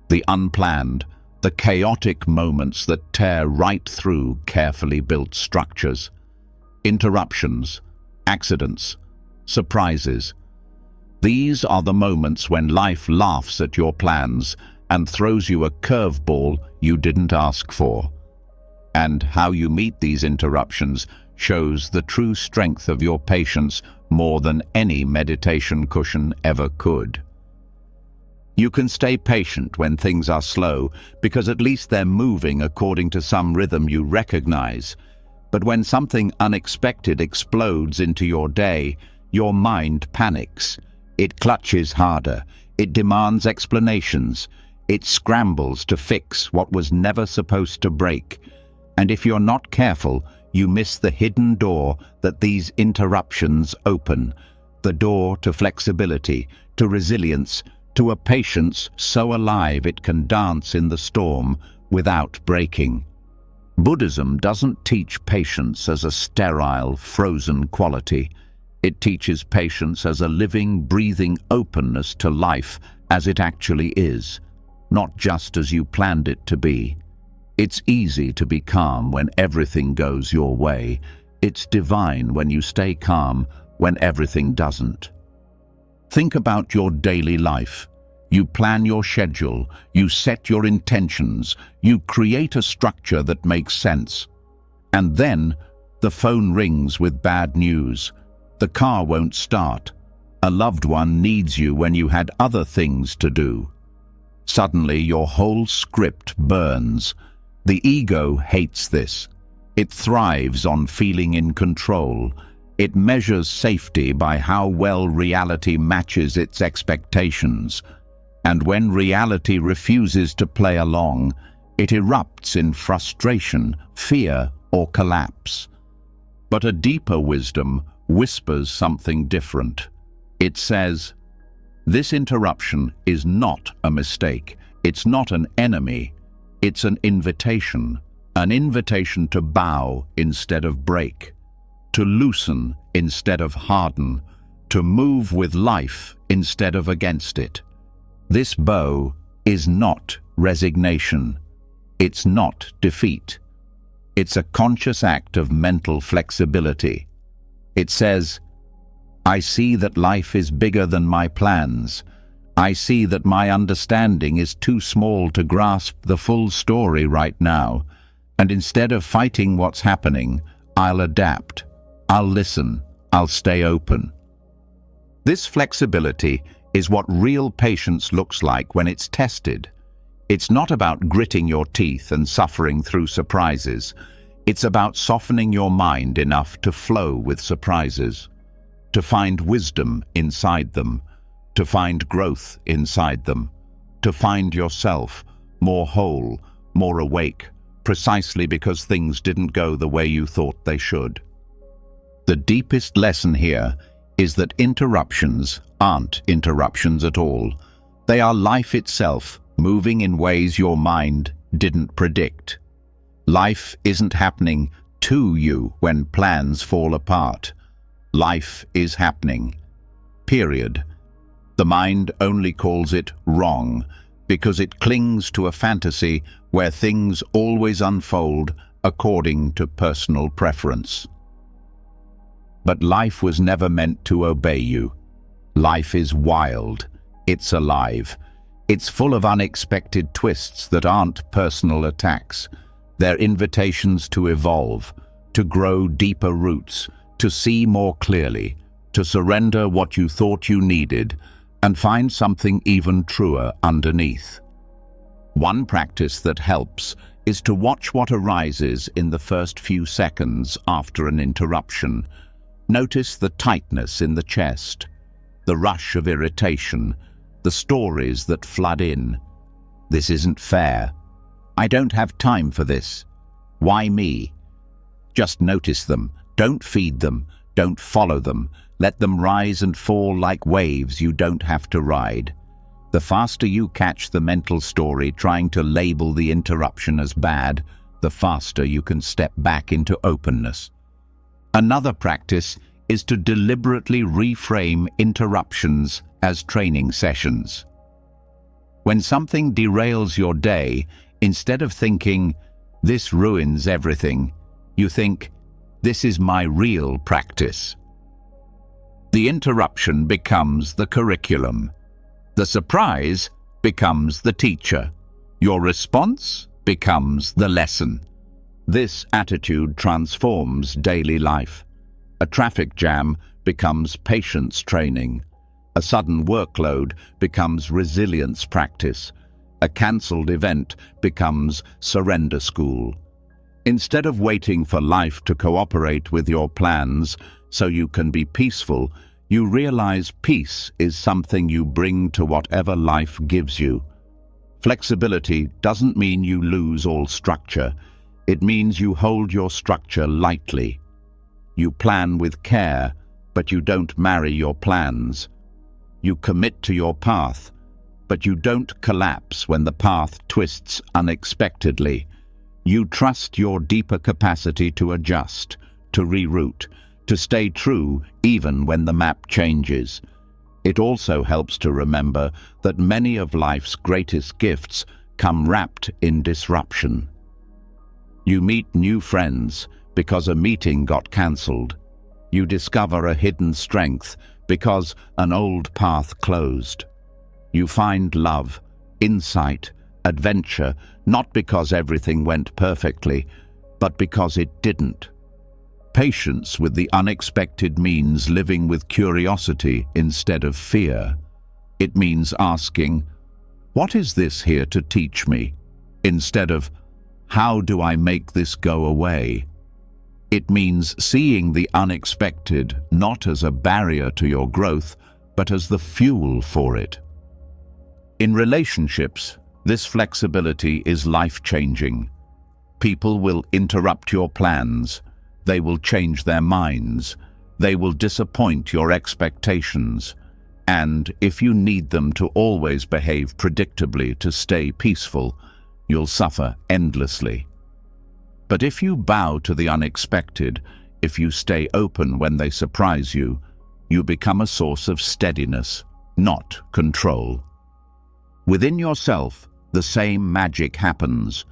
the unplanned, the chaotic moments that tear right through carefully built structures. Interruptions, accidents, surprises. These are the moments when life laughs at your plans and throws you a curveball you didn't ask for. And how you meet these interruptions shows the true strength of your patience more than any meditation cushion ever could. You can stay patient when things are slow because at least they're moving according to some rhythm you recognize. But when something unexpected explodes into your day, your mind panics. It clutches harder. It demands explanations. It scrambles to fix what was never supposed to break. And if you're not careful, you miss the hidden door that these interruptions open. The door to flexibility, to resilience, to a patience so alive it can dance in the storm without breaking. Buddhism doesn't teach patience as a sterile, frozen quality. It teaches patience as a living, breathing openness to life as it actually is, not just as you planned it to be. It's easy to be calm when everything goes your way. It's divine when you stay calm when everything doesn't. Think about your daily life. You plan your schedule, you set your intentions, you create a structure that makes sense. And then the phone rings with bad news. The car won't start. A loved one needs you when you had other things to do. Suddenly your whole script burns. The ego hates this. It thrives on feeling in control. It measures safety by how well reality matches its expectations. And when reality refuses to play along, it erupts in frustration, fear, or collapse. But a deeper wisdom whispers something different. It says, "This interruption is not a mistake. It's not an enemy. It's an invitation to bow instead of break, to loosen instead of harden, to move with life instead of against it. This bow is not resignation. It's not defeat. It's a conscious act of mental flexibility." It says, "I see that life is bigger than my plans. I see that my understanding is too small to grasp the full story right now, and instead of fighting what's happening, I'll adapt. I'll listen. I'll stay open." This flexibility is what real patience looks like when it's tested. It's not about gritting your teeth and suffering through surprises. It's about softening your mind enough to flow with surprises, to find wisdom inside them, to find growth inside them, to find yourself more whole, more awake, precisely because things didn't go the way you thought they should. The deepest lesson here is that interruptions aren't interruptions at all. They are life itself, moving in ways your mind didn't predict. Life isn't happening to you when plans fall apart. Life is happening. Period. The mind only calls it wrong because it clings to a fantasy where things always unfold according to personal preference. But life was never meant to obey you. Life is wild. It's alive. It's full of unexpected twists that aren't personal attacks. They're invitations to evolve, to grow deeper roots, to see more clearly, to surrender what you thought you needed, and find something even truer underneath. One practice that helps is to watch what arises in the first few seconds after an interruption. Notice the tightness in the chest, the rush of irritation, the stories that flood in. "This isn't fair. I don't have time for this. Why me?" Just notice them. Don't feed them. Don't follow them. Let them rise and fall like waves you don't have to ride. The faster you catch the mental story trying to label the interruption as bad, the faster you can step back into openness. Another practice is to deliberately reframe interruptions as training sessions. When something derails your day, instead of thinking, "This ruins everything," you think, "This is my real practice." The interruption becomes the curriculum. The surprise becomes the teacher. Your response becomes the lesson. This attitude transforms daily life. A traffic jam becomes patience training. A sudden workload becomes resilience practice. A cancelled event becomes surrender school. Instead of waiting for life to cooperate with your plans so you can be peaceful, you realize peace is something you bring to whatever life gives you. Flexibility doesn't mean you lose all structure. It means you hold your structure lightly. You plan with care, but you don't marry your plans. You commit to your path, but you don't collapse when the path twists unexpectedly. You trust your deeper capacity to adjust, to reroute, to stay true even when the map changes. It also helps to remember that many of life's greatest gifts come wrapped in disruption. You meet new friends because a meeting got cancelled. You discover a hidden strength because an old path closed. You find love, insight, adventure, not because everything went perfectly, but because it didn't. Patience with the unexpected means living with curiosity instead of fear. It means asking, "What is this here to teach me?" instead of, "How do I make this go away?" It means seeing the unexpected not as a barrier to your growth, but as the fuel for it. In relationships, this flexibility is life-changing. People will interrupt your plans. They will change their minds. They will disappoint your expectations. And if you need them to always behave predictably to stay peaceful, you'll suffer endlessly. But if you bow to the unexpected, if you stay open when they surprise you, you become a source of steadiness, not control. Within yourself, the same magic happens.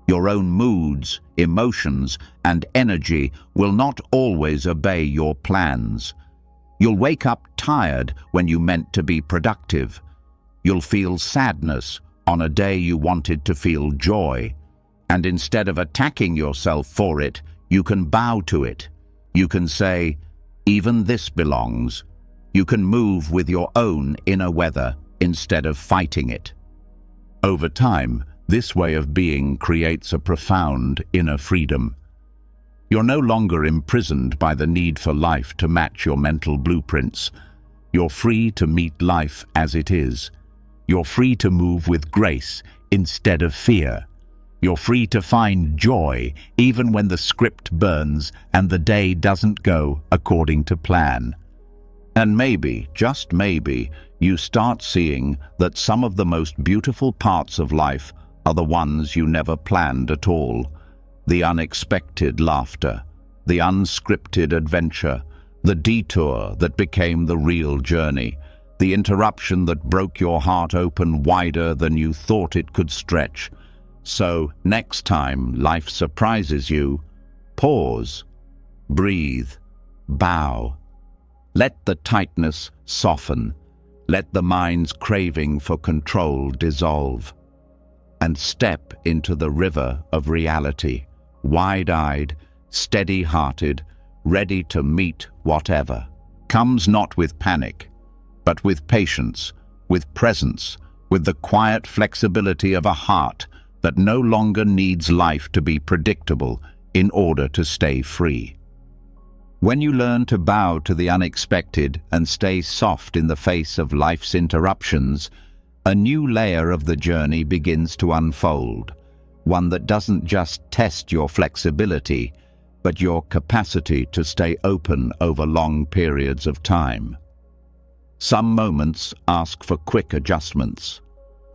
Your own moods, emotions, and energy will not always obey your plans. You'll wake up tired when you meant to be productive. You'll feel sadness on a day you wanted to feel joy. And instead of attacking yourself for it, you can bow to it. You can say, even this belongs. You can move with your own inner weather instead of fighting it. Over time, this way of being creates a profound inner freedom. You're no longer imprisoned by the need for life to match your mental blueprints. You're free to meet life as it is. You're free to move with grace instead of fear. You're free to find joy even when the script burns and the day doesn't go according to plan. And maybe, just maybe, you start seeing that some of the most beautiful parts of life are the ones you never planned at all. The unexpected laughter, the unscripted adventure, the detour that became the real journey, the interruption that broke your heart open wider than you thought it could stretch. So, next time life surprises you, pause, breathe, bow. Let the tightness soften. Let the mind's craving for control dissolve. And step into the river of reality, wide-eyed, steady-hearted, ready to meet whatever comes, not with panic, but with patience, with presence, with the quiet flexibility of a heart that no longer needs life to be predictable in order to stay free. When you learn to bow to the unexpected and stay soft in the face of life's interruptions, a new layer of the journey begins to unfold, one that doesn't just test your flexibility, but your capacity to stay open over long periods of time. Some moments ask for quick adjustments,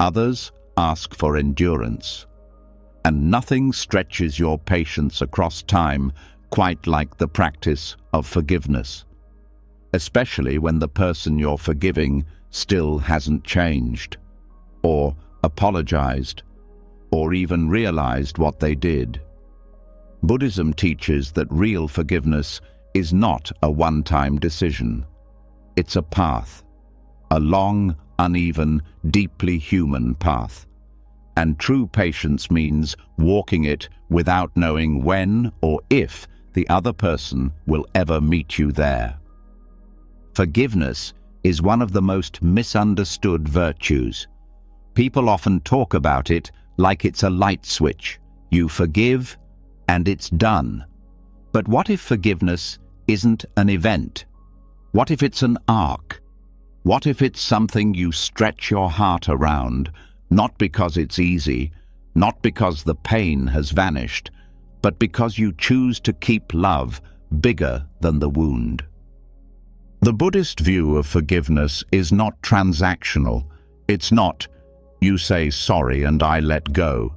others ask for endurance. And nothing stretches your patience across time quite like the practice of forgiveness, especially when the person you're forgiving still hasn't changed, or apologized, or even realized what they did. Buddhism teaches that real forgiveness is not a one-time decision. It's a path, a long, uneven, deeply human path. And true patience means walking it without knowing when or if the other person will ever meet you there. Forgiveness is one of the most misunderstood virtues. People often talk about it like it's a light switch. You forgive, and it's done. But what if forgiveness isn't an event? What if it's an arc? What if it's something you stretch your heart around, not because it's easy, not because the pain has vanished, but because you choose to keep love bigger than the wound? The Buddhist view of forgiveness is not transactional. It's not, you say sorry and I let go.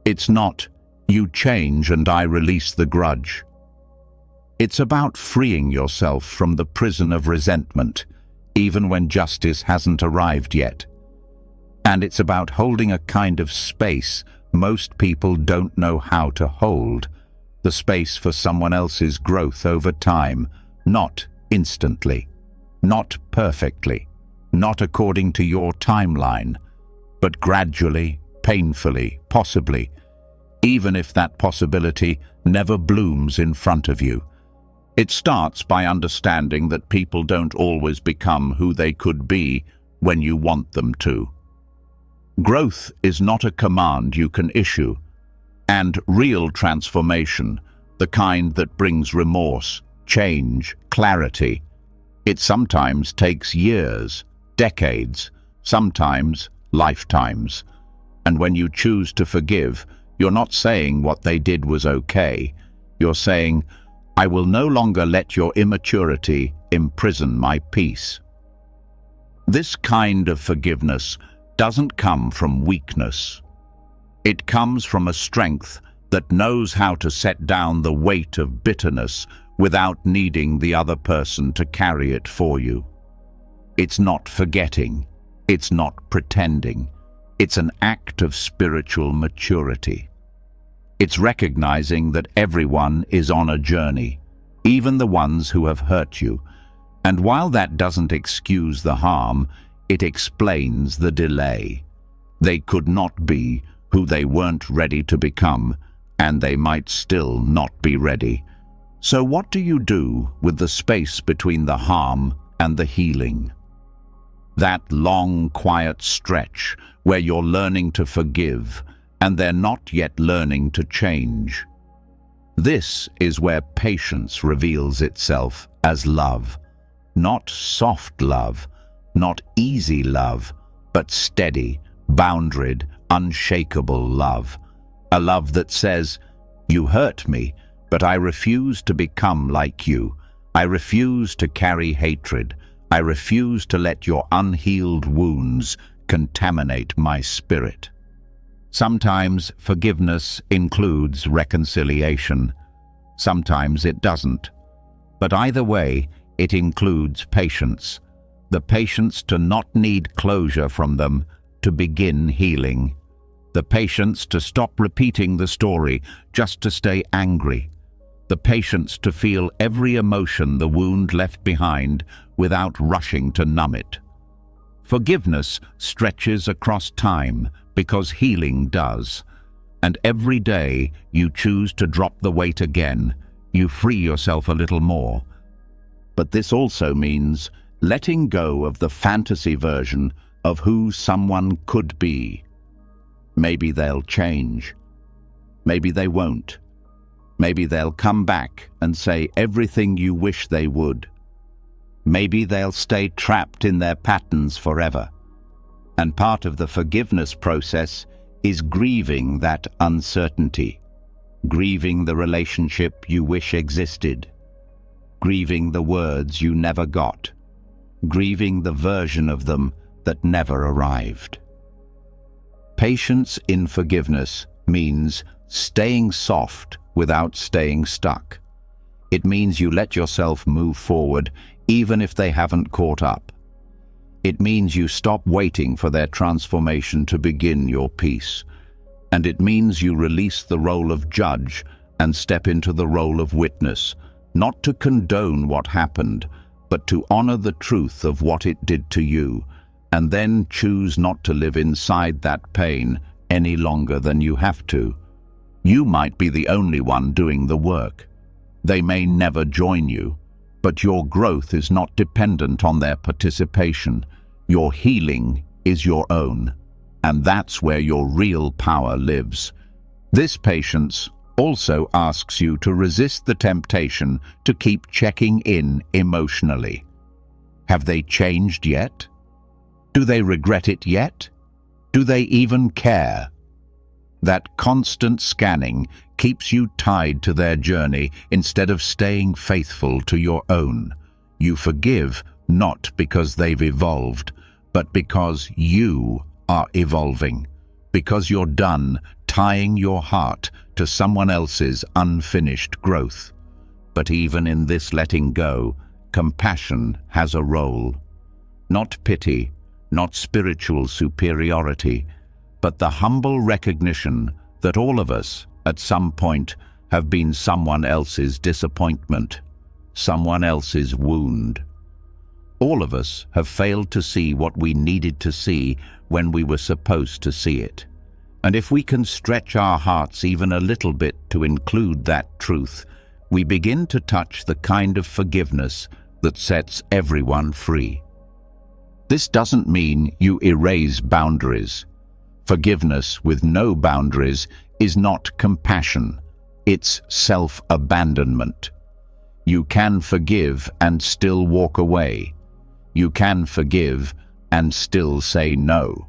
It's not, you change and I release the grudge. It's about freeing yourself from the prison of resentment, even when justice hasn't arrived yet. And it's about holding a kind of space most people don't know how to hold, the space for someone else's growth over time, not instantly, not perfectly, not according to your timeline, but gradually, painfully, possibly, even if that possibility never blooms in front of you. It starts by understanding that people don't always become who they could be when you want them to. Growth is not a command you can issue, and real transformation, the kind that brings remorse, change, clarity, it sometimes takes years, decades, sometimes lifetimes. And when you choose to forgive, you're not saying what they did was okay. You're saying, I will no longer let your immaturity imprison my peace. This kind of forgiveness doesn't come from weakness. It comes from a strength that knows how to set down the weight of bitterness without needing the other person to carry it for you. It's not forgetting. It's not pretending. It's an act of spiritual maturity. It's recognizing that everyone is on a journey, even the ones who have hurt you. And while that doesn't excuse the harm, it explains the delay. They could not be who they weren't ready to become, and they might still not be ready. So what do you do with the space between the harm and the healing? That long, quiet stretch where you're learning to forgive and they're not yet learning to change. This is where patience reveals itself as love. Not soft love, not easy love, but steady, boundaried, unshakable love. A love that says, "You hurt me, but I refuse to become like you. I refuse to carry hatred. I refuse to let your unhealed wounds contaminate my spirit." Sometimes forgiveness includes reconciliation. Sometimes it doesn't. But either way, it includes patience. The patience to not need closure from them to begin healing. The patience to stop repeating the story just to stay angry. The patience to feel every emotion the wound left behind without rushing to numb it. Forgiveness stretches across time because healing does. And every day you choose to drop the weight again, you free yourself a little more. But this also means letting go of the fantasy version of who someone could be. Maybe they'll change. Maybe they won't. Maybe they'll come back and say everything you wish they would. Maybe they'll stay trapped in their patterns forever. And part of the forgiveness process is grieving that uncertainty, grieving the relationship you wish existed, grieving the words you never got, grieving the version of them that never arrived. Patience in forgiveness means staying soft without staying stuck. It means you let yourself move forward even if they haven't caught up. It means you stop waiting for their transformation to begin your peace. And it means you release the role of judge and step into the role of witness, not to condone what happened, but to honor the truth of what it did to you, and then choose not to live inside that pain any longer than you have to. You might be the only one doing the work. They may never join you, but your growth is not dependent on their participation. Your healing is your own, and that's where your real power lives. This patience also asks you to resist the temptation to keep checking in emotionally. Have they changed yet? Do they regret it yet? Do they even care? That constant scanning keeps you tied to their journey instead of staying faithful to your own. You forgive not because they've evolved, but because you are evolving, because you're done tying your heart to someone else's unfinished growth. But even in this letting go, compassion has a role. Not pity, not spiritual superiority, but the humble recognition that all of us, at some point, have been someone else's disappointment, someone else's wound. All of us have failed to see what we needed to see when we were supposed to see it. And if we can stretch our hearts even a little bit to include that truth, we begin to touch the kind of forgiveness that sets everyone free. This doesn't mean you erase boundaries. Forgiveness with no boundaries is not compassion. It's self-abandonment. You can forgive and still walk away. You can forgive and still say no.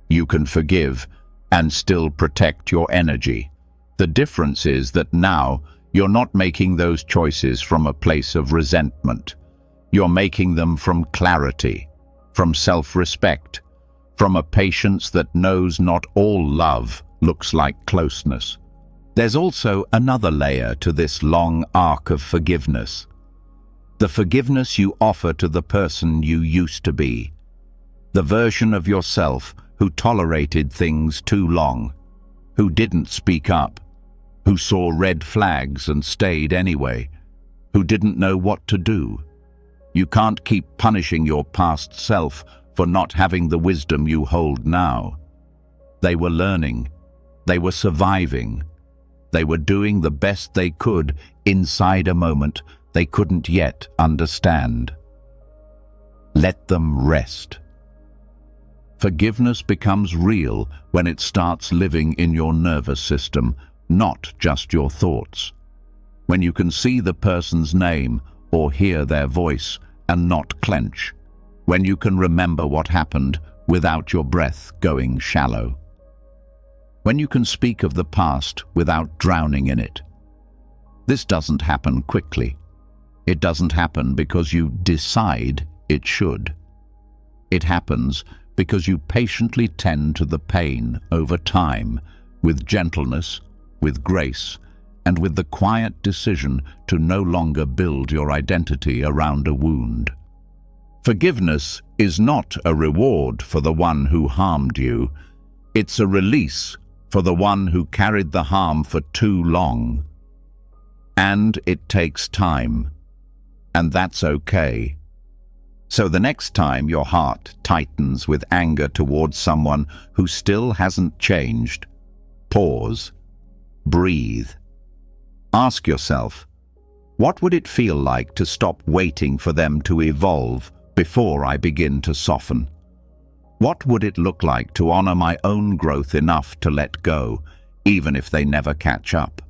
You can forgive and still protect your energy. The difference is that now you're not making those choices from a place of resentment. You're making them from clarity. from self-respect, from a patience that knows not all love looks like closeness. There's also another layer to this long arc of forgiveness. The forgiveness you offer to the person you used to be, the version of yourself who tolerated things too long, who didn't speak up, who saw red flags and stayed anyway, who didn't know what to do. You can't keep punishing your past self for not having the wisdom you hold now. They were learning. They were surviving. They were doing the best they could inside a moment they couldn't yet understand. Let them rest. Forgiveness becomes real when it starts living in your nervous system, not just your thoughts. When you can see the person's name or hear their voice and not clench. When you can remember what happened without your breath going shallow. When you can speak of the past without drowning in it. This doesn't happen quickly. It doesn't happen because you decide it should. It happens because you patiently tend to the pain over time, with gentleness, with grace, and with the quiet decision to no longer build your identity around a wound. Forgiveness is not a reward for the one who harmed you. It's a release for the one who carried the harm for too long. And it takes time. And that's okay. So the next time your heart tightens with anger towards someone who still hasn't changed, pause, breathe. Ask yourself, what would it feel like to stop waiting for them to evolve before I begin to soften? What would it look like to honor my own growth enough to let go, even if they never catch up?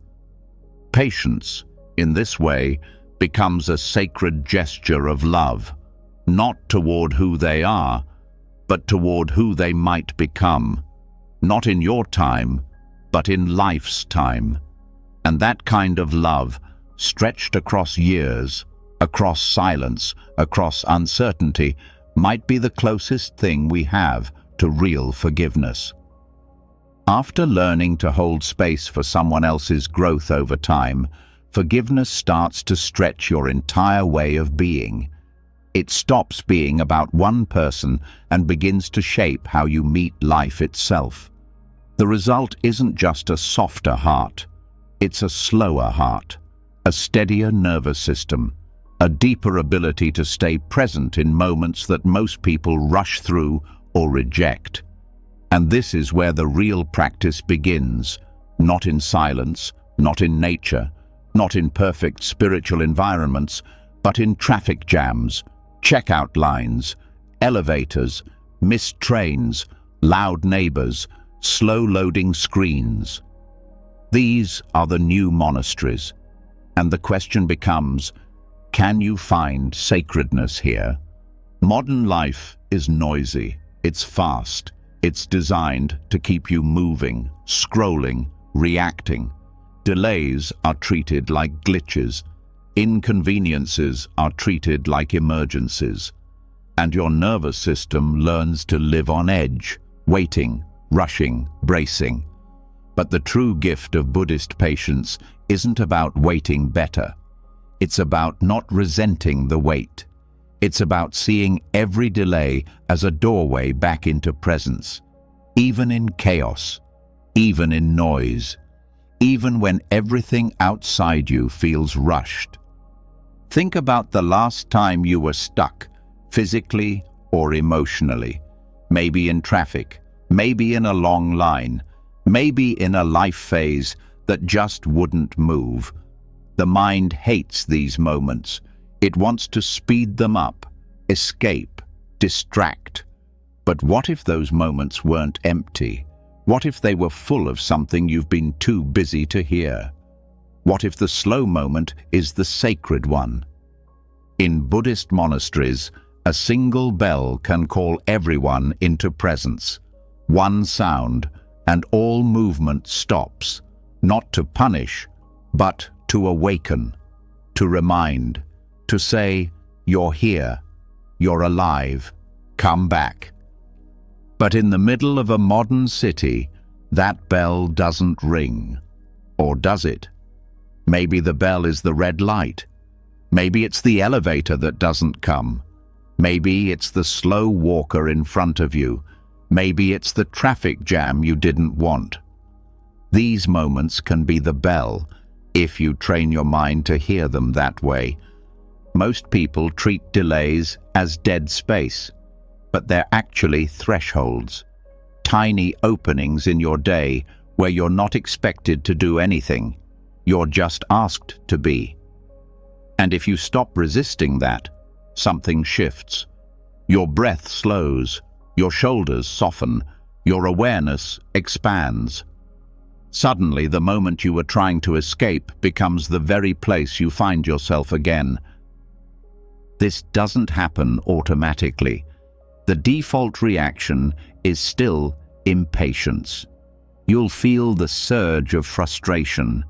Patience, in this way, becomes a sacred gesture of love, not toward who they are, but toward who they might become, not in your time, but in life's time. And that kind of love, stretched across years, across silence, across uncertainty, might be the closest thing we have to real forgiveness. After learning to hold space for someone else's growth over time, forgiveness starts to stretch your entire way of being. It stops being about one person and begins to shape how you meet life itself. The result isn't just a softer heart. It's a slower heart, a steadier nervous system, a deeper ability to stay present in moments that most people rush through or reject. And this is where the real practice begins, not in silence, not in nature, not in perfect spiritual environments, but in traffic jams, checkout lines, elevators, missed trains, loud neighbors, slow-loading screens. These are the new monasteries, and the question becomes, can you find sacredness here? Modern life is noisy, it's fast, it's designed to keep you moving, scrolling, reacting. Delays are treated like glitches, inconveniences are treated like emergencies, and your nervous system learns to live on edge, waiting, rushing, bracing. But the true gift of Buddhist patience isn't about waiting better. It's about not resenting the wait. It's about seeing every delay as a doorway back into presence, even in chaos, even in noise, even when everything outside you feels rushed. Think about the last time you were stuck, physically or emotionally, maybe in traffic, maybe in a long line, maybe in a life phase that just wouldn't move. The mind hates these moments. It wants to speed them up, escape, distract. But what if those moments weren't empty? What if they were full of something you've been too busy to hear? What if the slow moment is the sacred one? In Buddhist monasteries, a single bell can call everyone into presence. One sound, and all movement stops, not to punish, but to awaken, to remind, to say, you're here, you're alive, come back. But in the middle of a modern city, that bell doesn't ring. Or does it? Maybe the bell is the red light. Maybe it's the elevator that doesn't come. Maybe it's the slow walker in front of you. Maybe it's the traffic jam you didn't want. These moments can be the bell, if you train your mind to hear them that way. Most people treat delays as dead space, but they're actually thresholds, tiny openings in your day where you're not expected to do anything. You're just asked to be. And if you stop resisting that, something shifts. Your breath slows, your shoulders soften, your awareness expands. Suddenly, the moment you were trying to escape becomes the very place you find yourself again. This doesn't happen automatically. The default reaction is still impatience. You'll feel the surge of frustration.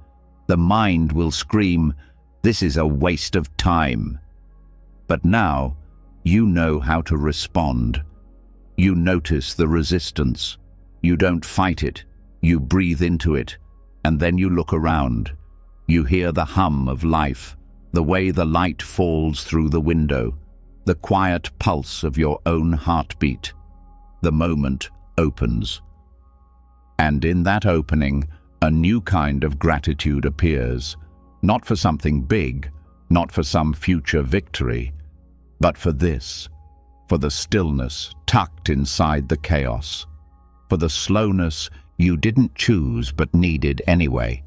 The mind will scream, "This is a waste of time." But now, you know how to respond. You notice the resistance. You don't fight it. You breathe into it, and then you look around. You hear the hum of life, the way the light falls through the window, the quiet pulse of your own heartbeat. The moment opens. And in that opening, a new kind of gratitude appears, not for something big, not for some future victory, but for this, for the stillness tucked inside the chaos, for the slowness you didn't choose but needed anyway,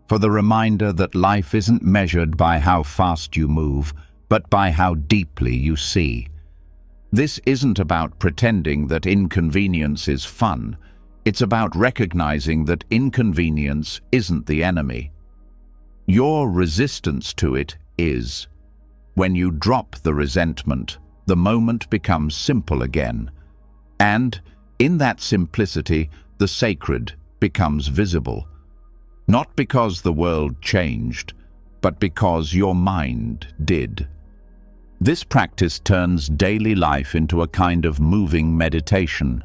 for the reminder that life isn't measured by how fast you move, but by how deeply you see. This isn't about pretending that inconvenience is fun. It's about recognizing that inconvenience isn't the enemy. Your resistance to it is. When you drop the resentment, the moment becomes simple again. And in that simplicity, the sacred becomes visible. Not because the world changed, but because your mind did. This practice turns daily life into a kind of moving meditation.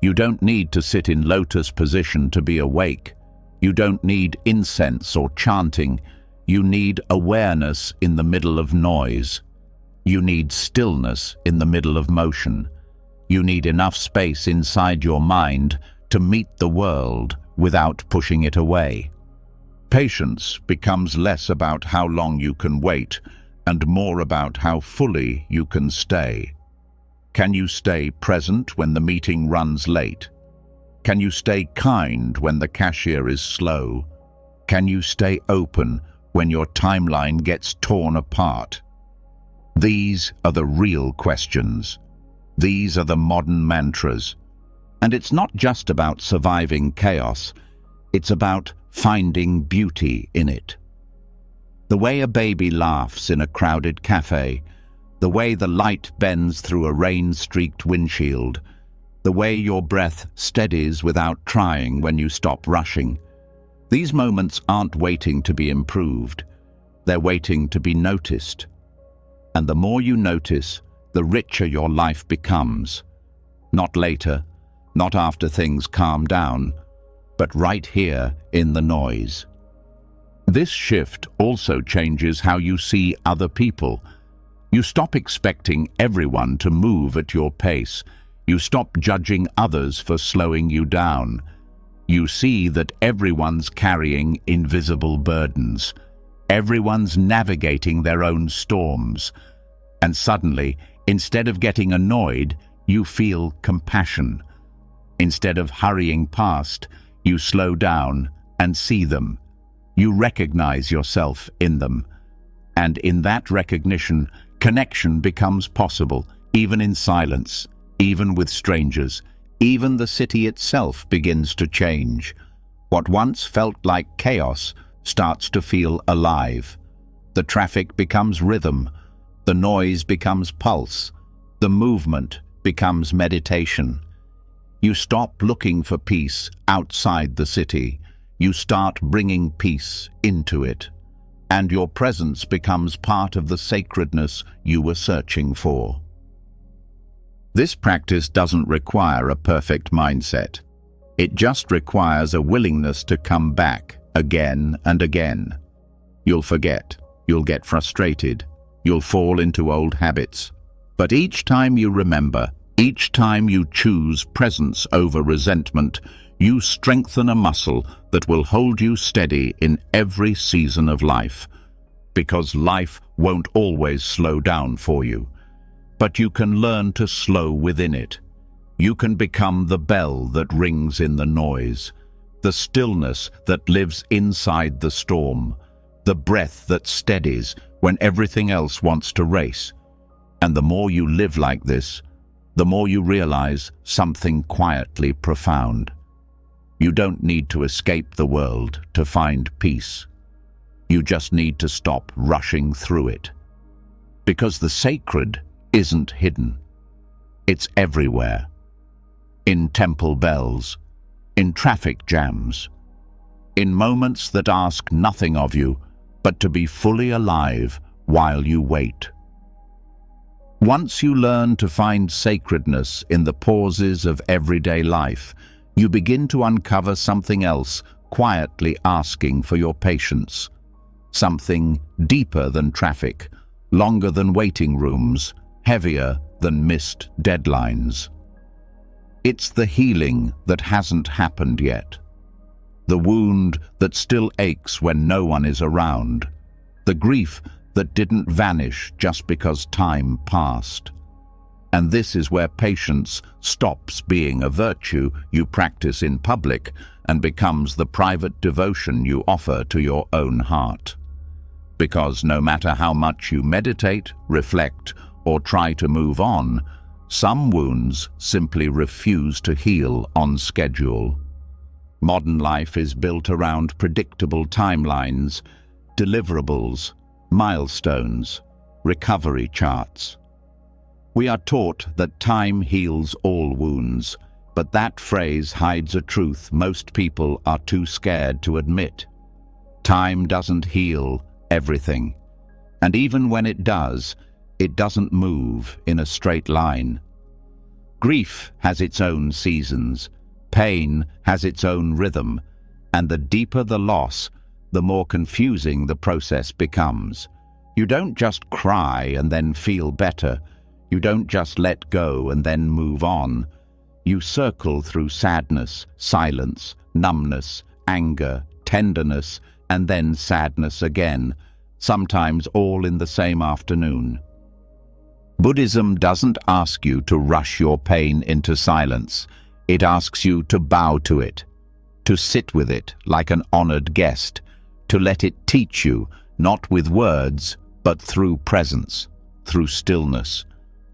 You don't need to sit in lotus position to be awake. You don't need incense or chanting. You need awareness in the middle of noise. You need stillness in the middle of motion. You need enough space inside your mind to meet the world without pushing it away. Patience becomes less about how long you can wait and more about how fully you can stay. Can you stay present when the meeting runs late? Can you stay kind when the cashier is slow? Can you stay open when your timeline gets torn apart? These are the real questions. These are the modern mantras. And it's not just about surviving chaos. It's about finding beauty in it. The way a baby laughs in a crowded cafe, the way the light bends through a rain-streaked windshield, the way your breath steadies without trying when you stop rushing. These moments aren't waiting to be improved. They're waiting to be noticed. And the more you notice, the richer your life becomes. Not later, not after things calm down, but right here in the noise. This shift also changes how you see other people. You stop expecting everyone to move at your pace. You stop judging others for slowing you down. You see that everyone's carrying invisible burdens. Everyone's navigating their own storms. And suddenly, instead of getting annoyed, you feel compassion. Instead of hurrying past, you slow down and see them. You recognize yourself in them. And in that recognition, connection becomes possible, even in silence, even with strangers. Even the city itself begins to change. What once felt like chaos starts to feel alive. The traffic becomes rhythm. The noise becomes pulse. The movement becomes meditation. You stop looking for peace outside the city. You start bringing peace into it. And your presence becomes part of the sacredness you were searching for. This practice doesn't require a perfect mindset. It just requires a willingness to come back again and again. You'll forget, you'll get frustrated, you'll fall into old habits. But each time you remember, each time you choose presence over resentment, you strengthen a muscle that will hold you steady in every season of life. Because life won't always slow down for you. But you can learn to slow within it. You can become the bell that rings in the noise, the stillness that lives inside the storm, the breath that steadies when everything else wants to race. And the more you live like this, the more you realize something quietly profound. You don't need to escape the world to find peace. You just need to stop rushing through it. Because the sacred isn't hidden. It's everywhere. In temple bells, in traffic jams, in moments that ask nothing of you but to be fully alive while you wait. Once you learn to find sacredness in the pauses of everyday life, you begin to uncover something else quietly asking for your patience. Something deeper than traffic, longer than waiting rooms, heavier than missed deadlines. It's the healing that hasn't happened yet. The wound that still aches when no one is around. The grief that didn't vanish just because time passed. And this is where patience stops being a virtue you practice in public and becomes the private devotion you offer to your own heart. Because no matter how much you meditate, reflect, or try to move on, some wounds simply refuse to heal on schedule. Modern life is built around predictable timelines, deliverables, milestones, recovery charts. We are taught that time heals all wounds, but that phrase hides a truth most people are too scared to admit. Time doesn't heal everything, and even when it does, it doesn't move in a straight line. Grief has its own seasons, pain has its own rhythm, and the deeper the loss, the more confusing the process becomes. You don't just cry and then feel better. You don't just let go and then move on. You circle through sadness, silence, numbness, anger, tenderness, and then sadness again, sometimes all in the same afternoon. Buddhism doesn't ask you to rush your pain into silence. It asks you to bow to it, to sit with it like an honored guest, to let it teach you, not with words, but through presence, through stillness,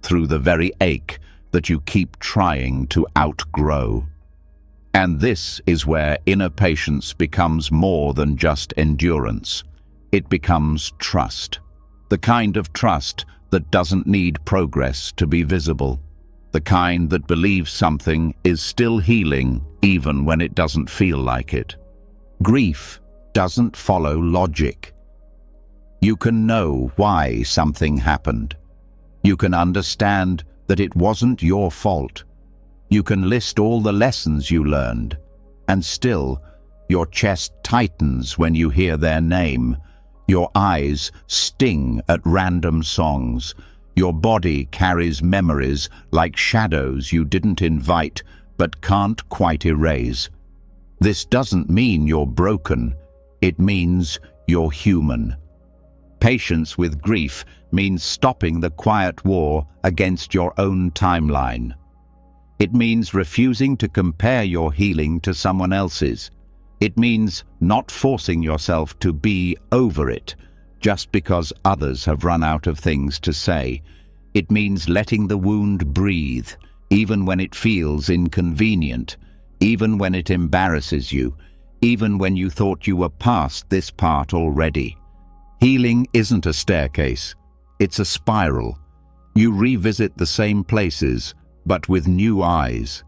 through the very ache that you keep trying to outgrow. And this is where inner patience becomes more than just endurance. It becomes trust, the kind of trust that doesn't need progress to be visible, the kind that believes something is still healing even when it doesn't feel like it. Grief doesn't follow logic. You can know why something happened. You can understand that it wasn't your fault. You can list all the lessons you learned, and still, your chest tightens when you hear their name. Your eyes sting at random songs. Your body carries memories like shadows you didn't invite but can't quite erase. This doesn't mean you're broken. It means you're human. Patience with grief means stopping the quiet war against your own timeline. It means refusing to compare your healing to someone else's. It means not forcing yourself to be over it just because others have run out of things to say. It means letting the wound breathe, even when it feels inconvenient, even when it embarrasses you, even when you thought you were past this part already. Healing isn't a staircase, it's a spiral. You revisit the same places, but with new eyes.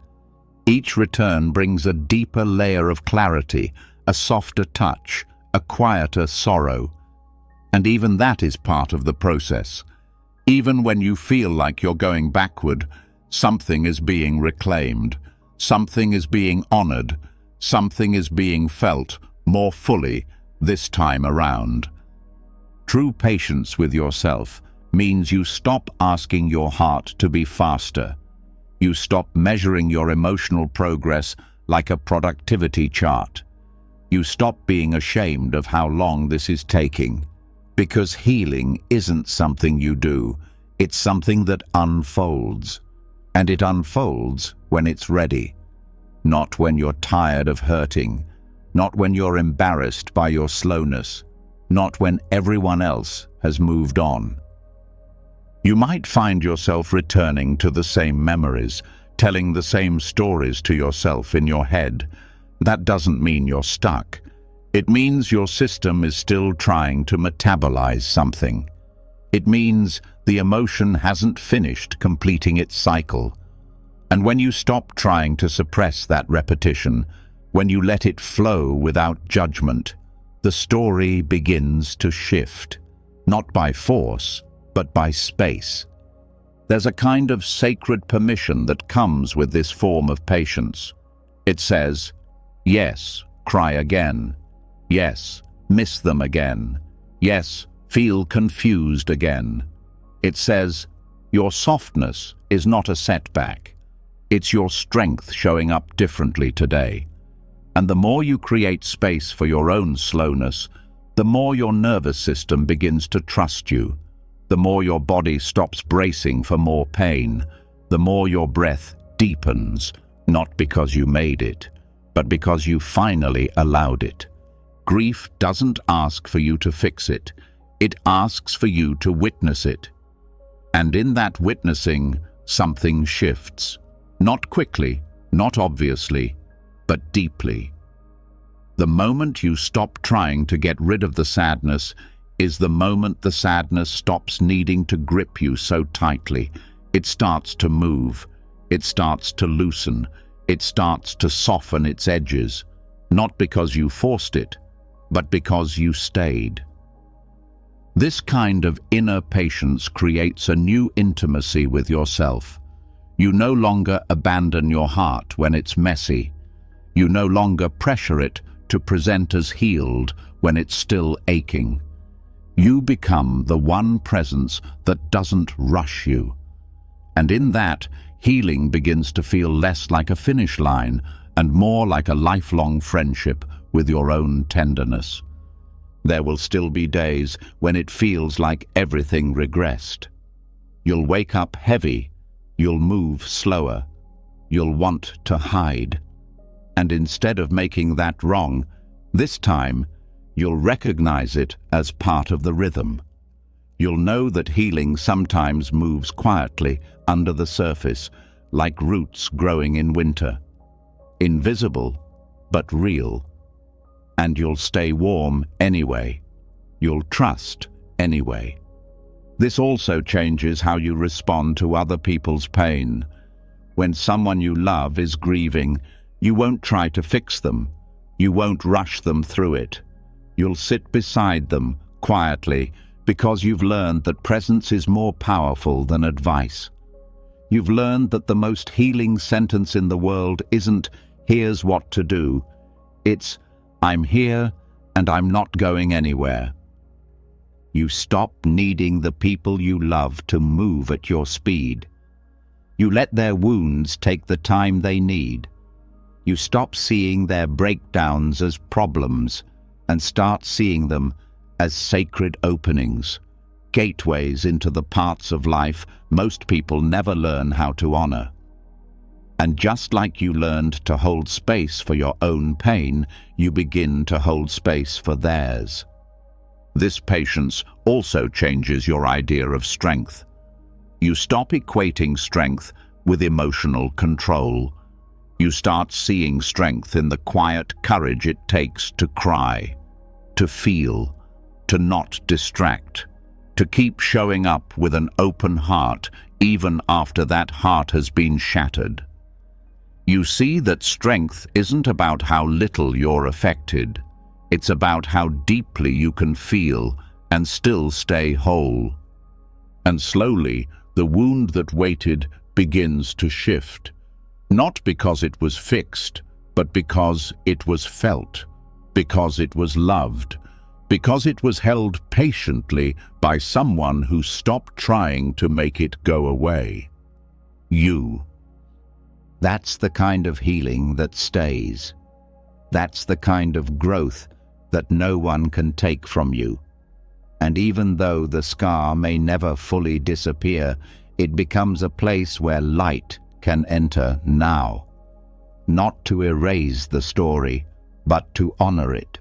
Each return brings a deeper layer of clarity, a softer touch, a quieter sorrow. And even that is part of the process. Even when you feel like you're going backward, Something is being reclaimed. Something is being honored. Something is being felt more fully this time around. True patience with yourself means you stop asking your heart to be faster. You stop measuring your emotional progress like a productivity chart. You stop being ashamed of how long this is taking. Because healing isn't something you do, it's something that unfolds. And it unfolds when it's ready. Not when you're tired of hurting. Not when you're embarrassed by your slowness. Not when everyone else has moved on. You might find yourself returning to the same memories, telling the same stories to yourself in your head. That doesn't mean you're stuck. It means your system is still trying to metabolize something. It means the emotion hasn't finished completing its cycle. And when you stop trying to suppress that repetition, when you let it flow without judgment, the story begins to shift, not by force, but by space. There's a kind of sacred permission that comes with this form of patience. It says, yes, cry again. Yes, miss them again. Yes, feel confused again. It says, your softness is not a setback. It's your strength showing up differently today. And the more you create space for your own slowness, the more your nervous system begins to trust you. The more your body stops bracing for more pain, the more your breath deepens, not because you made it, but because you finally allowed it. Grief doesn't ask for you to fix it. It asks for you to witness it. And in that witnessing, something shifts. Not quickly, not obviously, but deeply. The moment you stop trying to get rid of the sadness is the moment the sadness stops needing to grip you so tightly. It starts to move. It starts to loosen. It starts to soften its edges, not because you forced it, but because you stayed. This kind of inner patience creates a new intimacy with yourself. You no longer abandon your heart when it's messy. You no longer pressure it to present as healed when it's still aching. You become the one presence that doesn't rush you. And in that, healing begins to feel less like a finish line and more like a lifelong friendship with your own tenderness. There will still be days when it feels like everything regressed. You'll wake up heavy. You'll move slower. You'll want to hide. And instead of making that wrong, this time, you'll recognize it as part of the rhythm. You'll know that healing sometimes moves quietly under the surface, like roots growing in winter. Invisible, but real. And you'll stay warm anyway. You'll trust anyway. This also changes how you respond to other people's pain. When someone you love is grieving, you won't try to fix them. You won't rush them through it. You'll sit beside them quietly because you've learned that presence is more powerful than advice. You've learned that the most healing sentence in the world isn't, "Here's what to do." It's, "I'm here and I'm not going anywhere." You stop needing the people you love to move at your speed. You let their wounds take the time they need. You stop seeing their breakdowns as problems and start seeing them as sacred openings, gateways into the parts of life most people never learn how to honor. And just like you learned to hold space for your own pain, you begin to hold space for theirs. This patience also changes your idea of strength. You stop equating strength with emotional control. You start seeing strength in the quiet courage it takes to cry, to feel, to not distract, to keep showing up with an open heart even after that heart has been shattered. You see that strength isn't about how little you're affected. It's about how deeply you can feel and still stay whole. And slowly, the wound that waited begins to shift, not because it was fixed, but because it was felt, because it was loved, because it was held patiently by someone who stopped trying to make it go away. You. That's the kind of healing that stays. That's the kind of growth that no one can take from you. And even though the scar may never fully disappear, it becomes a place where light can enter now. Not to erase the story, but to honor it.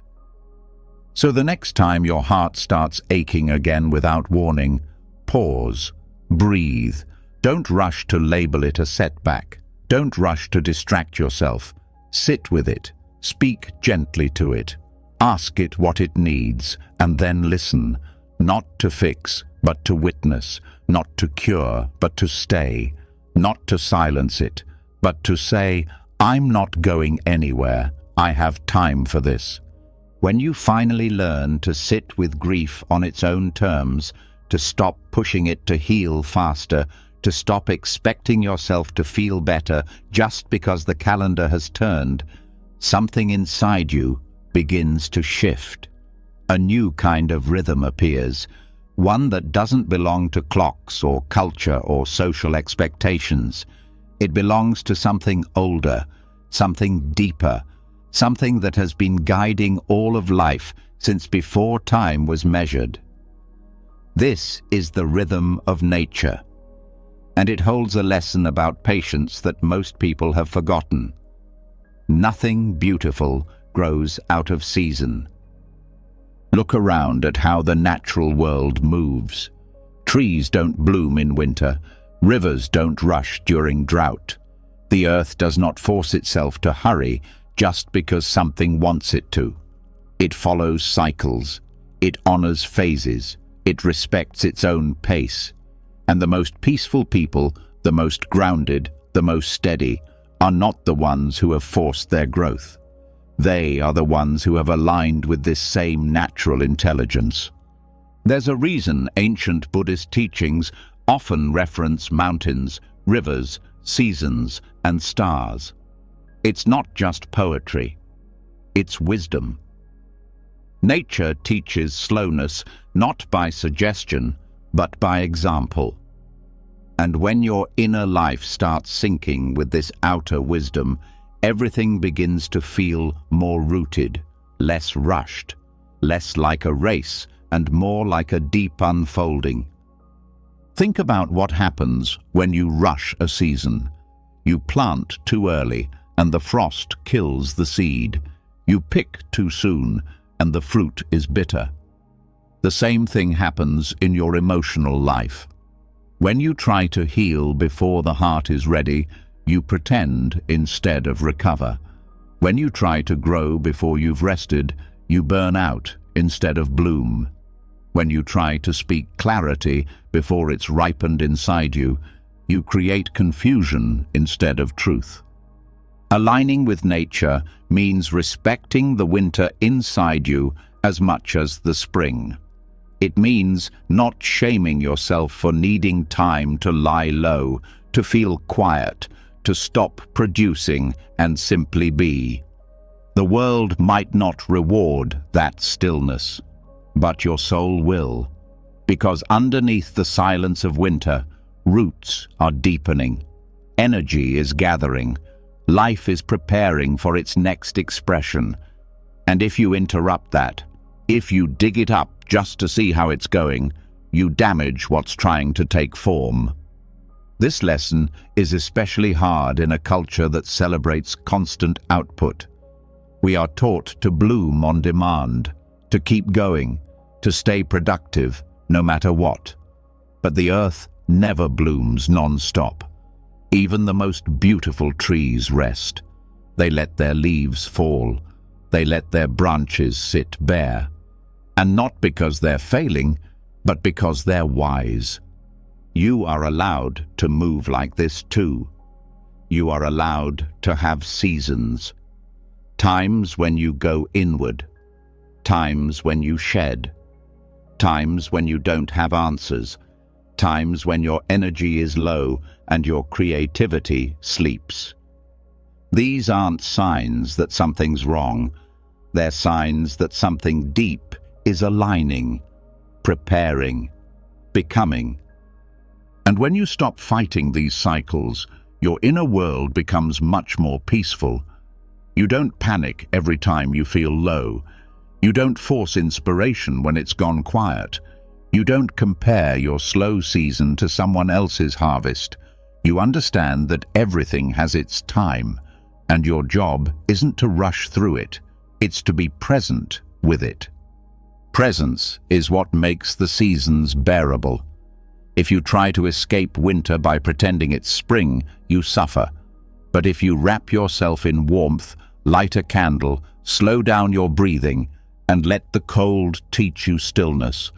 So the next time your heart starts aching again without warning, pause, breathe. Don't rush to label it a setback. Don't rush to distract yourself. Sit with it. Speak gently to it. Ask it what it needs, and then listen. Not to fix, but to witness. Not to cure, but to stay. Not to silence it, but to say, I'm not going anywhere. I have time for this. When you finally learn to sit with grief on its own terms, to stop pushing it to heal faster, to stop expecting yourself to feel better just because the calendar has turned, something inside you begins to shift. A new kind of rhythm appears, one that doesn't belong to clocks or culture or social expectations. It belongs to something older, something deeper, something that has been guiding all of life since before time was measured. This is the rhythm of nature, and it holds a lesson about patience that most people have forgotten. Nothing beautiful grows out of season. Look around at how the natural world moves. Trees don't bloom in winter. Rivers don't rush during drought. The earth does not force itself to hurry just because something wants it to. It follows cycles. It honors phases. It respects its own pace. And the most peaceful people, the most grounded, the most steady, are not the ones who have forced their growth. They are the ones who have aligned with this same natural intelligence. There's a reason ancient Buddhist teachings often reference mountains, rivers, seasons, and stars. It's not just poetry. It's wisdom. Nature teaches slowness not by suggestion, but by example. And when your inner life starts syncing with this outer wisdom, everything begins to feel more rooted, less rushed, less like a race, and more like a deep unfolding. Think about what happens when you rush a season. You plant too early, and the frost kills the seed. You pick too soon, and the fruit is bitter. The same thing happens in your emotional life. When you try to heal before the heart is ready, you pretend instead of recover. When you try to grow before you've rested, you burn out instead of bloom. When you try to speak clarity before it's ripened inside you, you create confusion instead of truth. Aligning with nature means respecting the winter inside you as much as the spring. It means not shaming yourself for needing time to lie low, to feel quiet, to stop producing and simply be. The world might not reward that stillness, but your soul will, because underneath the silence of winter, roots are deepening, energy is gathering, life is preparing for its next expression. And if you interrupt that, if you dig it up just to see how it's going, you damage what's trying to take form. This lesson is especially hard in a culture that celebrates constant output. We are taught to bloom on demand, to keep going, to stay productive, no matter what. But the earth never blooms non-stop. Even the most beautiful trees rest. They let their leaves fall. They let their branches sit bare. And not because they're failing, but because they're wise. You are allowed to move like this too. You are allowed to have seasons. Times when you go inward. Times when you shed. Times when you don't have answers. times when your energy is low and your creativity sleeps. These aren't signs that something's wrong. They're signs that something deep is aligning, preparing, becoming. And when you stop fighting these cycles, your inner world becomes much more peaceful. You don't panic every time you feel low. You don't force inspiration when it's gone quiet. You don't compare your slow season to someone else's harvest. You understand that everything has its time, and your job isn't to rush through it. It's to be present with it. Presence is what makes the seasons bearable. If you try to escape winter by pretending it's spring, you suffer. But if you wrap yourself in warmth, light a candle, slow down your breathing, and let the cold teach you stillness,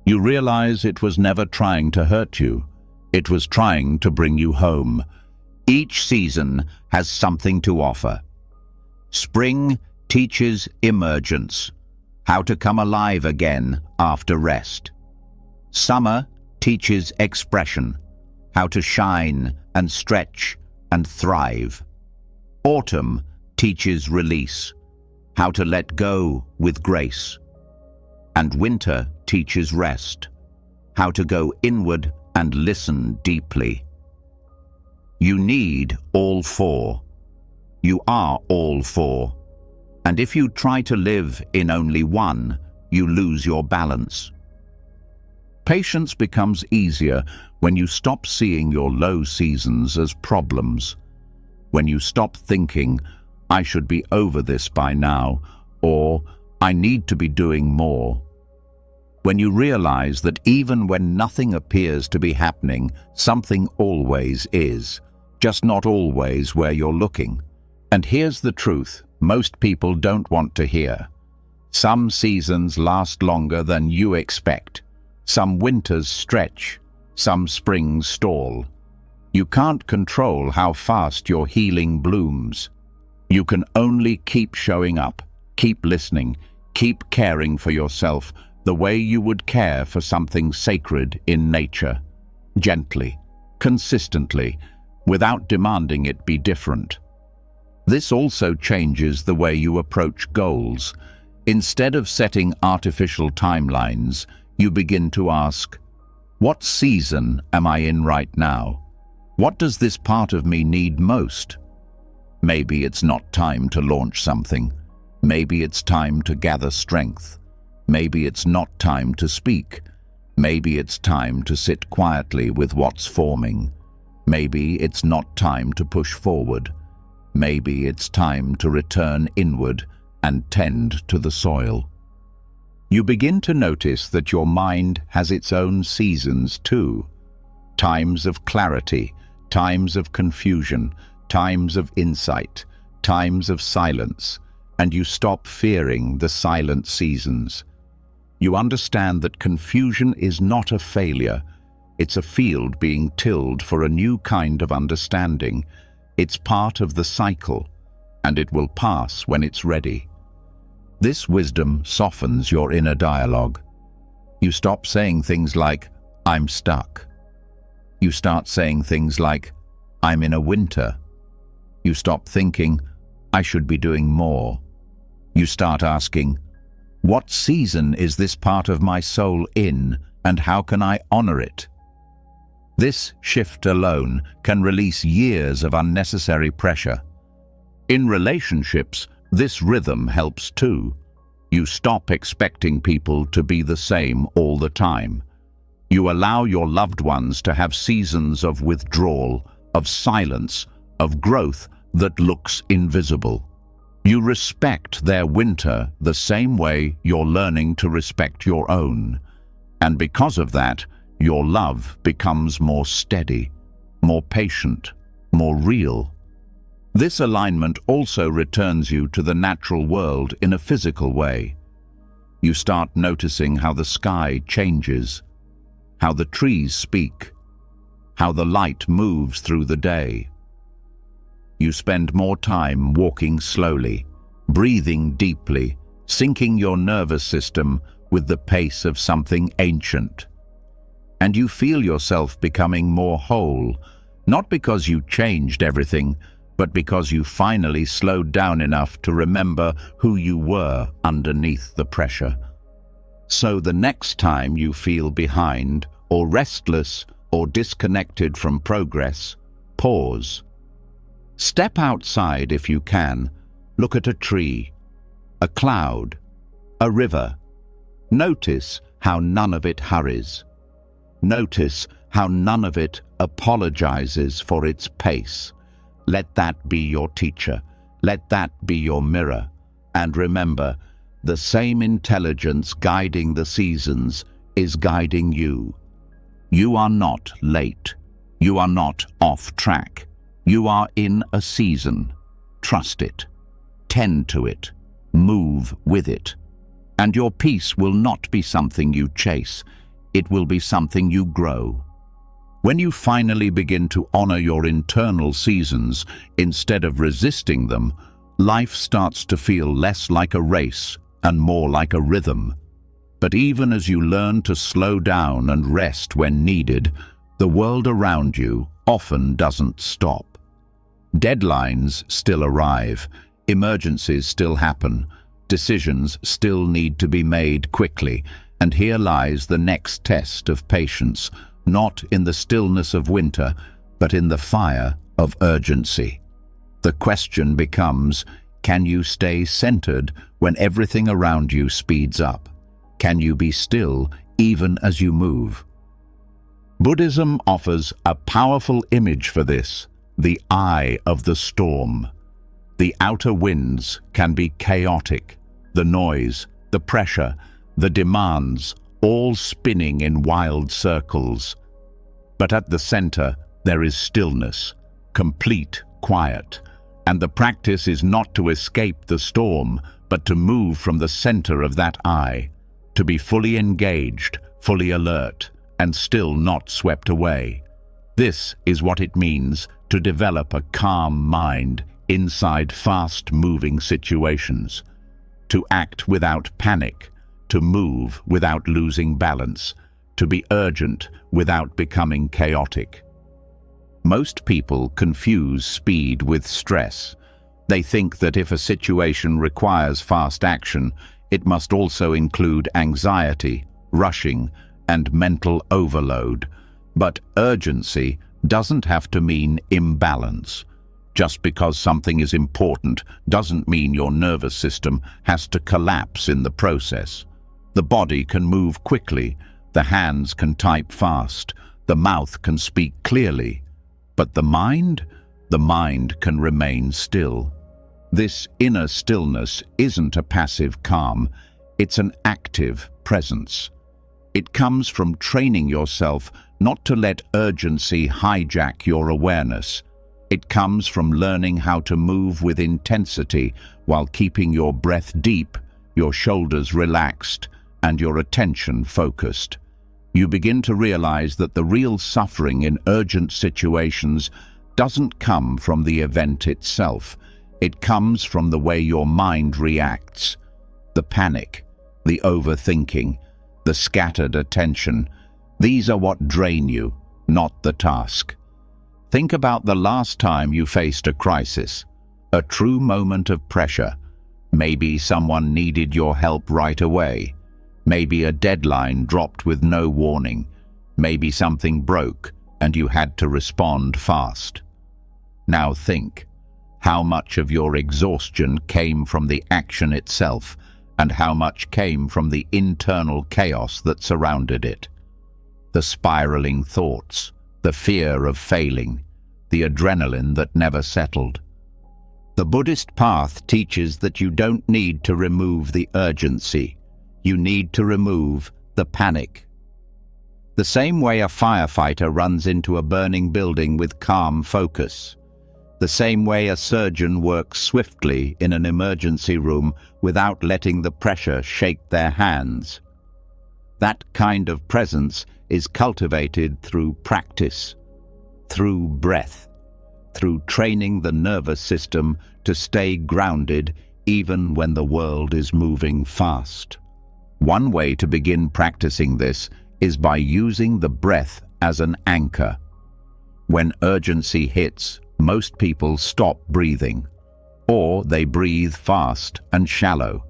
you realize it was never trying to hurt you. It was trying to bring you home. Each season has something to offer. Spring teaches emergence, how to come alive again after rest. Summer teaches expression, how to shine and stretch and thrive. Autumn teaches release, how to let go with grace. And winter teaches rest, how to go inward and listen deeply. You need all four. You are all four. And if you try to live in only one, you lose your balance. Patience becomes easier when you stop seeing your low seasons as problems. When you stop thinking, I should be over this by now, or I need to be doing more. When you realize that even when nothing appears to be happening, something always is, just not always where you're looking. And here's the truth most people don't want to hear. Some seasons last longer than you expect. Some winters stretch, some springs stall. You can't control how fast your healing blooms. You can only keep showing up, keep listening, keep caring for yourself the way you would care for something sacred in nature. Gently, consistently, without demanding it be different. This also changes the way you approach goals. Instead of setting artificial timelines, you begin to ask, what season am I in right now? What does this part of me need most? Maybe it's not time to launch something. Maybe it's time to gather strength. Maybe it's not time to speak. Maybe it's time to sit quietly with what's forming. Maybe it's not time to push forward. Maybe it's time to return inward and tend to the soil. You begin to notice that your mind has its own seasons too. Times of clarity, times of confusion, times of insight, times of silence, and you stop fearing the silent seasons. You understand that confusion is not a failure. It's a field being tilled for a new kind of understanding. It's part of the cycle, and it will pass when it's ready. This wisdom softens your inner dialogue. You stop saying things like, I'm stuck. You start saying things like, I'm in a winter. You stop thinking, I should be doing more. You start asking, what season is this part of my soul in, and how can I honor it? This shift alone can release years of unnecessary pressure. In relationships, this rhythm helps too. You stop expecting people to be the same all the time. You allow your loved ones to have seasons of withdrawal, of silence, of growth that looks invisible. You respect their winter the same way you're learning to respect your own. And because of that, your love becomes more steady, more patient, more real. This alignment also returns you to the natural world in a physical way. You start noticing how the sky changes, how the trees speak, how the light moves through the day. You spend more time walking slowly, breathing deeply, syncing your nervous system with the pace of something ancient. and you feel yourself becoming more whole, not because you changed everything, but because you finally slowed down enough to remember who you were underneath the pressure. So the next time you feel behind, or restless, or disconnected from progress, pause. Step outside if you can. Look at a tree, a cloud, a river. Notice how none of it hurries. Notice how none of it apologizes for its pace. Let that be your teacher. Let that be your mirror. And remember, the same intelligence guiding the seasons is guiding you. You are not late. You are not off track. You are in a season. Trust it. Tend to it. Move with it. And your peace will not be something you chase. It will be something you grow. When you finally begin to honor your internal seasons instead of resisting them, life starts to feel less like a race and more like a rhythm. But even as you learn to slow down and rest when needed, the world around you often doesn't stop. Deadlines still arrive, emergencies still happen, decisions still need to be made quickly, and here lies the next test of patience, not in the stillness of winter, but in the fire of urgency. The question becomes, can you stay centered when everything around you speeds up? Can you be still even as you move? Buddhism offers a powerful image for this, the eye of the storm. The outer winds can be chaotic, the noise, the pressure, the demands, all spinning in wild circles. But at the center, there is stillness, complete quiet, and the practice is not to escape the storm, but to move from the center of that eye, to be fully engaged, fully alert, and still not swept away. This is what it means to develop a calm mind inside fast-moving situations, to act without panic, to move without losing balance, to be urgent without becoming chaotic. Most people confuse speed with stress. They think that if a situation requires fast action, it must also include anxiety, rushing, and mental overload. But urgency doesn't have to mean imbalance. Just because something is important doesn't mean your nervous system has to collapse in the process. The body can move quickly, the hands can type fast, the mouth can speak clearly. But the mind can remain still. This inner stillness isn't a passive calm, it's an active presence. It comes from training yourself not to let urgency hijack your awareness. It comes from learning how to move with intensity while keeping your breath deep, your shoulders relaxed, and your attention focused. You begin to realize that the real suffering in urgent situations doesn't come from the event itself. It comes from the way your mind reacts. The panic, the overthinking, the scattered attention, these are what drain you, not the task. Think about the last time you faced a crisis, a true moment of pressure. Maybe someone needed your help right away. Maybe a deadline dropped with no warning. Maybe something broke and you had to respond fast. Now think, how much of your exhaustion came from the action itself, and how much came from the internal chaos that surrounded it? The spiraling thoughts, the fear of failing, the adrenaline that never settled. The Buddhist path teaches that you don't need to remove the urgency. You need to remove the panic. The same way a firefighter runs into a burning building with calm focus. The same way a surgeon works swiftly in an emergency room without letting the pressure shake their hands. That kind of presence is cultivated through practice, through breath, through training the nervous system to stay grounded even when the world is moving fast. One way to begin practicing this is by using the breath as an anchor. When urgency hits, most people stop breathing, or they breathe fast and shallow.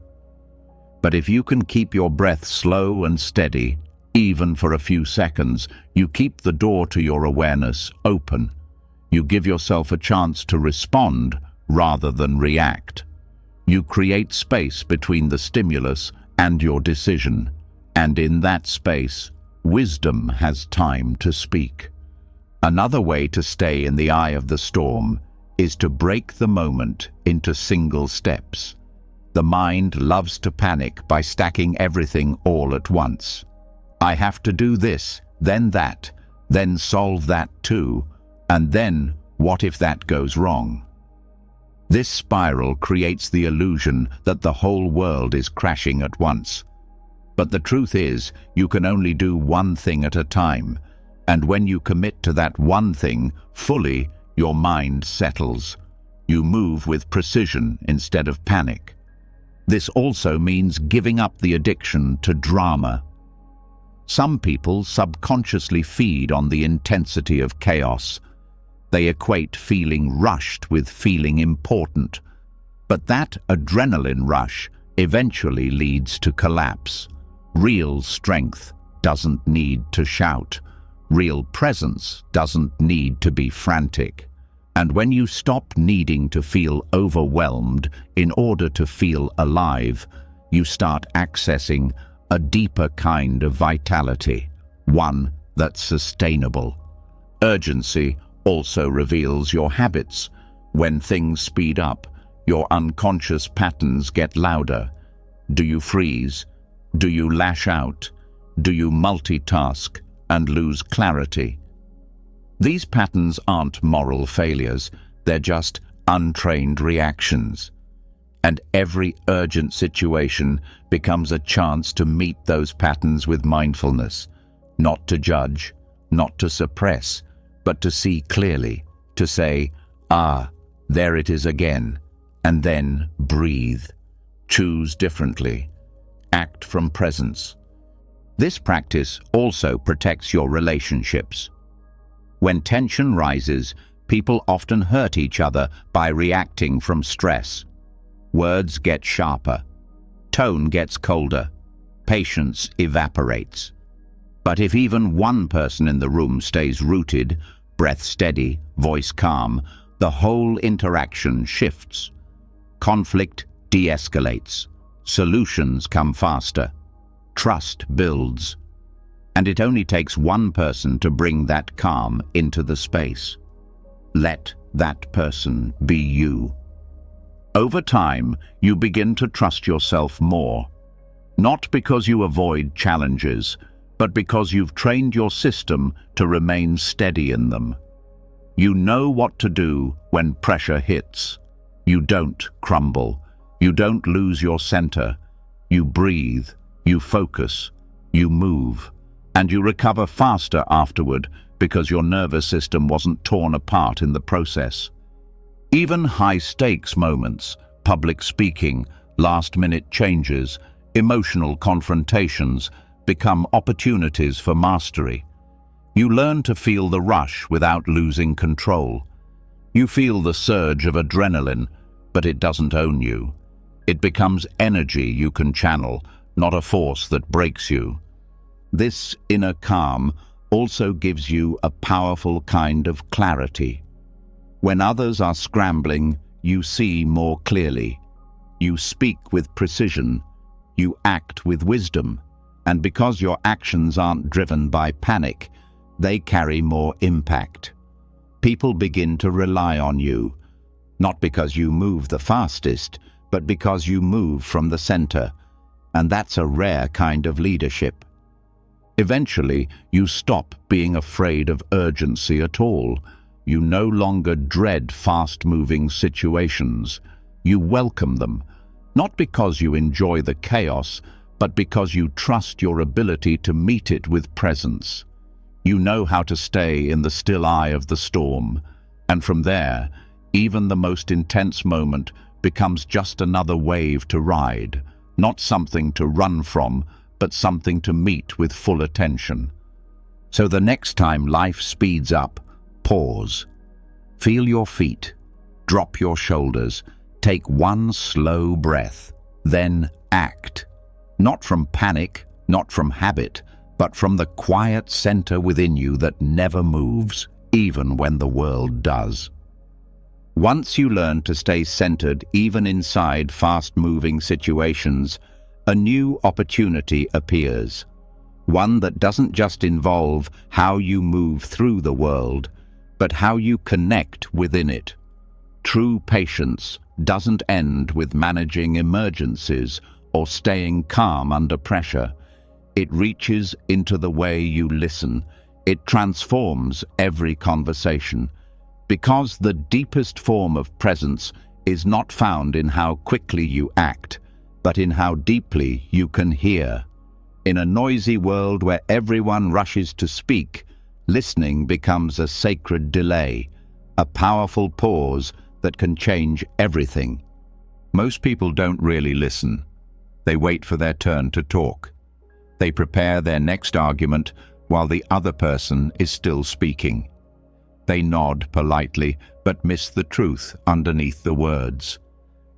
But if you can keep your breath slow and steady, even for a few seconds, you keep the door to your awareness open. You give yourself a chance to respond rather than react. You create space between the stimulus and your decision, and in that space, wisdom has time to speak. Another way to stay in the eye of the storm is to break the moment into single steps. The mind loves to panic by stacking everything all at once. I have to do this, then that, then solve that too, and then what if that goes wrong? This spiral creates the illusion that the whole world is crashing at once. But the truth is, you can only do one thing at a time, and when you commit to that one thing fully, your mind settles. You move with precision instead of panic. This also means giving up the addiction to drama. Some people subconsciously feed on the intensity of chaos. They equate feeling rushed with feeling important. But that adrenaline rush eventually leads to collapse. Real strength doesn't need to shout. Real presence doesn't need to be frantic. And when you stop needing to feel overwhelmed in order to feel alive, you start accessing a deeper kind of vitality, one that's sustainable. Urgency also reveals your habits. When things speed up, your unconscious patterns get louder. Do you freeze? Do you lash out? Do you multitask and lose clarity? These patterns aren't moral failures, they're just untrained reactions. And every urgent situation becomes a chance to meet those patterns with mindfulness, not to judge, not to suppress, but to see clearly, to say, "Ah, there it is again," and then breathe. Choose differently. Act from presence. This practice also protects your relationships. When tension rises, people often hurt each other by reacting from stress. Words get sharper. Tone gets colder. Patience evaporates. But if even one person in the room stays rooted, breath steady, voice calm, the whole interaction shifts. Conflict de-escalates. Solutions come faster. Trust builds. And it only takes one person to bring that calm into the space. Let that person be you. Over time, you begin to trust yourself more. Not because you avoid challenges, but because you've trained your system to remain steady in them. You know what to do when pressure hits. You don't crumble. You don't lose your center. You breathe. You focus. You move. And you recover faster afterward because your nervous system wasn't torn apart in the process. Even high-stakes moments, public speaking, last-minute changes, emotional confrontations, become opportunities for mastery. You learn to feel the rush without losing control. You feel the surge of adrenaline, but it doesn't own you. It becomes energy you can channel, not a force that breaks you. This inner calm also gives you a powerful kind of clarity. When others are scrambling, you see more clearly. You speak with precision. You act with wisdom. And because your actions aren't driven by panic, they carry more impact. People begin to rely on you, not because you move the fastest, but because you move from the center. And that's a rare kind of leadership. Eventually, you stop being afraid of urgency at all. You no longer dread fast-moving situations. You welcome them, not because you enjoy the chaos, but because you trust your ability to meet it with presence. You know how to stay in the still eye of the storm, and from there, even the most intense moment becomes just another wave to ride, not something to run from, but something to meet with full attention. So the next time life speeds up, pause. Feel your feet. Drop your shoulders. Take one slow breath. Then act. Not from panic, not from habit, but from the quiet center within you that never moves, even when the world does. Once you learn to stay centered even inside fast-moving situations, a new opportunity appears. One that doesn't just involve how you move through the world, but how you connect within it. True patience doesn't end with managing emergencies or staying calm under pressure. It reaches into the way you listen. It transforms every conversation. Because the deepest form of presence is not found in how quickly you act, but in how deeply you can hear. In a noisy world where everyone rushes to speak, listening becomes a sacred delay, a powerful pause that can change everything. Most people don't really listen. They wait for their turn to talk. They prepare their next argument while the other person is still speaking. They nod politely but miss the truth underneath the words.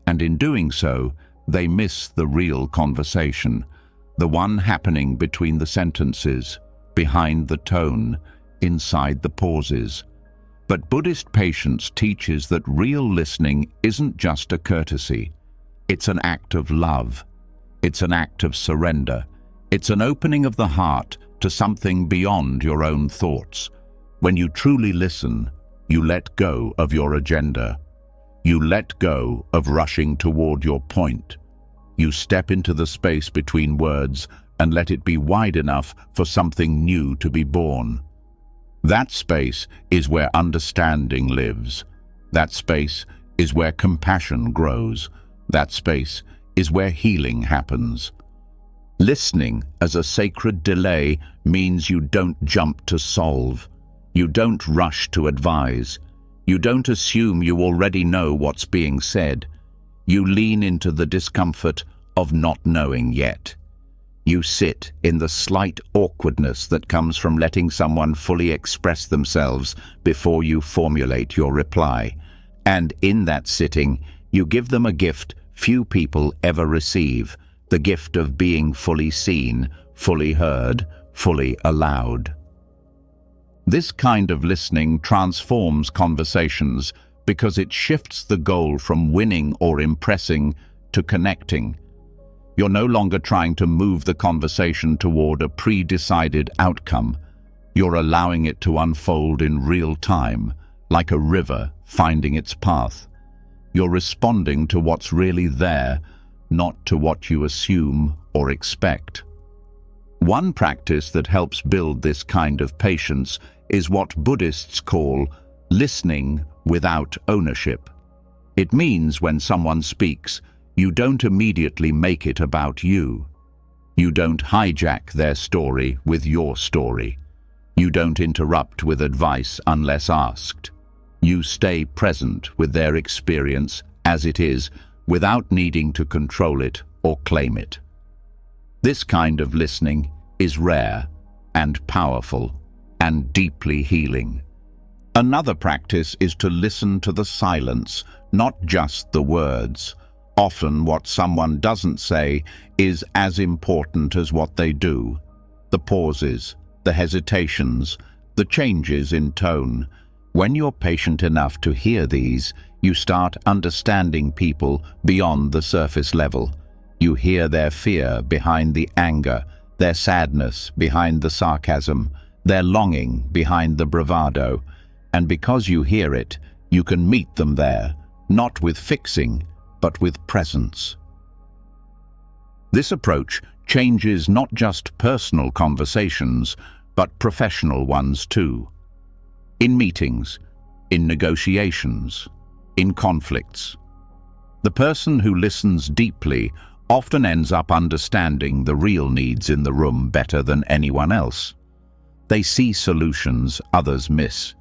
And in doing so, they miss the real conversation, the one happening between the sentences, behind the tone, inside the pauses. But Buddhist patience teaches that real listening isn't just a courtesy. It's an act of love. It's an act of surrender. It's an opening of the heart to something beyond your own thoughts. When you truly listen, you let go of your agenda. You let go of rushing toward your point. You step into the space between words and let it be wide enough for something new to be born. That space is where understanding lives. That space is where compassion grows. That space is where healing happens. Listening as a sacred delay means you don't jump to solve. You don't rush to advise. You don't assume you already know what's being said. You lean into the discomfort of not knowing yet. You sit in the slight awkwardness that comes from letting someone fully express themselves before you formulate your reply. And in that sitting, you give them a gift few people ever receive, the gift of being fully seen, fully heard, fully allowed. This kind of listening transforms conversations because it shifts the goal from winning or impressing to connecting. You're no longer trying to move the conversation toward a pre-decided outcome. You're allowing it to unfold in real time, like a river finding its path. You're responding to what's really there, not to what you assume or expect. One practice that helps build this kind of patience is what Buddhists call listening without ownership. It means when someone speaks, you don't immediately make it about you. You don't hijack their story with your story. You don't interrupt with advice unless asked. You stay present with their experience as it is, without needing to control it or claim it. This kind of listening is rare and powerful and deeply healing. Another practice is to listen to the silence, not just the words. Often what someone doesn't say is as important as what they do. The pauses, the hesitations, the changes in tone. When you're patient enough to hear these, you start understanding people beyond the surface level. You hear their fear behind the anger, their sadness behind the sarcasm, their longing behind the bravado. And because you hear it, you can meet them there, not with fixing, but with presence. This approach changes not just personal conversations, but professional ones too. In meetings, in negotiations, in conflicts. The person who listens deeply often ends up understanding the real needs in the room better than anyone else. They see solutions others miss.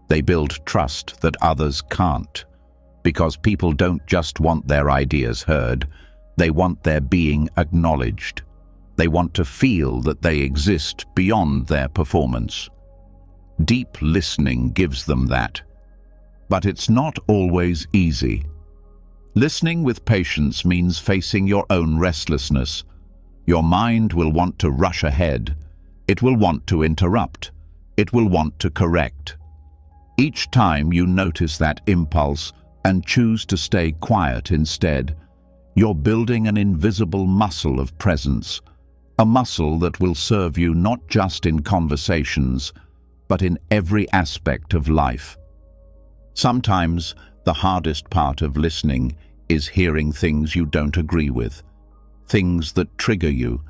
They build trust that others can't. Because people don't just want their ideas heard, they want their being acknowledged. They want to feel that they exist beyond their performance. Deep listening gives them that. But it's not always easy. Listening with patience means facing your own restlessness. Your mind will want to rush ahead. It will want to interrupt. It will want to correct. Each time you notice that impulse and choose to stay quiet instead, you're building an invisible muscle of presence, a muscle that will serve you not just in conversations, but in every aspect of life. Sometimes the hardest part of listening is hearing things you don't agree with, things that trigger you,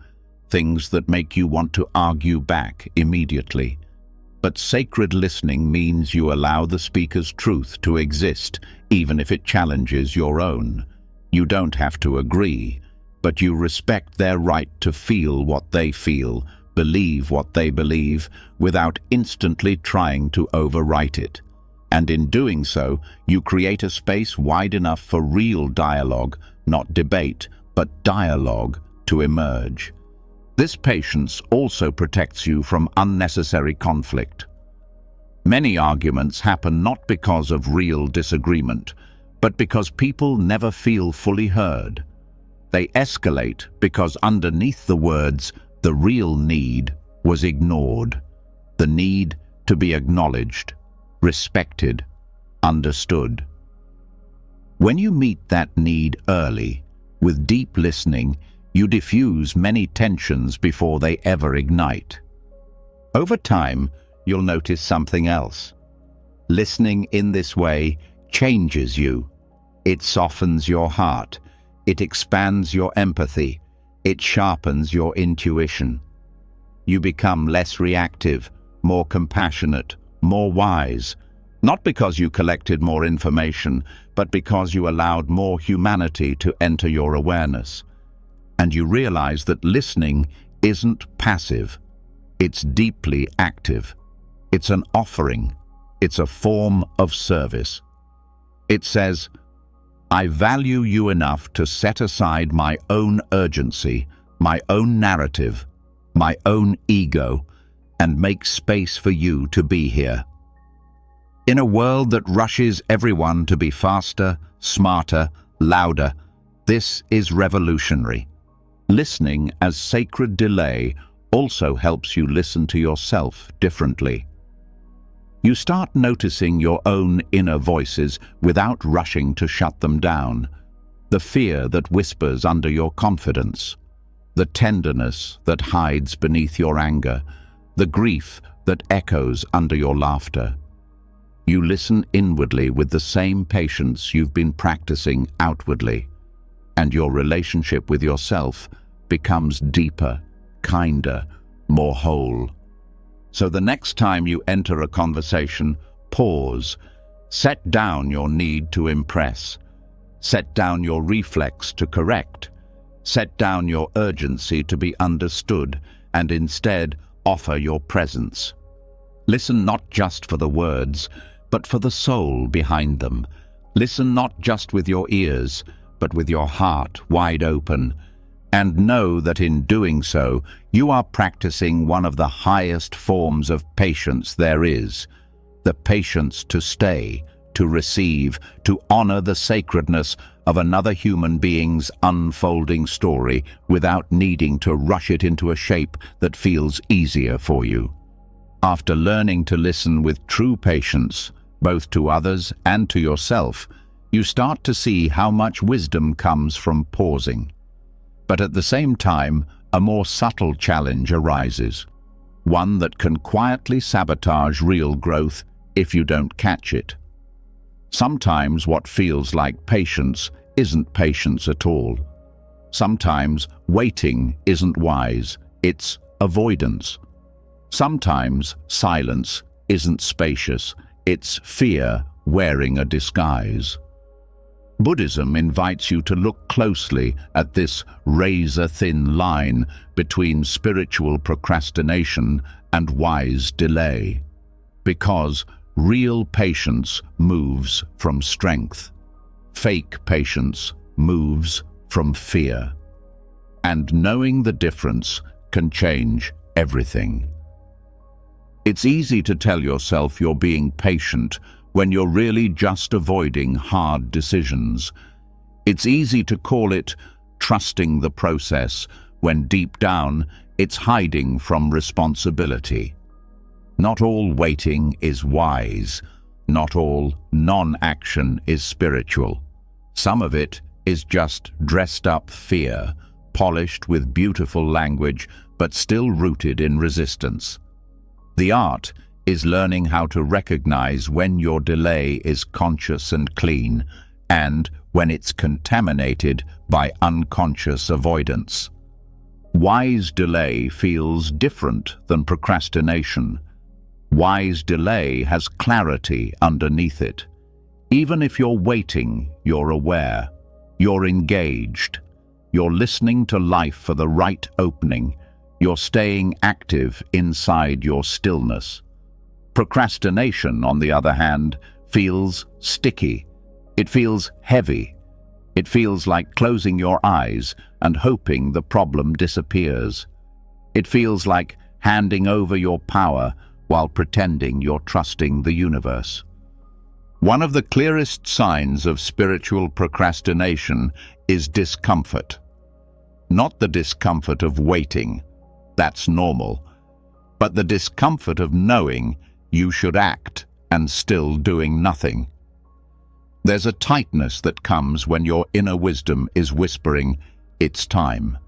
things that make you want to argue back immediately. But sacred listening means you allow the speaker's truth to exist, even if it challenges your own. You don't have to agree, but you respect their right to feel what they feel, believe what they believe, without instantly trying to overwrite it. And in doing so, you create a space wide enough for real dialogue, not debate, but dialogue, to emerge. This patience also protects you from unnecessary conflict. Many arguments happen not because of real disagreement, but because people never feel fully heard. They escalate because underneath the words, the real need was ignored. The need to be acknowledged, respected, understood. When you meet that need early, with deep listening, you diffuse many tensions before they ever ignite. Over time, you'll notice something else. Listening in this way changes you. It softens your heart. It expands your empathy. It sharpens your intuition. You become less reactive, more compassionate, more wise, not because you collected more information, but because you allowed more humanity to enter your awareness. And you realize that listening isn't passive. It's deeply active. It's an offering. It's a form of service. It says, I value you enough to set aside my own urgency, my own narrative, my own ego, and make space for you to be here. In a world that rushes everyone to be faster, smarter, louder, this is revolutionary. Listening as sacred delay also helps you listen to yourself differently. You start noticing your own inner voices without rushing to shut them down. The fear that whispers under your confidence, the tenderness that hides beneath your anger, the grief that echoes under your laughter. You listen inwardly with the same patience you've been practicing outwardly, and your relationship with yourself becomes deeper, kinder, more whole. So the next time you enter a conversation, pause. Set down your need to impress. Set down your reflex to correct. Set down your urgency to be understood, and instead offer your presence. Listen not just for the words, but for the soul behind them. Listen not just with your ears, but with your heart wide open. And know that in doing so, you are practicing one of the highest forms of patience there is, the patience to stay, to receive, to honor the sacredness of another human being's unfolding story without needing to rush it into a shape that feels easier for you. After learning to listen with true patience, both to others and to yourself, you start to see how much wisdom comes from pausing. But at the same time, a more subtle challenge arises, one that can quietly sabotage real growth if you don't catch it. Sometimes what feels like patience isn't patience at all. Sometimes waiting isn't wise, it's avoidance. Sometimes silence isn't spacious, it's fear wearing a disguise. Buddhism invites you to look closely at this razor-thin line between spiritual procrastination and wise delay, because real patience moves from strength. Fake patience moves from fear. And knowing the difference can change everything. It's easy to tell yourself you're being patient when you're really just avoiding hard decisions. It's easy to call it trusting the process when deep down it's hiding from responsibility. Not all waiting is wise. Not all non-action is spiritual. Some of it is just dressed up fear, polished with beautiful language, but still rooted in resistance. The art is learning how to recognize when your delay is conscious and clean, and when it's contaminated by unconscious avoidance. Wise delay feels different than procrastination. Wise delay has clarity underneath it. Even if you're waiting, you're aware. You're engaged. You're listening to life for the right opening. You're staying active inside your stillness. Procrastination, on the other hand, feels sticky. It feels heavy. It feels like closing your eyes and hoping the problem disappears. It feels like handing over your power while pretending you're trusting the universe. One of the clearest signs of spiritual procrastination is discomfort. Not the discomfort of waiting, that's normal, but the discomfort of knowing you should act and still doing nothing. There's a tightness that comes when your inner wisdom is whispering, "It's time."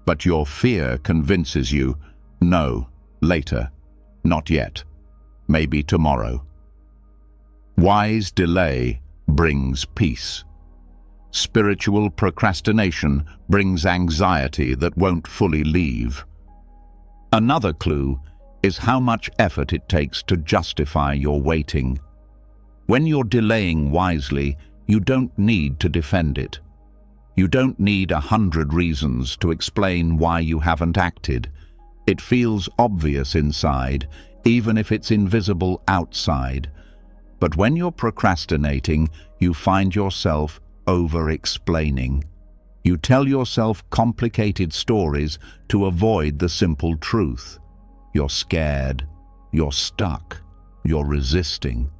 But your fear convinces you, "No, later, not yet, maybe tomorrow." Wise delay brings peace. Spiritual procrastination brings anxiety that won't fully leave. Another clue is how much effort it takes to justify your waiting. When you're delaying wisely, you don't need to defend it. You don't need 100 reasons to explain why you haven't acted. It feels obvious inside, even if it's invisible outside. But when you're procrastinating, you find yourself over-explaining. You tell yourself complicated stories to avoid the simple truth. You're scared, you're stuck, you're resisting.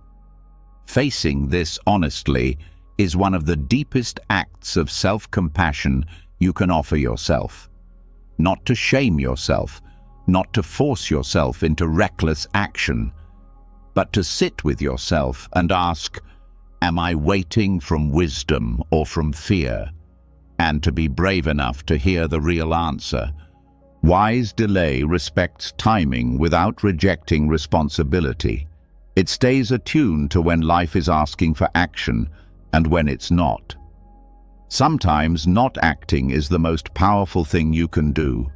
Facing this honestly is one of the deepest acts of self-compassion you can offer yourself. Not to shame yourself, not to force yourself into reckless action, but to sit with yourself and ask, "Am I waiting from wisdom or from fear?" And to be brave enough to hear the real answer. Wise delay respects timing without rejecting responsibility. It stays attuned to when life is asking for action and when it's not. Sometimes not acting is the most powerful thing you can do.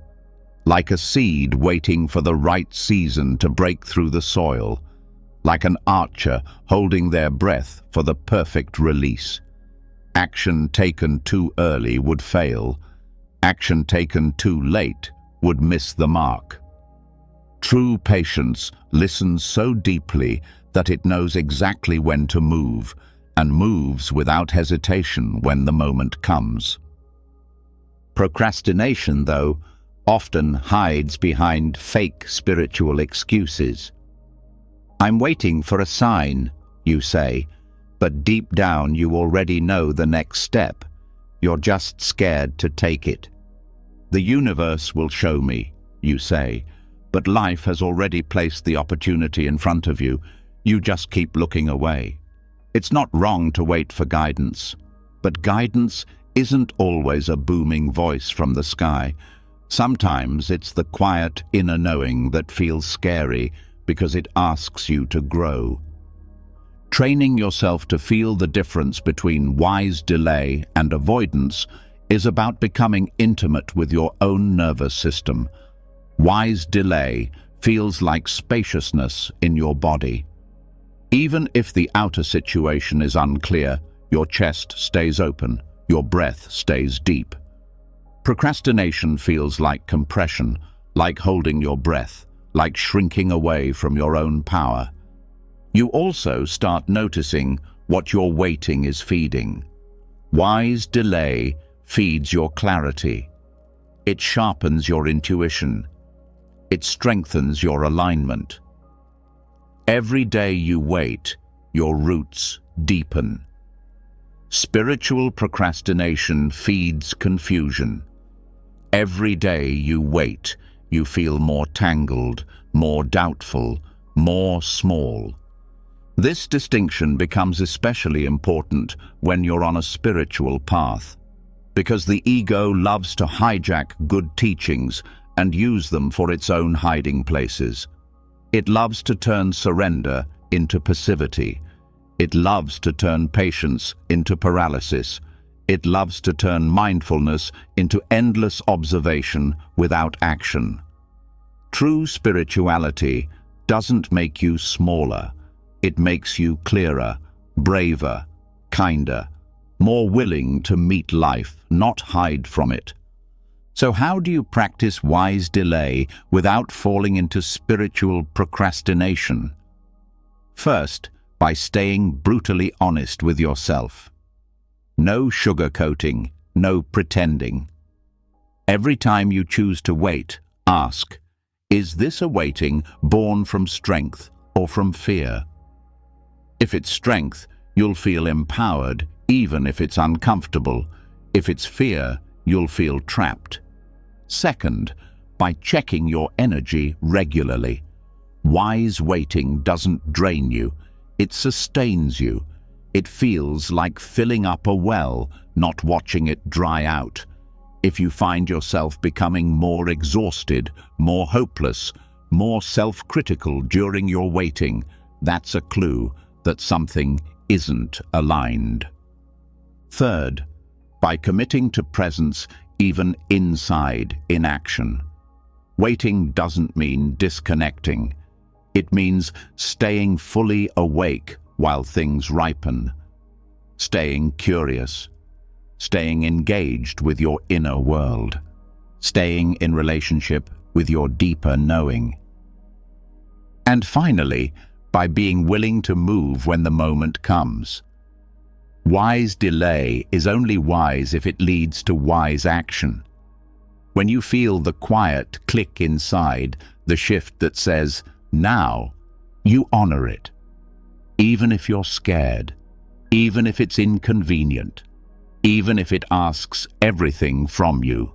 Like a seed waiting for the right season to break through the soil. Like an archer holding their breath for the perfect release. Action taken too early would fail. Action taken too late would miss the mark. True patience listens so deeply that it knows exactly when to move, and moves without hesitation when the moment comes. Procrastination, though, often hides behind fake spiritual excuses. "I'm waiting for a sign," you say, but deep down you already know the next step. You're just scared to take it. "The universe will show me," you say, but life has already placed the opportunity in front of you. You just keep looking away. It's not wrong to wait for guidance, but guidance isn't always a booming voice from the sky. Sometimes it's the quiet inner knowing that feels scary because it asks you to grow. Training yourself to feel the difference between wise delay and avoidance is about becoming intimate with your own nervous system. Wise delay feels like spaciousness in your body. Even if the outer situation is unclear, your chest stays open, your breath stays deep. Procrastination feels like compression, like holding your breath, like shrinking away from your own power. You also start noticing what your waiting is feeding. Wise delay feeds your clarity. It sharpens your intuition. It strengthens your alignment. Every day you wait, your roots deepen. Spiritual procrastination feeds confusion. Every day you wait, you feel more tangled, more doubtful, more small. This distinction becomes especially important when you're on a spiritual path, because the ego loves to hijack good teachings and use them for its own hiding places. It loves to turn surrender into passivity. It loves to turn patience into paralysis. It loves to turn mindfulness into endless observation without action. True spirituality doesn't make you smaller. It makes you clearer, braver, kinder, more willing to meet life, not hide from it. So how do you practice wise delay without falling into spiritual procrastination? First, by staying brutally honest with yourself. No sugarcoating, no pretending. Every time you choose to wait, ask, is this a waiting born from strength or from fear? If it's strength, you'll feel empowered, even if it's uncomfortable. If it's fear, you'll feel trapped. Second, by checking your energy regularly. Wise waiting doesn't drain you, it sustains you. It feels like filling up a well, not watching it dry out. If you find yourself becoming more exhausted, more hopeless, more self-critical during your waiting, that's a clue that something isn't aligned. Third, by committing to presence even inside inaction. Waiting doesn't mean disconnecting. It means staying fully awake while things ripen. Staying curious. Staying engaged with your inner world. Staying in relationship with your deeper knowing. And finally, by being willing to move when the moment comes. Wise delay is only wise if it leads to wise action. When you feel the quiet click inside, the shift that says, now, you honor it. Even if you're scared, even if it's inconvenient, even if it asks everything from you.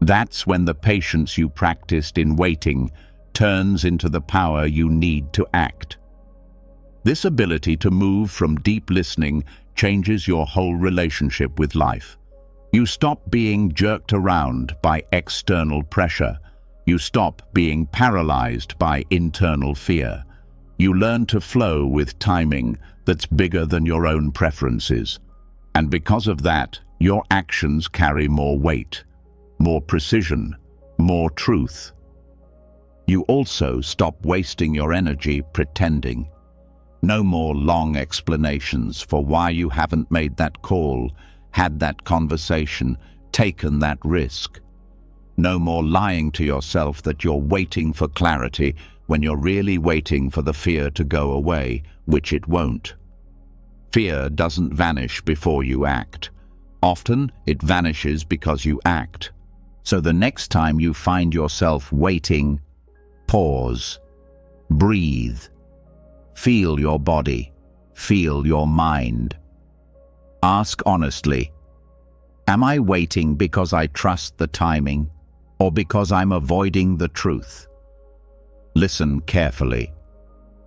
That's when the patience you practiced in waiting turns into the power you need to act. This ability to move from deep listening changes your whole relationship with life. You stop being jerked around by external pressure. You stop being paralyzed by internal fear. You learn to flow with timing that's bigger than your own preferences. And because of that, your actions carry more weight, more precision, more truth. You also stop wasting your energy pretending. No more long explanations for why you haven't made that call, had that conversation, taken that risk. No more lying to yourself that you're waiting for clarity when you're really waiting for the fear to go away, which it won't. Fear doesn't vanish before you act. Often, it vanishes because you act. So the next time you find yourself waiting, pause, breathe, feel your body, feel your mind. Ask honestly, am I waiting because I trust the timing or because I'm avoiding the truth? Listen carefully,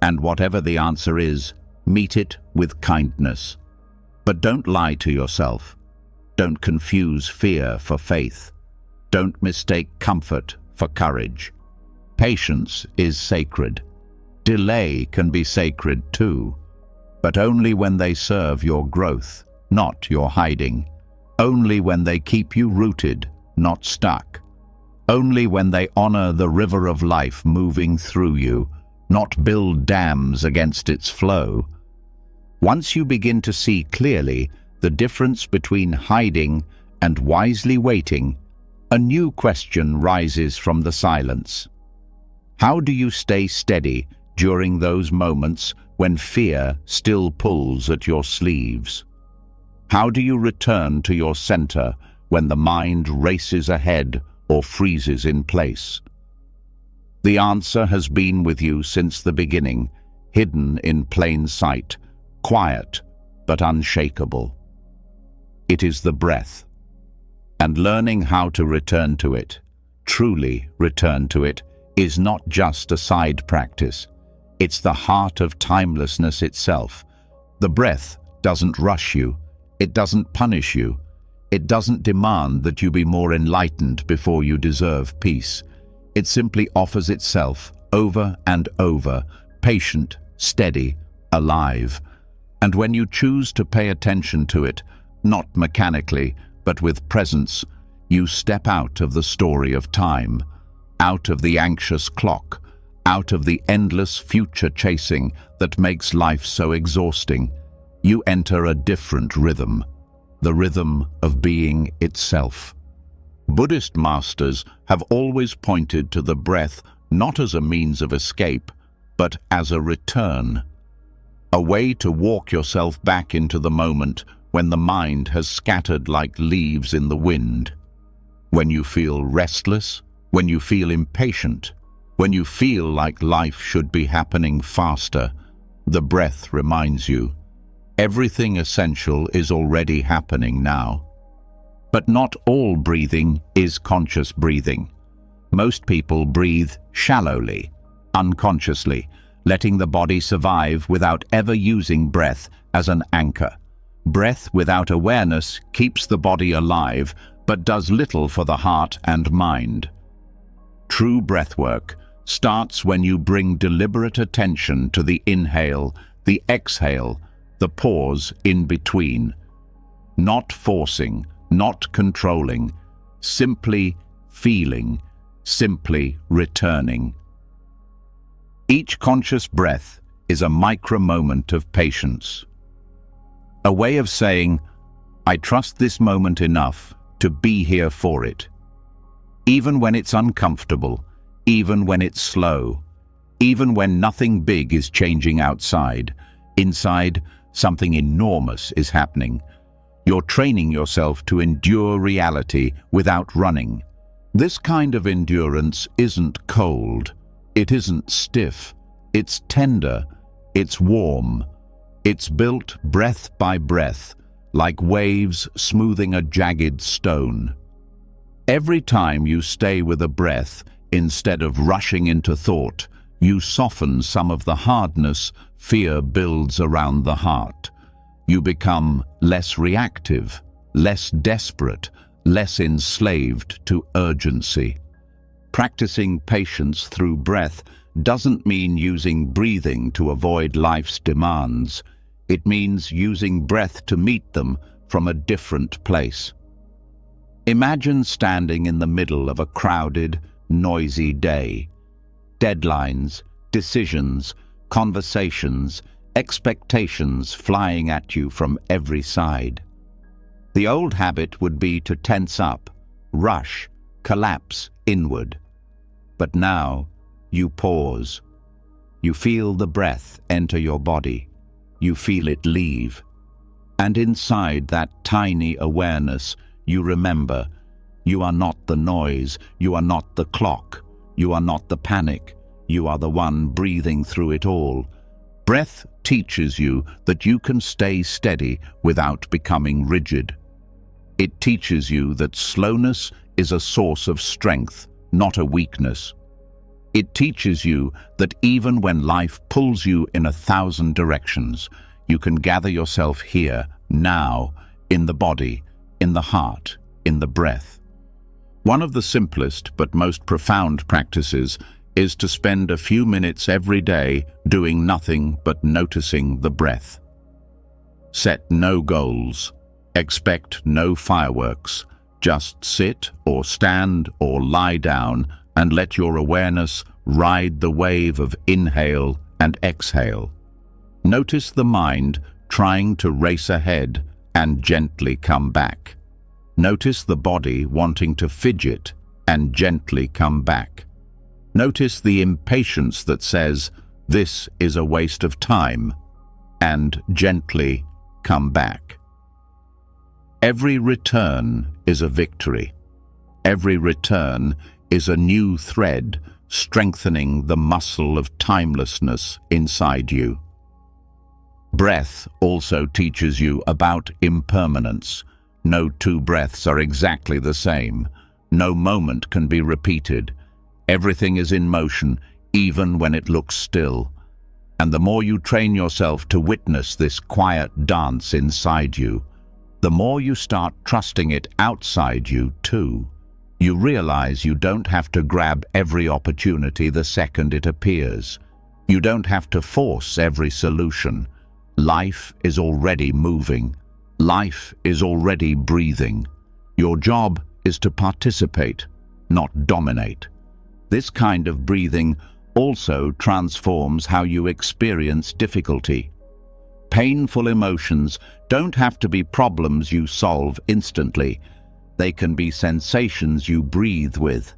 and whatever the answer is, meet it with kindness. But don't lie to yourself. Don't confuse fear for faith. Don't mistake comfort for courage. Patience is sacred. Delay can be sacred too, but only when they serve your growth, not your hiding. Only when they keep you rooted, not stuck. Only when they honor the river of life moving through you, not build dams against its flow. Once you begin to see clearly the difference between hiding and wisely waiting, a new question rises from the silence. How do you stay steady during those moments when fear still pulls at your sleeves? How do you return to your center when the mind races ahead or freezes in place? The answer has been with you since the beginning, hidden in plain sight, quiet but unshakable. It is the breath. And learning how to return to it, truly return to it, is not just a side practice. It's the heart of timelessness itself. The breath doesn't rush you. It doesn't punish you. It doesn't demand that you be more enlightened before you deserve peace. It simply offers itself over and over, patient, steady, alive. And when you choose to pay attention to it, not mechanically, but with presence, you step out of the story of time, out of the anxious clock, out of the endless future chasing that makes life so exhausting. You enter a different rhythm, the rhythm of being itself. Buddhist masters have always pointed to the breath not as a means of escape, but as a return, a way to walk yourself back into the moment when the mind has scattered like leaves in the wind. When you feel restless, when you feel impatient, when you feel like life should be happening faster, the breath reminds you, everything essential is already happening now. But not all breathing is conscious breathing. Most people breathe shallowly, unconsciously, letting the body survive without ever using breath as an anchor. Breath without awareness keeps the body alive, but does little for the heart and mind. True breathwork starts when you bring deliberate attention to the inhale, the exhale, the pause in between. Not forcing, not controlling, simply feeling, simply returning. Each conscious breath is a micro-moment of patience. A way of saying, I trust this moment enough to be here for it. Even when it's uncomfortable, even when it's slow, even when nothing big is changing outside, inside something enormous is happening. You're training yourself to endure reality without running. This kind of endurance isn't cold, it isn't stiff, it's tender, it's warm. It's built breath by breath, like waves smoothing a jagged stone. Every time you stay with a breath, instead of rushing into thought, you soften some of the hardness fear builds around the heart. You become less reactive, less desperate, less enslaved to urgency. Practicing patience through breath doesn't mean using breathing to avoid life's demands. It means using breath to meet them from a different place. Imagine standing in the middle of a crowded, noisy day. Deadlines, decisions, conversations, expectations flying at you from every side. The old habit would be to tense up, rush, collapse inward. But now, you pause. You feel the breath enter your body. You feel it leave. And inside that tiny awareness, you remember, you are not the noise, you are not the clock, you are not the panic, you are the one breathing through it all. Breath teaches you that you can stay steady without becoming rigid. It teaches you that slowness is a source of strength, not a weakness. It teaches you that even when life pulls you in 1,000 directions, you can gather yourself here, now, in the body, in the heart, in the breath. One of the simplest but most profound practices is to spend a few minutes every day doing nothing but noticing the breath. Set no goals. Expect no fireworks. Just sit or stand or lie down and let your awareness ride the wave of inhale and exhale. Notice the mind trying to race ahead and gently come back. Notice the body wanting to fidget and gently come back. Notice the impatience that says, "This is a waste of time," and gently come back. Every return is a victory. Every return is a new thread strengthening the muscle of timelessness inside you. Breath also teaches you about impermanence. No two breaths are exactly the same. No moment can be repeated. Everything is in motion, even when it looks still. And the more you train yourself to witness this quiet dance inside you, the more you start trusting it outside you too. You realize you don't have to grab every opportunity the second it appears. You don't have to force every solution. Life is already moving. Life is already breathing. Your job is to participate, not dominate. This kind of breathing also transforms how you experience difficulty. Painful emotions don't have to be problems you solve instantly. They can be sensations you breathe with.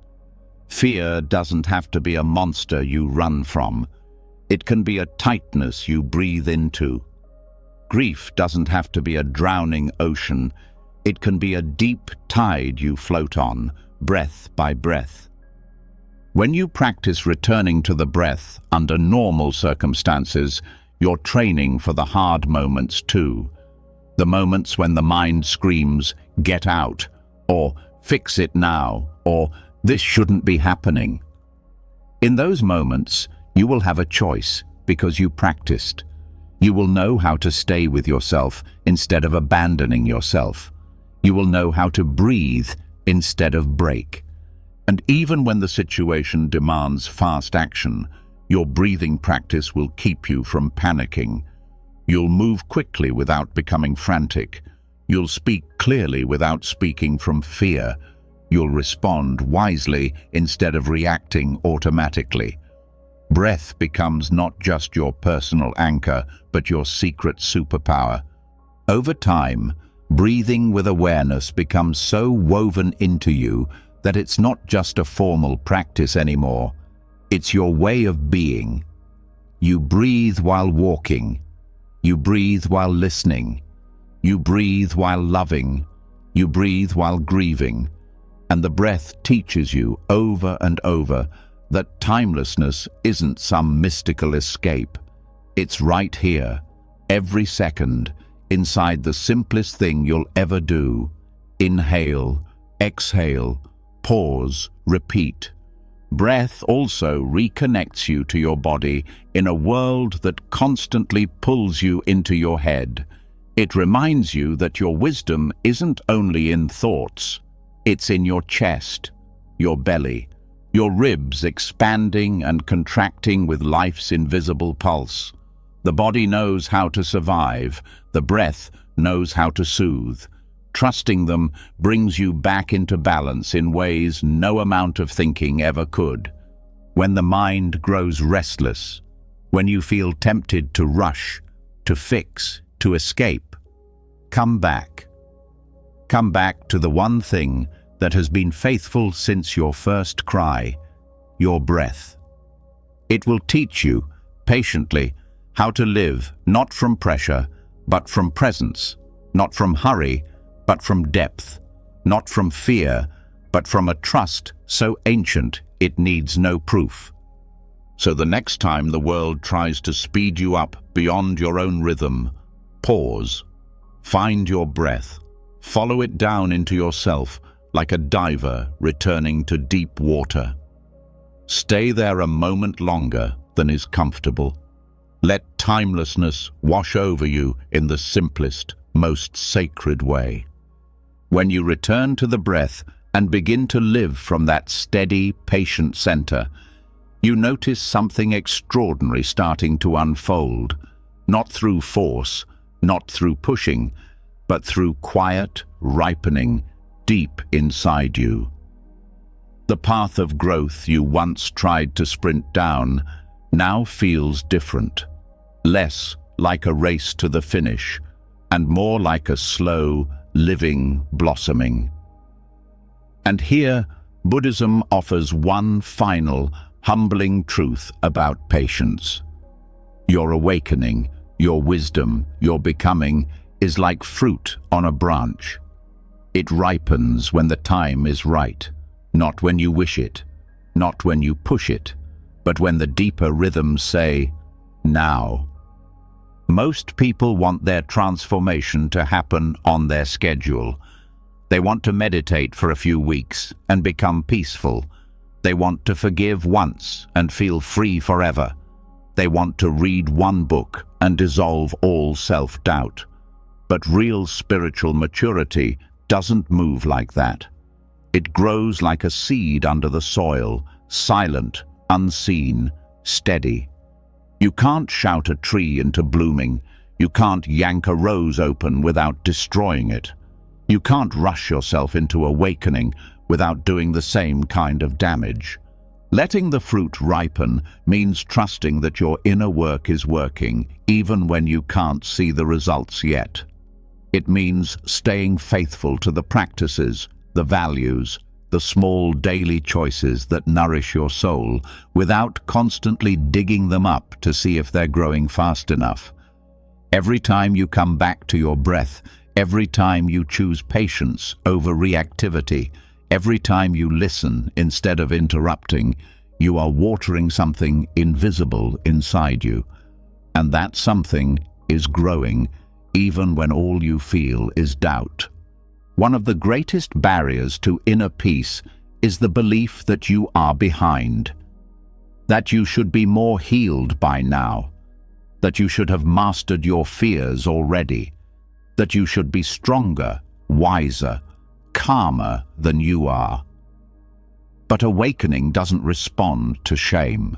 Fear doesn't have to be a monster you run from. It can be a tightness you breathe into. Grief doesn't have to be a drowning ocean. It can be a deep tide you float on, breath by breath. When you practice returning to the breath under normal circumstances, you're training for the hard moments too. The moments when the mind screams, "Get out," or "Fix it now," or "This shouldn't be happening." In those moments, you will have a choice because you practiced. You will know how to stay with yourself instead of abandoning yourself. You will know how to breathe instead of break. And even when the situation demands fast action, your breathing practice will keep you from panicking. You'll move quickly without becoming frantic. You'll speak clearly without speaking from fear. You'll respond wisely instead of reacting automatically. Breath becomes not just your personal anchor, but your secret superpower. Over time, breathing with awareness becomes so woven into you that it's not just a formal practice anymore. It's your way of being. You breathe while walking. You breathe while listening. You breathe while loving. You breathe while grieving. And the breath teaches you over and over that timelessness isn't some mystical escape. It's right here, every second, inside the simplest thing you'll ever do. Inhale, exhale, pause, repeat. Breath also reconnects you to your body in a world that constantly pulls you into your head. It reminds you that your wisdom isn't only in thoughts, it's in your chest, your belly, your ribs expanding and contracting with life's invisible pulse. The body knows how to survive, the breath knows how to soothe. Trusting them brings you back into balance in ways no amount of thinking ever could. When the mind grows restless, when you feel tempted to rush, to fix, to escape, come back. Come back to the one thing that has been faithful since your first cry, your breath. It will teach you, patiently, how to live not from pressure, but from presence, not from hurry, but from depth, not from fear, but from a trust so ancient it needs no proof. So the next time the world tries to speed you up beyond your own rhythm, pause, find your breath, follow it down into yourself like a diver returning to deep water. Stay there a moment longer than is comfortable. Let timelessness wash over you in the simplest, most sacred way. When you return to the breath and begin to live from that steady, patient center, you notice something extraordinary starting to unfold, not through force, not through pushing, but through quiet, ripening, deep inside you. The path of growth you once tried to sprint down now feels different, less like a race to the finish, and more like a slow, living blossoming. And here, Buddhism offers one final, humbling truth about patience. Your awakening, your wisdom, your becoming is like fruit on a branch. It ripens when the time is right, not when you wish it, not when you push it, but when the deeper rhythms say, now. Most people want their transformation to happen on their schedule. They want to meditate for a few weeks and become peaceful. They want to forgive once and feel free forever. They want to read one book and dissolve all self-doubt. But real spiritual maturity doesn't move like that. It grows like a seed under the soil, silent, unseen, steady. You can't shout a tree into blooming. You can't yank a rose open without destroying it. You can't rush yourself into awakening without doing the same kind of damage. Letting the fruit ripen means trusting that your inner work is working, even when you can't see the results yet. It means staying faithful to the practices, the values, the small daily choices that nourish your soul, without constantly digging them up to see if they're growing fast enough. Every time you come back to your breath, every time you choose patience over reactivity, every time you listen instead of interrupting, you are watering something invisible inside you. And that something is growing, even when all you feel is doubt. One of the greatest barriers to inner peace is the belief that you are behind, that you should be more healed by now, that you should have mastered your fears already, that you should be stronger, wiser, calmer than you are. But awakening doesn't respond to shame.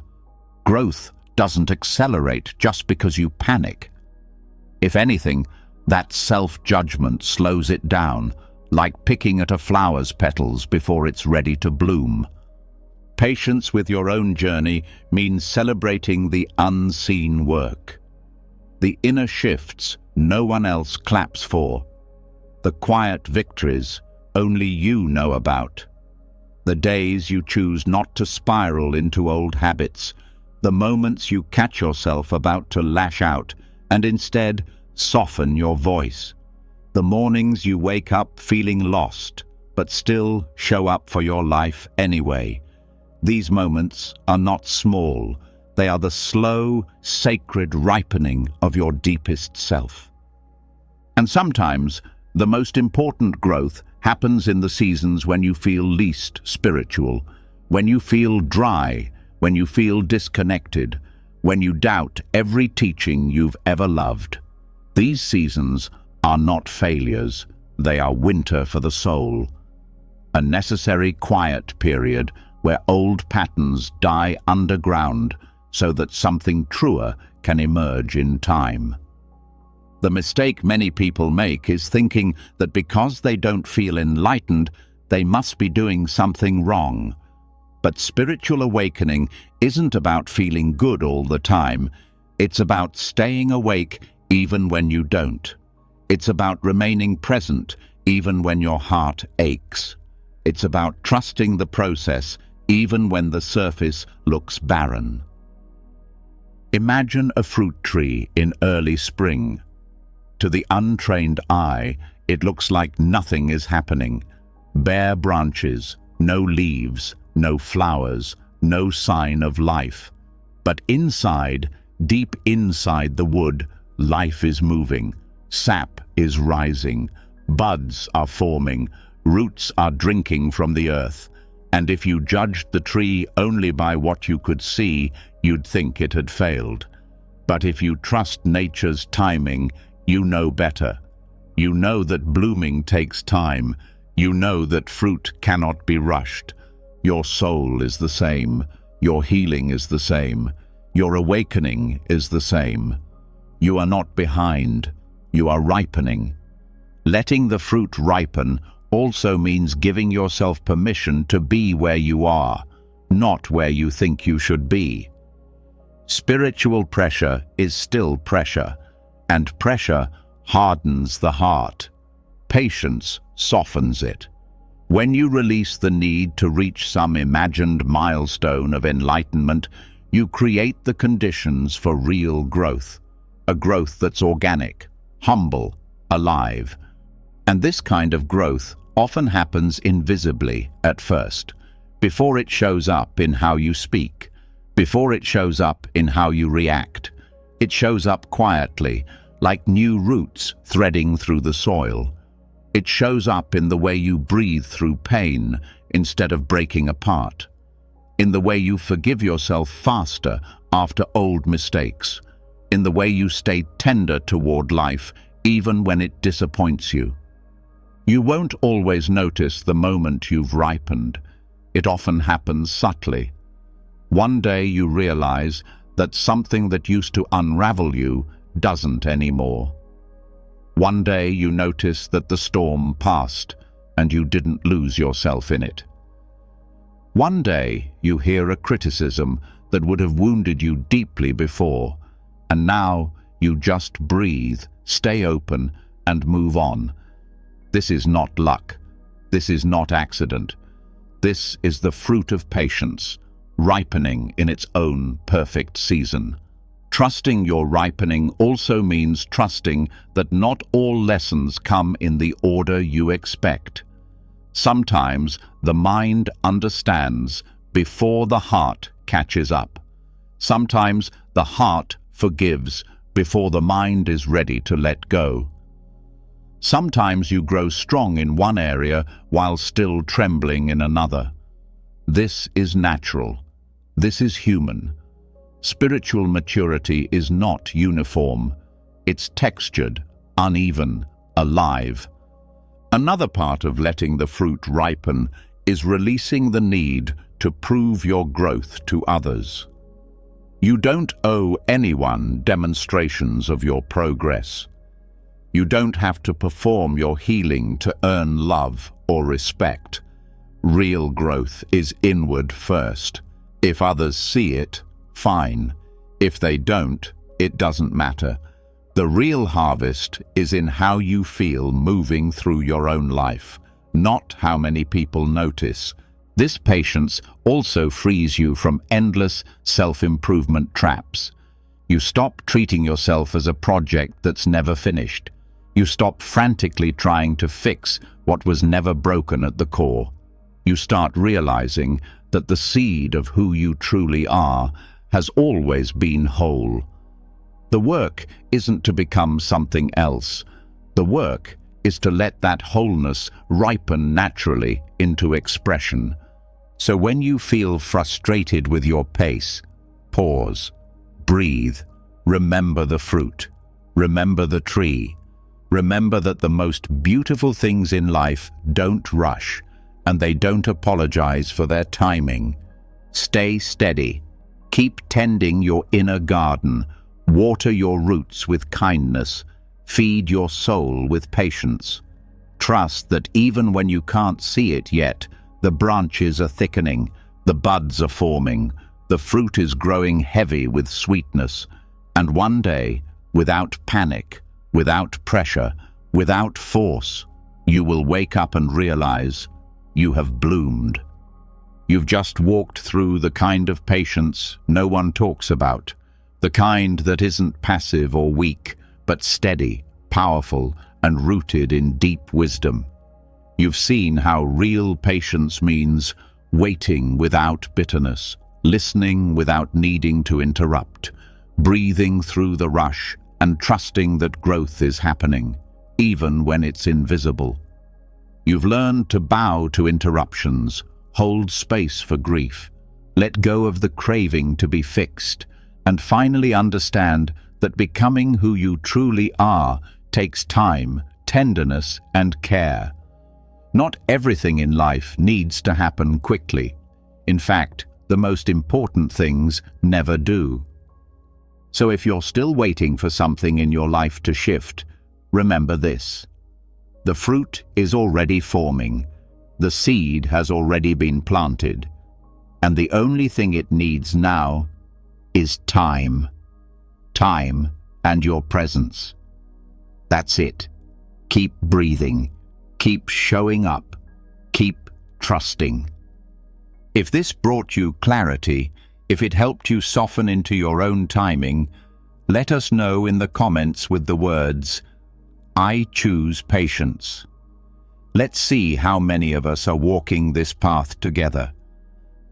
Growth doesn't accelerate just because you panic. If anything, that self-judgment slows it down, like picking at a flower's petals before it's ready to bloom. Patience with your own journey means celebrating the unseen work, the inner shifts no one else claps for, the quiet victories only you know about, the days you choose not to spiral into old habits, the moments you catch yourself about to lash out and instead soften your voice, the mornings you wake up feeling lost but still show up for your life anyway. These moments are not small. They are the slow, sacred ripening of your deepest self. And sometimes the most important growth happens in the seasons when you feel least spiritual, when you feel dry, when you feel disconnected, when you doubt every teaching you've ever loved. These seasons are not failures, they are winter for the soul. A necessary quiet period where old patterns die underground so that something truer can emerge in time. The mistake many people make is thinking that because they don't feel enlightened, they must be doing something wrong. But spiritual awakening isn't about feeling good all the time. It's about staying awake even when you don't. It's about remaining present even when your heart aches. It's about trusting the process even when the surface looks barren. Imagine a fruit tree in early spring. To the untrained eye, it looks like nothing is happening. Bare branches, no leaves, no flowers, no sign of life. But inside, deep inside the wood, life is moving. Sap is rising. Buds are forming. Roots are drinking from the earth. And if you judged the tree only by what you could see, you'd think it had failed. But if you trust nature's timing, you know better. You know that blooming takes time. You know that fruit cannot be rushed. Your soul is the same. Your healing is the same. Your awakening is the same. You are not behind. You are ripening. Letting the fruit ripen also means giving yourself permission to be where you are, not where you think you should be. Spiritual pressure is still pressure, and pressure hardens the heart. Patience softens it. When you release the need to reach some imagined milestone of enlightenment, you create the conditions for real growth, a growth that's organic, humble, alive. And this kind of growth often happens invisibly at first, before it shows up in how you speak, before it shows up in how you react. It shows up quietly, like new roots threading through the soil. It shows up in the way you breathe through pain instead of breaking apart, in the way you forgive yourself faster after old mistakes, in the way you stay tender toward life even when it disappoints you. You won't always notice the moment you've ripened. It often happens subtly. One day you realize that something that used to unravel you doesn't anymore. One day you notice that the storm passed and you didn't lose yourself in it. One day you hear a criticism that would have wounded you deeply before, and now you just breathe, stay open, and move on. This is not luck. This is not accident. This is the fruit of patience, ripening in its own perfect season. Trusting your ripening also means trusting that not all lessons come in the order you expect. Sometimes the mind understands before the heart catches up. Sometimes the heart forgives before the mind is ready to let go. Sometimes you grow strong in one area while still trembling in another. This is natural. This is human. Spiritual maturity is not uniform. It's textured, uneven, alive. Another part of letting the fruit ripen is releasing the need to prove your growth to others. You don't owe anyone demonstrations of your progress. You don't have to perform your healing to earn love or respect. Real growth is inward first. If others see it, fine. If they don't, it doesn't matter. The real harvest is in how you feel moving through your own life, not how many people notice. This patience also frees you from endless self-improvement traps. You stop treating yourself as a project that's never finished. You stop frantically trying to fix what was never broken at the core. You start realizing that the seed of who you truly are has always been whole. The work isn't to become something else. The work is to let that wholeness ripen naturally into expression. So when you feel frustrated with your pace, pause, breathe, remember the fruit, remember the tree. Remember that the most beautiful things in life don't rush, and they don't apologize for their timing. Stay steady. Keep tending your inner garden. Water your roots with kindness. Feed your soul with patience. Trust that even when you can't see it yet, the branches are thickening, the buds are forming, the fruit is growing heavy with sweetness, and one day, without panic, without pressure, without force, you will wake up and realize you have bloomed. You've just walked through the kind of patience no one talks about, the kind that isn't passive or weak, but steady, powerful, and rooted in deep wisdom. You've seen how real patience means waiting without bitterness, listening without needing to interrupt, breathing through the rush, and trusting that growth is happening, even when it's invisible. You've learned to bow to interruptions, hold space for grief, let go of the craving to be fixed, and finally understand that becoming who you truly are takes time, tenderness, and care. Not everything in life needs to happen quickly. In fact, the most important things never do. So if you're still waiting for something in your life to shift, remember this. The fruit is already forming. The seed has already been planted. And the only thing it needs now is time. Time and your presence. That's it. Keep breathing. Keep showing up. Keep trusting. If this brought you clarity, if it helped you soften into your own timing, let us know in the comments with the words, "I choose patience." Let's see how many of us are walking this path together.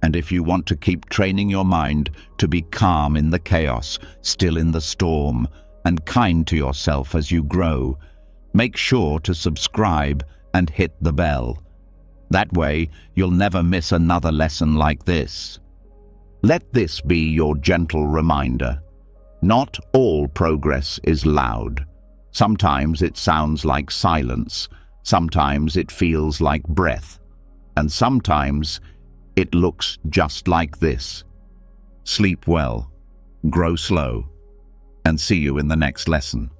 And if you want to keep training your mind to be calm in the chaos, still in the storm, and kind to yourself as you grow, make sure to subscribe and hit the bell. That way, you'll never miss another lesson like this. Let this be your gentle reminder. Not all progress is loud. Sometimes it sounds like silence. Sometimes it feels like breath. And sometimes it looks just like this. Sleep well, grow slow, and see you in the next lesson.